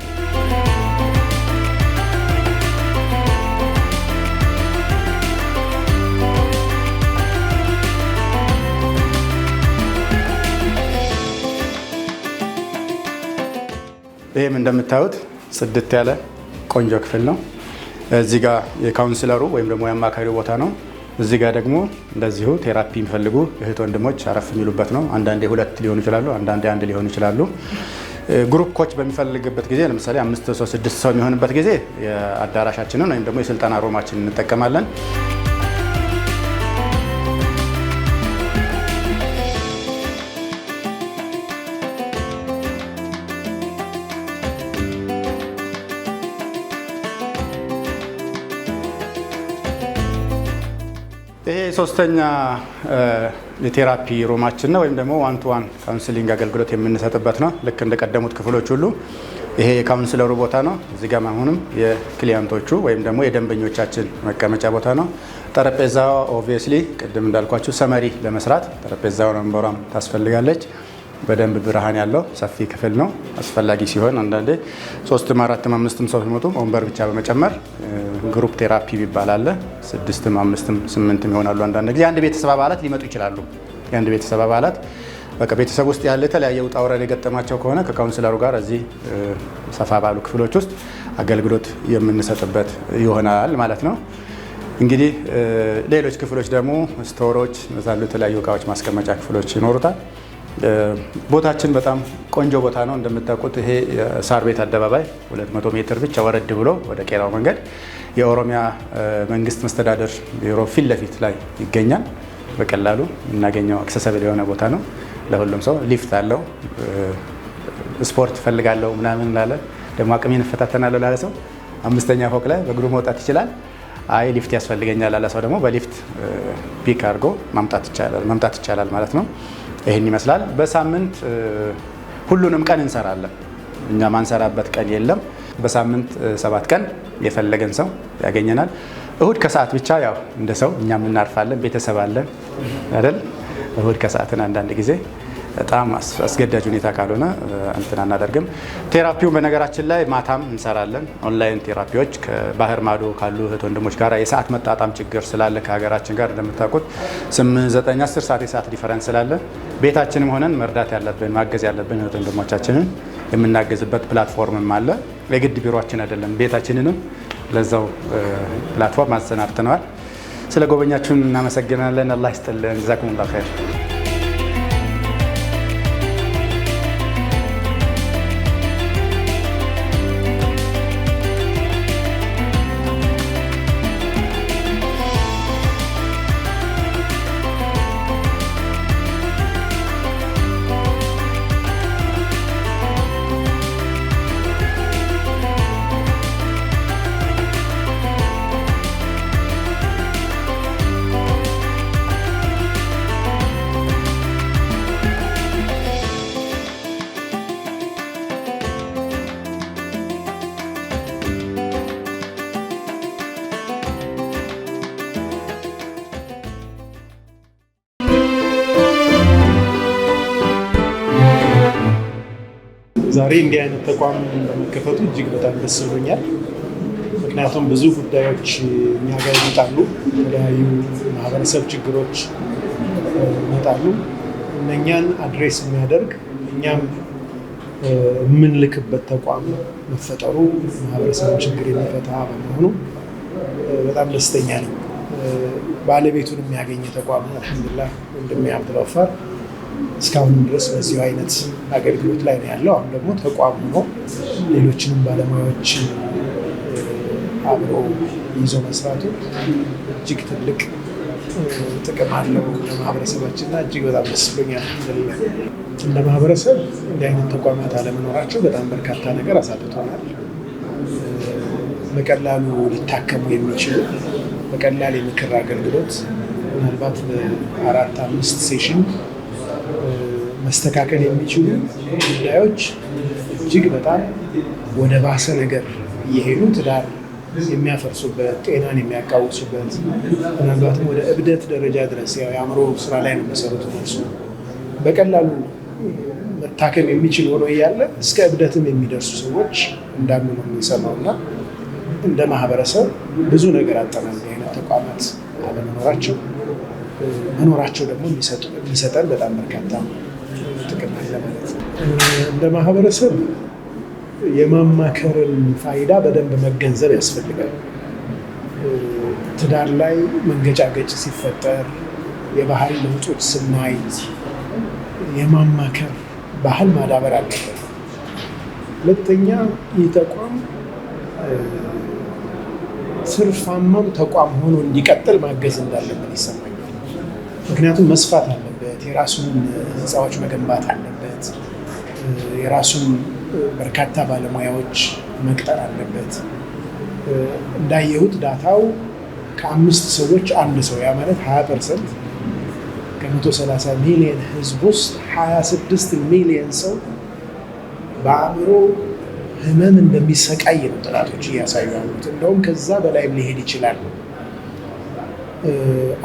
ይህም እንደምታዩት ጽድት ያለ ቆንጆ ክፍል ነው። እዚህ ጋር የካውንስለሩ ወይም ደግሞ የአማካሪው ቦታ ነው። እዚህ ጋር ደግሞ እንደዚሁ ቴራፒ የሚፈልጉ እህት ወንድሞች አረፍ የሚሉበት ነው። አንዳንዴ 2 ሊሆኑ ይችላሉ፣ አንዳንዴ 1 ሊሆኑ ይችላሉ። ግሩፕ ኮች በሚፈልግበት ጊዜ ለምሳሌ 5 ሰው 6 ሰው የሚሆንበት ጊዜ የአዳራሻችንን ወይም ደግሞ የስልጠና ሮማችንን እንጠቀማለን። ይሄ ሶስተኛ የቴራፒ ሮማችን ነው ወይም ደግሞ ዋን ቱ ዋን ካውንስሊንግ አገልግሎት የምንሰጥበት ነው። ልክ እንደቀደሙት ክፍሎች ሁሉ ይሄ የካውንስለሩ ቦታ ነው። እዚህ ጋር አሁንም የክሊያንቶቹ ወይም ደግሞ የደንበኞቻችን መቀመጫ ቦታ ነው። ጠረጴዛው ኦብቪየስሊ ቅድም እንዳልኳችሁ ሰመሪ ለመስራት ጠረጴዛው ወንበሯም ታስፈልጋለች። በደንብ ብርሃን ያለው ሰፊ ክፍል ነው። አስፈላጊ ሲሆን አንዳንዴ 3ም 4ም 5ም ሰው ሲመጡ ወንበር ብቻ በመጨመር ግሩፕ ቴራፒ ይባላል። 6ም 5ም 8ም ይሆናሉ። አንዳንድ ጊዜ አንድ ቤተሰብ አባላት ሊመጡ ይችላሉ። የአንድ ቤተሰብ አባላት በቃ ቤተሰብ ውስጥ ያለ የተለያየ ውጣ ውረድ የገጠማቸው ከሆነ ከካውንስለሩ ጋር እዚህ ሰፋ ባሉ ክፍሎች ውስጥ አገልግሎት የምንሰጥበት ይሆናል ማለት ነው። እንግዲህ ሌሎች ክፍሎች ደግሞ ስቶሮች መዛሉ የተለያዩ እቃዎች ማስቀመጫ ክፍሎች ይኖሩታል። ቦታችን በጣም ቆንጆ ቦታ ነው። እንደምታውቁት ይሄ ሳር ቤት አደባባይ 200 ሜትር ብቻ ወረድ ብሎ ወደ ቄራው መንገድ የኦሮሚያ መንግስት መስተዳደር ቢሮ ፊት ለፊት ላይ ይገኛል። በቀላሉ የምናገኘው አክሰሰብል የሆነ ቦታ ነው። ለሁሉም ሰው ሊፍት አለው። ስፖርት ፈልጋለሁ ምናምን ላለ ደግሞ አቅሜን እፈታተናለሁ ላለ ሰው 5ኛ ፎቅ ላይ በእግሩ መውጣት ይችላል። አይ ሊፍት ያስፈልገኛል ላለ ሰው ደግሞ በሊፍት ፒክ አድርጎ ማምጣት ይቻላል ማለት ነው። ይህን ይመስላል። በሳምንት ሁሉንም ቀን እንሰራለን። እኛ ማንሰራበት ቀን የለም። በሳምንት 7 ቀን የፈለገን ሰው ያገኘናል። እሁድ ከሰዓት ብቻ ያው እንደ ሰው እኛም እናርፋለን፣ ቤተሰብ አለን አይደል? እሁድ ከሰዓትን አንዳንድ ጊዜ በጣም አስገዳጅ ሁኔታ ካልሆነ እንትን አናደርግም። ቴራፒውን በነገራችን ላይ ማታም እንሰራለን። ኦንላይን ቴራፒዎች ከባህር ማዶ ካሉ እህት ወንድሞች ጋር የሰዓት መጣጣም ችግር ስላለ ከሀገራችን ጋር እንደምታውቁት 8፣ 9፣ 10 ሰዓት የሰዓት ዲፈረንስ ስላለ ቤታችንም ሆነን መርዳት ያለብን ማገዝ ያለብን እህት ወንድሞቻችንን የምናገዝበት ፕላትፎርምም አለ። የግድ ቢሮችን አይደለም ቤታችንንም ለዛው ፕላትፎርም አሰናድተነዋል። ስለ ጎበኛችሁን እናመሰግናለን። አላህ ይስጥልን። ጀዛኩሙላሁ ኸይር። ዛሬ እንዲህ አይነት ተቋም በመከፈቱ እጅግ በጣም ደስ ብሎኛል። ምክንያቱም ብዙ ጉዳዮች እኛ ጋር ይመጣሉ፣ የተለያዩ ማህበረሰብ ችግሮች ይመጣሉ። እነኛን አድሬስ የሚያደርግ እኛም የምንልክበት ተቋም መፈጠሩ ማህበረሰብ ችግር የሚፈታ በመሆኑ በጣም ደስተኛ ነኝ። ባለቤቱን የሚያገኝ ተቋም ነው። አልሐምዱሊላህ ወንድሜ አብዱልገፋር እስካሁንም ድረስ በዚሁ አይነት አገልግሎት ላይ ነው ያለው። አሁን ደግሞ ተቋም ሆኖ ሌሎችንም ባለሙያዎች አብሮ ይዞ መስራቱ እጅግ ትልቅ ጥቅም አለው ለማህበረሰባችንና እጅግ በጣም ደስ ብሎኛል። እንደ ማህበረሰብ እንዲህ አይነት ተቋማት አለመኖራቸው በጣም በርካታ ነገር አሳጥቶናል። በቀላሉ ሊታከሙ የሚችሉ በቀላል የምክር አገልግሎት ምናልባት በ4-5 ሴሽን መስተካከል የሚችሉ ጉዳዮች እጅግ በጣም ወደ ባሰ ነገር እየሄዱ ትዳር የሚያፈርሱበት፣ ጤናን የሚያቃውሱበት ምናልባትም ወደ እብደት ደረጃ ድረስ ያው የአእምሮ ስራ ላይ ነው የሚሰሩት እነሱ በቀላሉ መታከም የሚችል ሆኖ እያለ እስከ እብደትም የሚደርሱ ሰዎች እንዳሉ ነው የሚሰማው እና እንደ ማህበረሰብ ብዙ ነገር አጠናል። አይነት ተቋማት አለመኖራቸው መኖራቸው ደግሞ የሚሰጠን በጣም በርካታ ጥቅም አለ ማለት ነው። እንደ ማህበረሰብ የማማከርን ፋይዳ በደንብ መገንዘብ ያስፈልጋል። ትዳር ላይ መንገጫገጭ ሲፈጠር የባህሪ ለውጦች ስናይ የማማከር ባህል ማዳበር አለበት። ሁለተኛ ይህ ተቋም ትርፋማም ተቋም ሆኖ እንዲቀጥል ማገዝ እንዳለበት ይሰማኛል። ምክንያቱም መስፋት አለበት፣ የራሱን ህንፃዎች መገንባት አለበት፣ የራሱን በርካታ ባለሙያዎች መቅጠር አለበት። እንዳየሁት ዳታው ከ5 ሰዎች 1 ሰው ያ ማለት 20% ከ130 ሚሊዮን ህዝብ ውስጥ 26 ሚሊዮን ሰው በአእምሮ ህመም እንደሚሰቃይ ነው ጥናቶች እያሳዩ ያሉት። እንደውም ከዛ በላይም ሊሄድ ይችላል።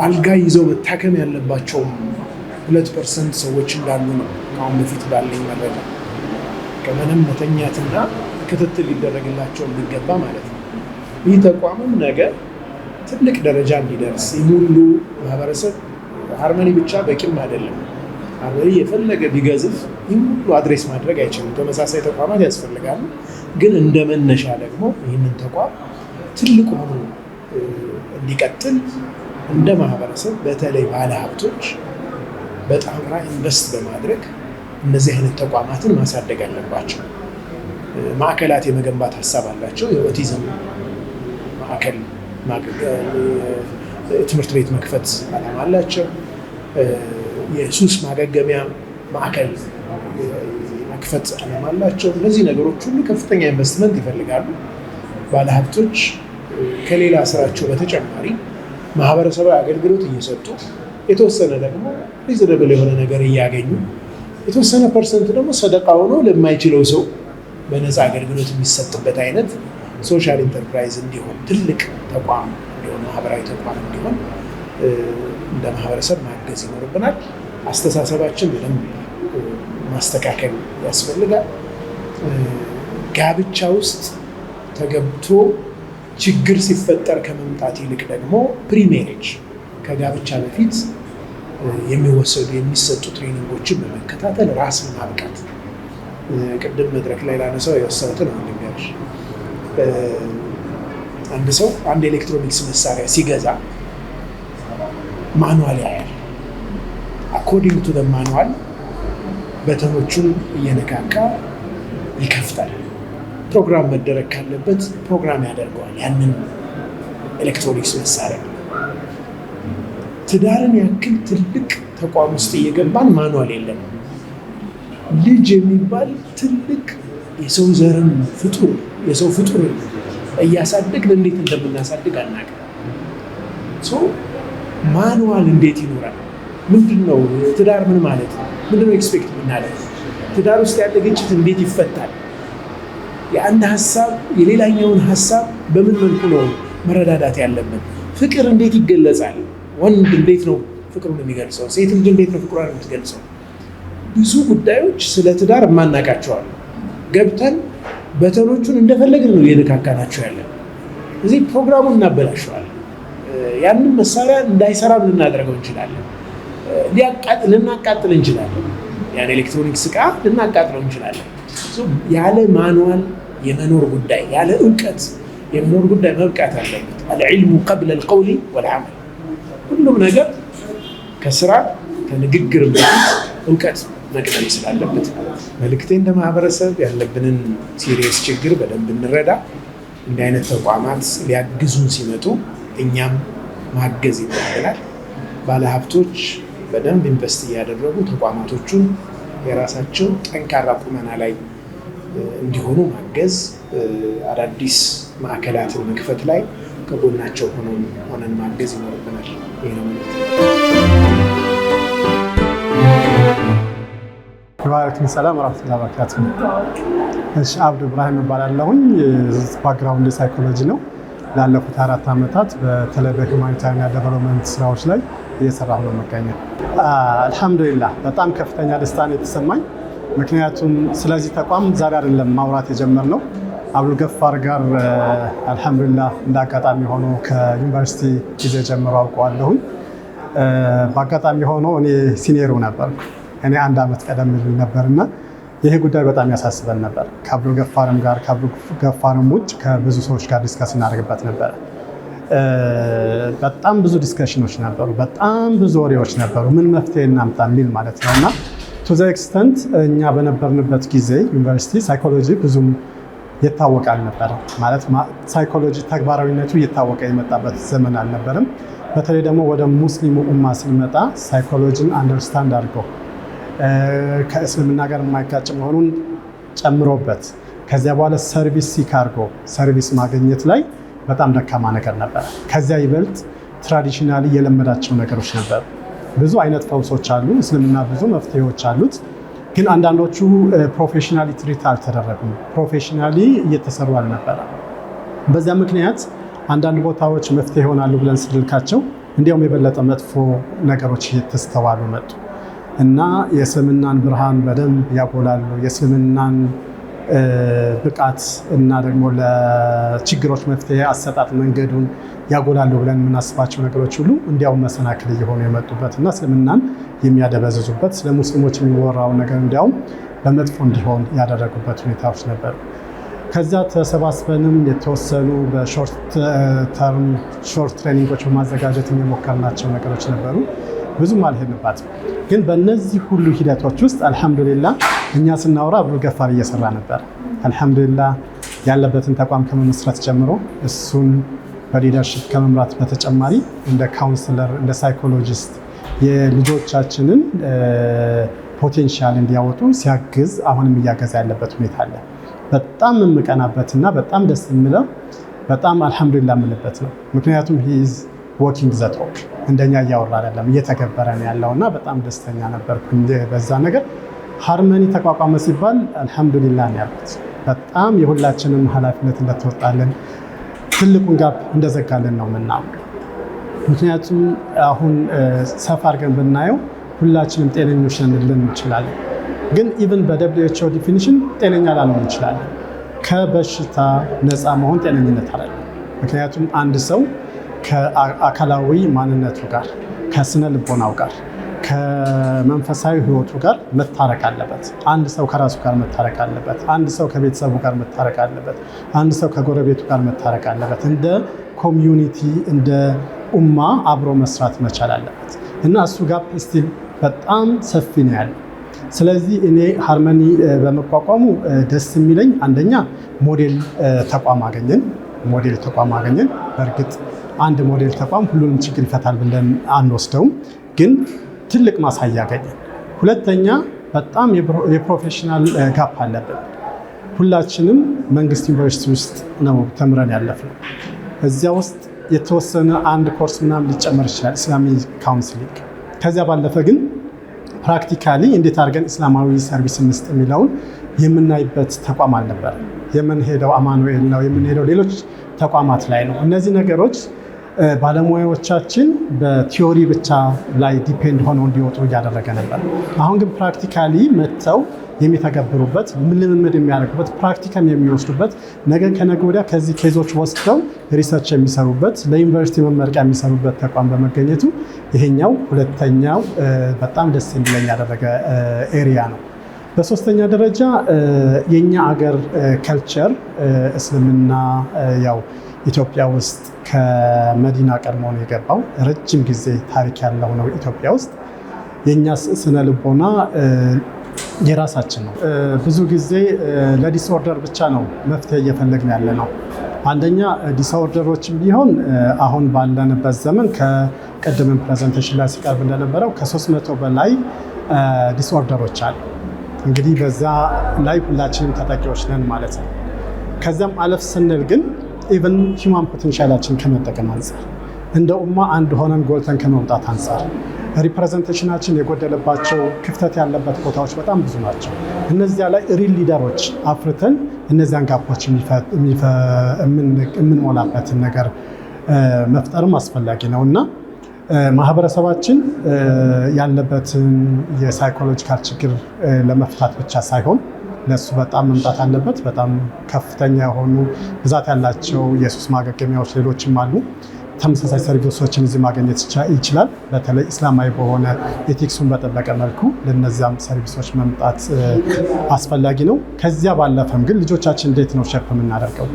አልጋ ይዘው መታከም ያለባቸውም 2% ሰዎች እንዳሉ ነው ከአሁን በፊት ባለኝ መረጃ። ከመንም መተኛትና ክትትል ሊደረግላቸው የሚገባ ማለት ነው። ይህ ተቋምም ነገ ትልቅ ደረጃ እንዲደርስ ይሁሉ ማህበረሰብ ሃርመኒ ብቻ በቂም አይደለም። ሃርመኒ የፈለገ ቢገዝፍ ይህ ሁሉ አድሬስ ማድረግ አይችልም። ተመሳሳይ ተቋማት ያስፈልጋሉ። ግን እንደ መነሻ ደግሞ ይህንን ተቋም ትልቅ ሆኖ እንዲቀጥል እንደ ማህበረሰብ በተለይ ባለሀብቶች በጣምራ ኢንቨስት በማድረግ እነዚህ አይነት ተቋማትን ማሳደግ አለባቸው። ማዕከላት የመገንባት ሀሳብ አላቸው። የኦቲዝም ማዕከል ትምህርት ቤት መክፈት ዓላማ አላቸው። የሱስ ማገገሚያ ማዕከል መክፈት ዓላማ አላቸው። እነዚህ ነገሮች ሁሉ ከፍተኛ ኢንቨስትመንት ይፈልጋሉ። ባለሀብቶች ከሌላ ስራቸው በተጨማሪ ማህበረሰባዊ አገልግሎት እየሰጡ የተወሰነ ደግሞ ሪዝነብል የሆነ ነገር እያገኙ የተወሰነ ፐርሰንት ደግሞ ሰደቃ ሆኖ ለማይችለው ሰው በነፃ አገልግሎት የሚሰጥበት አይነት ሶሻል ኢንተርፕራይዝ እንዲሆን ትልቅ ተቋም እንዲሆን ማህበራዊ ተቋም እንዲሆን እንደ ማህበረሰብ ማገዝ ይኖርብናል። አስተሳሰባችን በደንብ ማስተካከል ያስፈልጋል። ጋብቻ ውስጥ ተገብቶ ችግር ሲፈጠር ከመምጣት ይልቅ ደግሞ ፕሪሜሬጅ ከጋብቻ በፊት የሚሰጡ ትሬኒንጎችን በመከታተል ራስን ማብቃት። ቅድም መድረክ ላይ ላነሳው የወሰኑትን አንደኛች አንድ ሰው አንድ ኤሌክትሮኒክስ መሳሪያ ሲገዛ ማኑዋል ያያል። አኮርዲንግ ቱ ማኑዋል በተኖቹን እየነካካ ይከፍታል። ፕሮግራም መደረግ ካለበት ፕሮግራም ያደርገዋል ያንን ኤሌክትሮኒክስ መሳሪያ። ትዳርን ያክል ትልቅ ተቋም ውስጥ እየገባን ማኑዋል የለም። ልጅ የሚባል ትልቅ የሰው ዘርን ፍጡር የሰው ፍጡር እያሳደግን እንዴት እንደምናሳድግ አናውቅም። ማኑዋል እንዴት ይኖራል? ምንድነው ትዳር? ምን ማለት ነው? ምንድነው ኤክስፔክት የምናደርገው? ትዳር ውስጥ ያለ ግጭት እንዴት ይፈታል? የአንድ ሀሳብ የሌላኛውን ሀሳብ በምን መልኩ ነው መረዳዳት ያለብን? ፍቅር እንዴት ይገለጻል? ወንድ እንዴት ነው ፍቅሩን የሚገልጸው? ሴት ልጅ እንዴት ነው ፍቅሯን የምትገልጸው? ብዙ ጉዳዮች ስለ ትዳር የማናውቃቸዋል። ገብተን በተኖቹን እንደፈለግን ነው የነካካናቸው ያለን። እዚህ ፕሮግራሙን እናበላሸዋለን። ያንን መሳሪያ እንዳይሰራም ልናደርገው እንችላለን። ልናቃጥል እንችላለን። ያን ኤሌክትሮኒክስ ዕቃ ልናቃጥለው እንችላለን። ያለ ማኑዋል የመኖር ጉዳይ፣ ያለ እውቀት የመኖር ጉዳይ መብቃት አለበት። አልዕልሙ ቀብለ አልቀውሊ ወልዓመል። ሁሉም ነገር ከስራ ከንግግር በፊት እውቀት መቅደም ስላለበት መልእክቴ እንደ ማህበረሰብ ያለብንን ሲሪየስ ችግር በደንብ እንረዳ። እንዲህ አይነት ተቋማት ሊያግዙን ሲመጡ እኛም ማገዝ ይኖርብናል። ባለሀብቶች በደንብ ኢንቨስት እያደረጉ ተቋማቶቹን የራሳቸው ጠንካራ ቁመና ላይ እንዲሆኑ ማገዝ፣ አዳዲስ ማዕከላትን መክፈት ላይ ከጎናቸው ሆነን ማገዝ ይኖርብናል። ይህ ነው ማለት ወአለይኩም ሰላም ወራህመቱላሂ ወበረካቱሁ። እሺ አብዱ ኢብራሂም እባላለሁኝ። ባክግራውንድ ሳይኮሎጂ ነው። ላለፉት 4 ዓመታት በተለይ በሁማኒታሪና ዴቨሎፕመንት ስራዎች ላይ እየሰራሁ ነው የምገኘው። አልሐምዱሊላህ በጣም ከፍተኛ ደስታ ነው የተሰማኝ። ምክንያቱም ስለዚህ ተቋም ዛሬ አይደለም ማውራት የጀመርነው። አብዱል ገፋር ጋር አልሐምዱሊላህ እንዳጋጣሚ ሆኖ ከዩኒቨርሲቲ ጊዜ ጀምሮ አውቀዋለሁኝ። በአጋጣሚ ሆኖ እኔ ሲኒየሩ ነበርኩ። እኔ 1 ዓመት ቀደም ብል ነበርና ይሄ ጉዳይ በጣም ያሳስበን ነበር። ከአብዱል ገፋርም ውጭ ከብዙ ሰዎች ጋር ዲስከስ እናደርግበት ነበር። በጣም ብዙ ዲስከሽኖች ነበሩ፣ በጣም ብዙ ወሬዎች ነበሩ፣ ምን መፍትሄ እናምጣ የሚል ማለት ነው። እና ቱ ዘ ኤክስተንት እኛ በነበርንበት ጊዜ ዩኒቨርሲቲ ሳይኮሎጂ ብዙም የታወቀ አልነበረም። ማለት ሳይኮሎጂ ተግባራዊነቱ እየታወቀ የመጣበት ዘመን አልነበረም። በተለይ ደግሞ ወደ ሙስሊሙ ኡማ ስንመጣ ሳይኮሎጂን አንደርስታንድ አድርገው ከእስልምና ጋር የማይጋጭ መሆኑን ጨምሮበት ከዚያ በኋላ ሰርቪስ ሲክ አድርጎ ሰርቪስ ማግኘት ላይ በጣም ደካማ ነገር ነበር። ከዚያ ይበልጥ ትራዲሽናሊ የለመዳቸው ነገሮች ነበሩ። ብዙ አይነት ፈውሶች አሉ። እስልምና ብዙ መፍትሄዎች አሉት። ግን አንዳንዶቹ ፕሮፌሽናሊ ትሪት አልተደረጉም። ፕሮፌሽናሊ እየተሰሩ አልነበረ። በዚያ ምክንያት አንዳንድ ቦታዎች መፍትሄ ይሆናሉ ብለን ስልካቸው እንዲያውም የበለጠ መጥፎ ነገሮች እየተስተዋሉ መጡ እና የእስልምናን ብርሃን በደንብ ያጎላሉ፣ የእስልምናን ብቃት እና ደግሞ ለችግሮች መፍትሄ አሰጣጥ መንገዱን ያጎላሉ ብለን የምናስባቸው ነገሮች ሁሉ እንዲያውም መሰናክል እየሆኑ የመጡበት እና እስልምናን የሚያደበዝዙበት፣ ስለ ሙስሊሞች የሚወራው ነገር እንዲያውም በመጥፎ እንዲሆን ያደረጉበት ሁኔታዎች ነበሩ። ከዚያ ተሰባስበንም የተወሰኑ በሾርት ተርም ሾርት ትሬኒንጎች በማዘጋጀት የሞከርናቸው ነገሮች ነበሩ። ብዙም አልሄድንባትም። ግን በእነዚህ ሁሉ ሂደቶች ውስጥ አልሐምዱሊላህ እኛ ስናወራ አብዱል ገፋር እየሰራ ነበር። አልሐምዱሊላህ ያለበትን ተቋም ከመመስረት ጀምሮ እሱን በሊደርሽፕ ከመምራት በተጨማሪ እንደ ካውንስለር፣ እንደ ሳይኮሎጂስት የልጆቻችንን ፖቴንሻል እንዲያወጡ ሲያግዝ አሁንም እያገዛ ያለበት ሁኔታ አለ። በጣም የምቀናበትና በጣም ደስ የሚለው በጣም አልሐምዱሊላህ የምልበት ነው። ምክንያቱም ሂዝ ወኪንግ ዘ ቶክ እንደኛ እያወራ አይደለም እየተገበረ ነው ያለውና በጣም ደስተኛ ነበርኩኝ በዛ ነገር። ሃርመኒ ተቋቋመ ሲባል አልሐምዱሊላህ ነው ያልኩት። በጣም የሁላችንም ኃላፊነት እንደተወጣለን ትልቁን ጋፕ እንደዘጋለን ነው የምናምነው። ምክንያቱም አሁን ሰፋ አድርገን ብናየው ሁላችንም ጤነኞች ነን እንችላለን። ግን ኢቭን በደብሊውኤችኦ ዲፊኒሽን ጤነኛ ላንሆን እንችላለን። ከበሽታ ነፃ መሆን ጤነኝነት አይደለም። ምክንያቱም አንድ ሰው ከአካላዊ ማንነቱ ጋር፣ ከስነ ልቦናው ጋር፣ ከመንፈሳዊ ህይወቱ ጋር መታረቅ አለበት። አንድ ሰው ከራሱ ጋር መታረቅ አለበት። አንድ ሰው ከቤተሰቡ ጋር መታረቅ አለበት። አንድ ሰው ከጎረቤቱ ጋር መታረቅ አለበት። እንደ ኮሚዩኒቲ እንደ ኡማ አብሮ መስራት መቻል አለበት እና እሱ ጋር ስቲል በጣም ሰፊ ነው ያለው። ስለዚህ እኔ ሃርመኒ በመቋቋሙ ደስ የሚለኝ አንደኛ ሞዴል ተቋም አገኘን። በእርግጥ አንድ ሞዴል ተቋም ሁሉንም ችግር ይፈታል ብለን አንወስደውም፣ ግን ትልቅ ማሳያ አገኘን። ሁለተኛ በጣም የፕሮፌሽናል ጋፕ አለብን። ሁላችንም መንግስት ዩኒቨርሲቲ ውስጥ ነው ተምረን ያለፍነው። እዚያ ውስጥ የተወሰነ አንድ ኮርስ ምናምን ሊጨመር ይችላል ኢስላሚክ ካውንስሊንግ። ከዚያ ባለፈ ግን ፕራክቲካሊ እንዴት አድርገን እስላማዊ ሰርቪስ እንስጥ የሚለውን የምናይበት ተቋም አልነበረ። የምንሄደው አማኑኤል ነው፣ የምንሄደው ሌሎች ተቋማት ላይ ነው። እነዚህ ነገሮች ባለሙያዎቻችን በቲዮሪ ብቻ ላይ ዲፔንድ ሆነው እንዲወጡ እያደረገ ነበር። አሁን ግን ፕራክቲካሊ መጥተው የሚተገብሩበት፣ ልምምድ የሚያደርጉበት፣ ፕራክቲካም የሚወስዱበት፣ ነገ ከነገ ወዲያ ከዚህ ኬዞች ወስደው ሪሰርች የሚሰሩበት፣ ለዩኒቨርሲቲ መመረቂያ የሚሰሩበት ተቋም በመገኘቱ ይሄኛው ሁለተኛው በጣም ደስ የሚለኝ ያደረገ ኤሪያ ነው። በሶስተኛ ደረጃ የኛ አገር ከልቸር እስልምና ያው ኢትዮጵያ ውስጥ ከመዲና ቀድሞ ነው የገባው። ረጅም ጊዜ ታሪክ ያለው ነው ኢትዮጵያ ውስጥ። የእኛ ስነ ልቦና የራሳችን ነው። ብዙ ጊዜ ለዲስኦርደር ብቻ ነው መፍትሄ እየፈለግን ያለ ነው። አንደኛ ዲስኦርደሮችም ቢሆን አሁን ባለንበት ዘመን ከቀደምን ፕሬዘንቴሽን ላይ ሲቀርብ እንደነበረው ከ300 በላይ ዲስኦርደሮች አሉ። እንግዲህ በዛ ላይ ሁላችንም ተጠቂዎች ነን ማለት ነው። ከዚያም አለፍ ስንል ግን ኢቨን ሂውማን ፖቴንሻላችን ከመጠቀም አንጻር እንደ ኡማ አንድ ሆነን ጎልተን ከመውጣት አንጻር ሪፕሬዘንቴሽናችን የጎደለባቸው ክፍተት ያለበት ቦታዎች በጣም ብዙ ናቸው። እነዚያ ላይ ሪል ሊደሮች አፍርተን እነዚያን ጋፖች የምንሞላበትን ነገር መፍጠርም አስፈላጊ ነው እና ማህበረሰባችን ያለበትን የሳይኮሎጂካል ችግር ለመፍታት ብቻ ሳይሆን ለሱ በጣም መምጣት አለበት። በጣም ከፍተኛ የሆኑ ብዛት ያላቸው የሱስ ማገገሚያዎች ሌሎችም አሉ። ተመሳሳይ ሰርቪሶችን እዚህ ማግኘት ይችላል። በተለይ እስላማዊ በሆነ ኤቲክሱን በጠበቀ መልኩ ለነዚያም ሰርቪሶች መምጣት አስፈላጊ ነው። ከዚያ ባለፈም ግን ልጆቻችን እንዴት ነው ሼፕ የምናደርገው?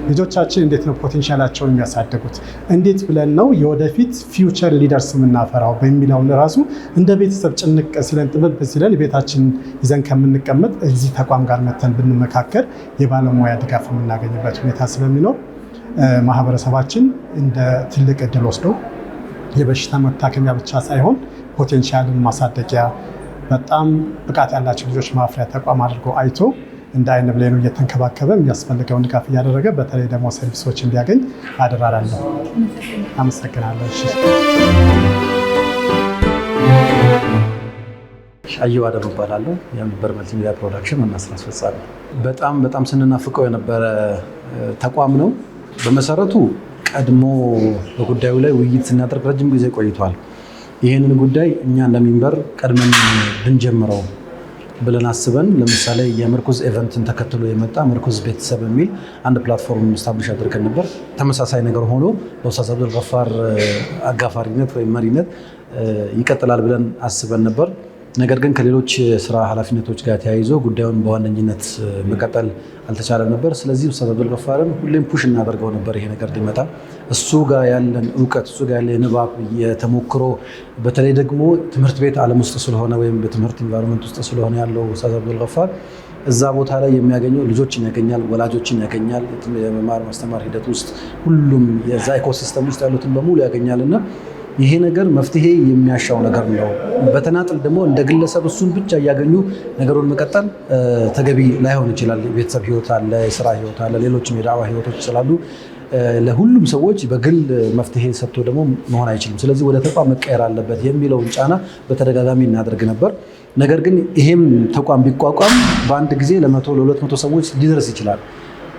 ልጆቻችን እንዴት ነው ፖቴንሻላቸውን የሚያሳድጉት? እንዴት ብለን ነው የወደፊት ፊውቸር ሊደርስ የምናፈራው በሚለው ራሱ እንደ ቤተሰብ ጭንቅ ሲለን ጥብብ ሲለን ቤታችን ይዘን ከምንቀመጥ እዚህ ተቋም ጋር መተን ብንመካከር የባለሙያ ድጋፍ የምናገኝበት ሁኔታ ስለሚኖር ማህበረሰባችን እንደ ትልቅ እድል ወስዶ የበሽታ መታከሚያ ብቻ ሳይሆን ፖቴንሻልን ማሳደጊያ በጣም ብቃት ያላቸው ልጆች ማፍሪያ ተቋም አድርጎ አይቶ እንደ አይን ብሌኑ እየተንከባከበ የሚያስፈልገውን ድጋፍ እያደረገ በተለይ ደግሞ ሰርቪሶች እንዲያገኝ አደራላለሁ። አመሰግናለሁ። ሻየው አደም እባላለሁ። የመንበር መልቲሚዲያ ፕሮዳክሽን ዋና ስራ አስፈጻሚ። በጣም ስንናፍቀው የነበረ ተቋም ነው። በመሰረቱ ቀድሞ በጉዳዩ ላይ ውይይት ስናደርግ ረጅም ጊዜ ቆይቷል። ይህንን ጉዳይ እኛ እንደሚንበር ቀድመን ብንጀምረው ብለን አስበን ለምሳሌ የምርኩዝ ኢቨንትን ተከትሎ የመጣ ምርኩዝ ቤተሰብ የሚል አንድ ፕላትፎርም ስታብሊሽ አድርገን ነበር። ተመሳሳይ ነገር ሆኖ በኡስታዝ አብዱልገፋር አጋፋሪነት ወይም መሪነት ይቀጥላል ብለን አስበን ነበር። ነገር ግን ከሌሎች ስራ ኃላፊነቶች ጋር ተያይዞ ጉዳዩን በዋነኝነት መቀጠል አልተቻለም ነበር። ስለዚህ ኡስታዝ አብዱልገፋርን ሁሌም ፑሽ እናደርገው ነበር ይሄ ነገር ሊመጣ። እሱ ጋር ያለን እውቀት፣ እሱ ጋር ያለ የንባብ የተሞክሮ በተለይ ደግሞ ትምህርት ቤት ዓለም ውስጥ ስለሆነ ወይም በትምህርት ኢንቫይሮንመንት ውስጥ ስለሆነ ያለው ኡስታዝ አብዱልገፋር እዛ ቦታ ላይ የሚያገኘው ልጆችን ያገኛል፣ ወላጆችን ያገኛል። የመማር ማስተማር ሂደት ውስጥ ሁሉም የዛ ኢኮሲስተም ውስጥ ያሉትን በሙሉ ያገኛልና ይሄ ነገር መፍትሄ የሚያሻው ነገር ነው። በተናጥል ደግሞ እንደ ግለሰብ እሱን ብቻ እያገኙ ነገሩን መቀጠል ተገቢ ላይሆን ይችላል። የቤተሰብ ህይወት አለ፣ የስራ ህይወት አለ፣ ሌሎችም የዳዕዋ ህይወቶች ስላሉ ለሁሉም ሰዎች በግል መፍትሄ ሰጥቶ ደግሞ መሆን አይችልም። ስለዚህ ወደ ተቋም መቀየር አለበት የሚለውን ጫና በተደጋጋሚ እናደርግ ነበር። ነገር ግን ይሄም ተቋም ቢቋቋም በአንድ ጊዜ ለ100 ለ200 ሰዎች ሊደርስ ይችላል።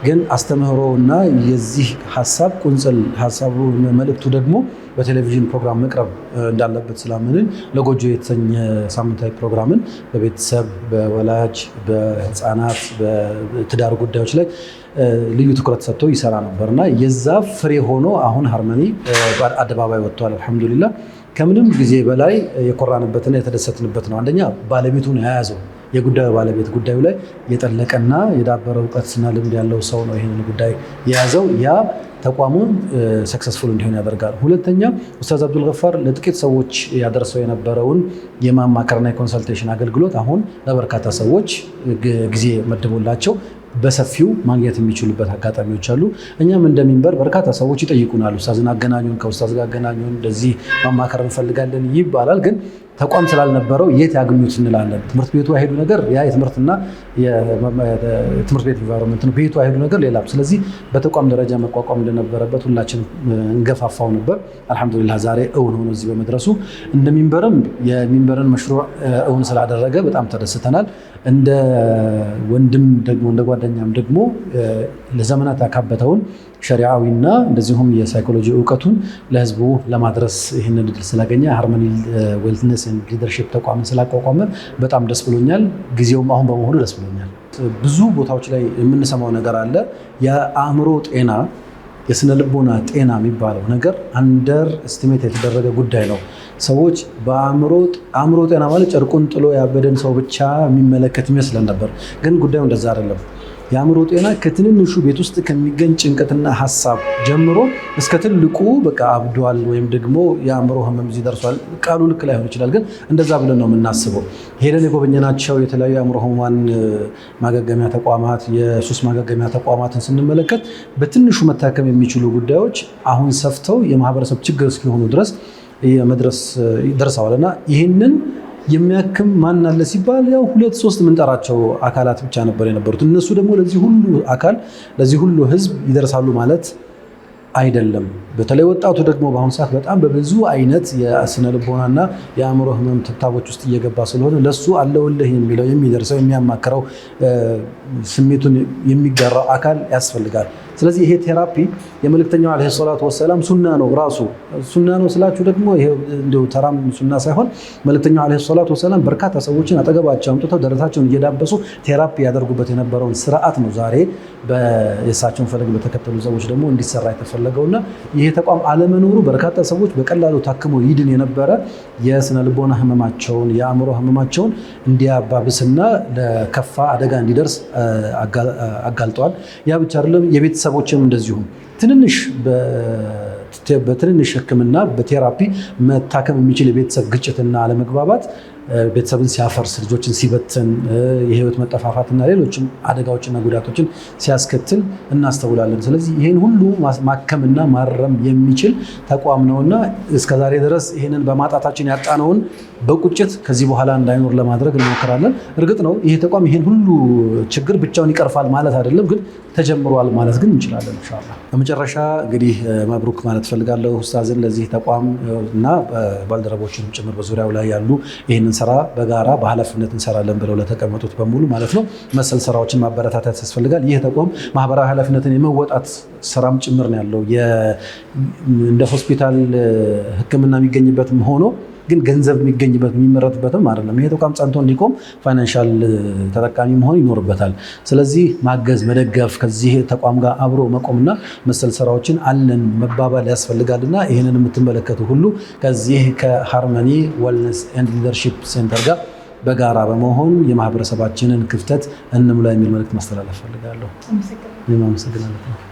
ግን አስተምህሮና የዚህ ሀሳብ ቁንጽል ሀሳቡ መልእክቱ ደግሞ በቴሌቪዥን ፕሮግራም መቅረብ እንዳለበት ስላመንን ለጎጆ የተሰኘ ሳምንታዊ ፕሮግራምን በቤተሰብ፣ በወላጅ፣ በህፃናት፣ በትዳር ጉዳዮች ላይ ልዩ ትኩረት ሰጥቶ ይሰራ ነበርና የዛ ፍሬ ሆኖ አሁን ሃርመኒ አደባባይ ወጥቷል። አልሐምዱሊላህ። ከምንም ጊዜ በላይ የኮራንበትና የተደሰትንበት ነው። አንደኛ ባለቤቱን የያዘው የጉዳዩ ባለቤት ጉዳዩ ላይ የጠለቀና የዳበረ እውቀትና ልምድ ያለው ሰው ነው ይህንን ጉዳይ የያዘው። ያ ተቋሙን ሰክሰስፉል እንዲሆን ያደርጋል። ሁለተኛ ኡስታዝ አብዱልገፋር ለጥቂት ሰዎች ያደርሰው የነበረውን የማማከርና የኮንሰልቴሽን አገልግሎት አሁን ለበርካታ ሰዎች ጊዜ መድቦላቸው በሰፊው ማግኘት የሚችሉበት አጋጣሚዎች አሉ። እኛም እንደሚንበር በርካታ ሰዎች ይጠይቁናል። ኡስታዝን አገናኙን፣ ከኡስታዝ ጋር አገናኙን፣ እንደዚህ ማማከር እንፈልጋለን ይባላል። ግን ተቋም ስላልነበረው የት ያገኙት እንላለን። ትምህርት ቤቱ አይሄዱ ነገር ያ የትምህርትና የትምህርት ቤት ኢንቫይሮንመንት ነው። ቤቱ አይሄዱ ነገር ሌላም። ስለዚህ በተቋም ደረጃ መቋቋም እንደነበረበት ሁላችንም እንገፋፋው ነበር። አልሐምዱሊላህ ዛሬ እውን ሆኖ እዚህ በመድረሱ እንደሚንበርም የሚንበርን መሽሩዕ እውን ስላደረገ በጣም ተደስተናል። እንደ ወንድም ደግሞ እንደ ጓደኛም ደግሞ ለዘመናት ያካበተውን ሸሪዓዊና እንደዚሁም የሳይኮሎጂ እውቀቱን ለህዝቡ ለማድረስ ይህንን እድል ስላገኘ ሃርመኒ ዌልነስ ኤንድ ሊደርሺፕ ተቋምን ስላቋቋመ በጣም ደስ ብሎኛል። ጊዜውም አሁን በመሆኑ ደስ ብሎኛል። ብዙ ቦታዎች ላይ የምንሰማው ነገር አለ። የአእምሮ ጤና፣ የስነ ልቦና ጤና የሚባለው ነገር አንደር ኤስቲሜት የተደረገ ጉዳይ ነው። ሰዎች በአእምሮ ጤና ማለት ጨርቁን ጥሎ ያበደን ሰው ብቻ የሚመለከት ይመስለን ነበር። ግን ጉዳዩ እንደዛ አይደለም። የአእምሮ ጤና ከትንንሹ ቤት ውስጥ ከሚገኝ ጭንቀትና ሀሳብ ጀምሮ እስከ ትልቁ በቃ አብዷል ወይም ደግሞ የአእምሮ ህመም እዚህ ደርሷል፣ ቃሉ ልክ ላይሆን ይችላል፣ ግን እንደዛ ብለን ነው የምናስበው። ሄደን የጎበኘናቸው የተለያዩ የአእምሮ ህሙማን ማገገሚያ ተቋማት፣ የሱስ ማገገሚያ ተቋማትን ስንመለከት በትንሹ መታከም የሚችሉ ጉዳዮች አሁን ሰፍተው የማህበረሰብ ችግር እስኪሆኑ ድረስ መድረስ ደርሰዋል። እና ይህንን የሚያክም ማን አለ ሲባል ያው 2-3 የምንጠራቸው አካላት ብቻ ነበር የነበሩት። እነሱ ደግሞ ለዚህ ሁሉ አካል ለዚህ ሁሉ ህዝብ ይደርሳሉ ማለት አይደለም። በተለይ ወጣቱ ደግሞ በአሁኑ ሰዓት በጣም በብዙ አይነት የስነ ልቦናና የአእምሮ ህመም ትብታቦች ውስጥ እየገባ ስለሆነ ለሱ አለውልህ የሚለው የሚደርሰው የሚያማክረው ስሜቱን የሚጋራው አካል ያስፈልጋል። ስለዚህ ይሄ ቴራፒ የመልእክተኛው ዓለይሂ ሰላቱ ወሰላም ሱና ነው። ራሱ ሱና ነው ስላችሁ ደግሞ ይሄ እንደው ተራም ሱና ሳይሆን መልእክተኛው ዓለይሂ ሰላቱ ወሰላም በርካታ ሰዎችን አጠገባቸው አምጥተው ደረታቸውን እየዳበሱ ቴራፒ ያደርጉበት የነበረውን ስርዓት ነው ዛሬ የእሳቸውን ፈለግ በተከተሉ ሰዎች ደግሞ እንዲሰራ የተፈለገውና ይሄ ተቋም አለመኖሩ በርካታ ሰዎች በቀላሉ ታክሞ ይድን የነበረ የስነ ልቦና ህመማቸውን የአእምሮ ህመማቸውን እንዲያባብስና ለከፋ አደጋ እንዲደርስ አጋልጧል። ያ ብቻ አይደለም፣ የቤተሰቦችም እንደዚሁም በትንንሽ ህክምና በቴራፒ መታከም የሚችል የቤተሰብ ግጭትና አለመግባባት ቤተሰብን ሲያፈርስ፣ ልጆችን ሲበትን፣ የህይወት መጠፋፋትና ሌሎችም አደጋዎችና ጉዳቶችን ሲያስከትል እናስተውላለን። ስለዚህ ይህን ሁሉ ማከምና ማረም የሚችል ተቋም ነውና እስከዛሬ ድረስ ይህንን በማጣታችን ያጣነውን በቁጭት ከዚህ በኋላ እንዳይኖር ለማድረግ እንሞክራለን። እርግጥ ነው ይህ ተቋም ይህን ሁሉ ችግር ብቻውን ይቀርፋል ማለት አይደለም፣ ግን ተጀምሯል ማለት ግን እንችላለን ኢንሻአላህ። በመጨረሻ እንግዲህ መብሩክ ማለት ፈልጋለሁ ኡስታዝን ለዚህ ተቋም እና ባልደረቦችን ጭምር በዙሪያው ላይ ያሉ ይህንን ስራ በጋራ በኃላፊነት እንሰራለን ብለው ለተቀመጡት በሙሉ ማለት ነው መሰል ስራዎችን ማበረታታት ያስፈልጋል። ይህ ተቋም ማህበራዊ ኃላፊነትን የመወጣት ስራም ጭምር ነው ያለው። እንደ ሆስፒታል ህክምና የሚገኝበትም ሆኖ ግን ገንዘብ የሚገኝበት የሚመረትበትም አይደለም። ይሄ ተቋም ጸንቶ እንዲቆም ፋይናንሻል ተጠቃሚ መሆን ይኖርበታል። ስለዚህ ማገዝ፣ መደገፍ፣ ከዚህ ተቋም ጋር አብሮ መቆምና መሰል ስራዎችን አለን መባባል ያስፈልጋልና ይህንን የምትመለከቱ ሁሉ ከዚህ ከሃርመኒ ዌልነስ ኤንድ ሊደርሺፕ ሴንተር ጋር በጋራ በመሆን የማህበረሰባችንን ክፍተት እንሙላ የሚል መልእክት ማስተላለፍ ፈልጋለሁ። አመሰግናለሁ።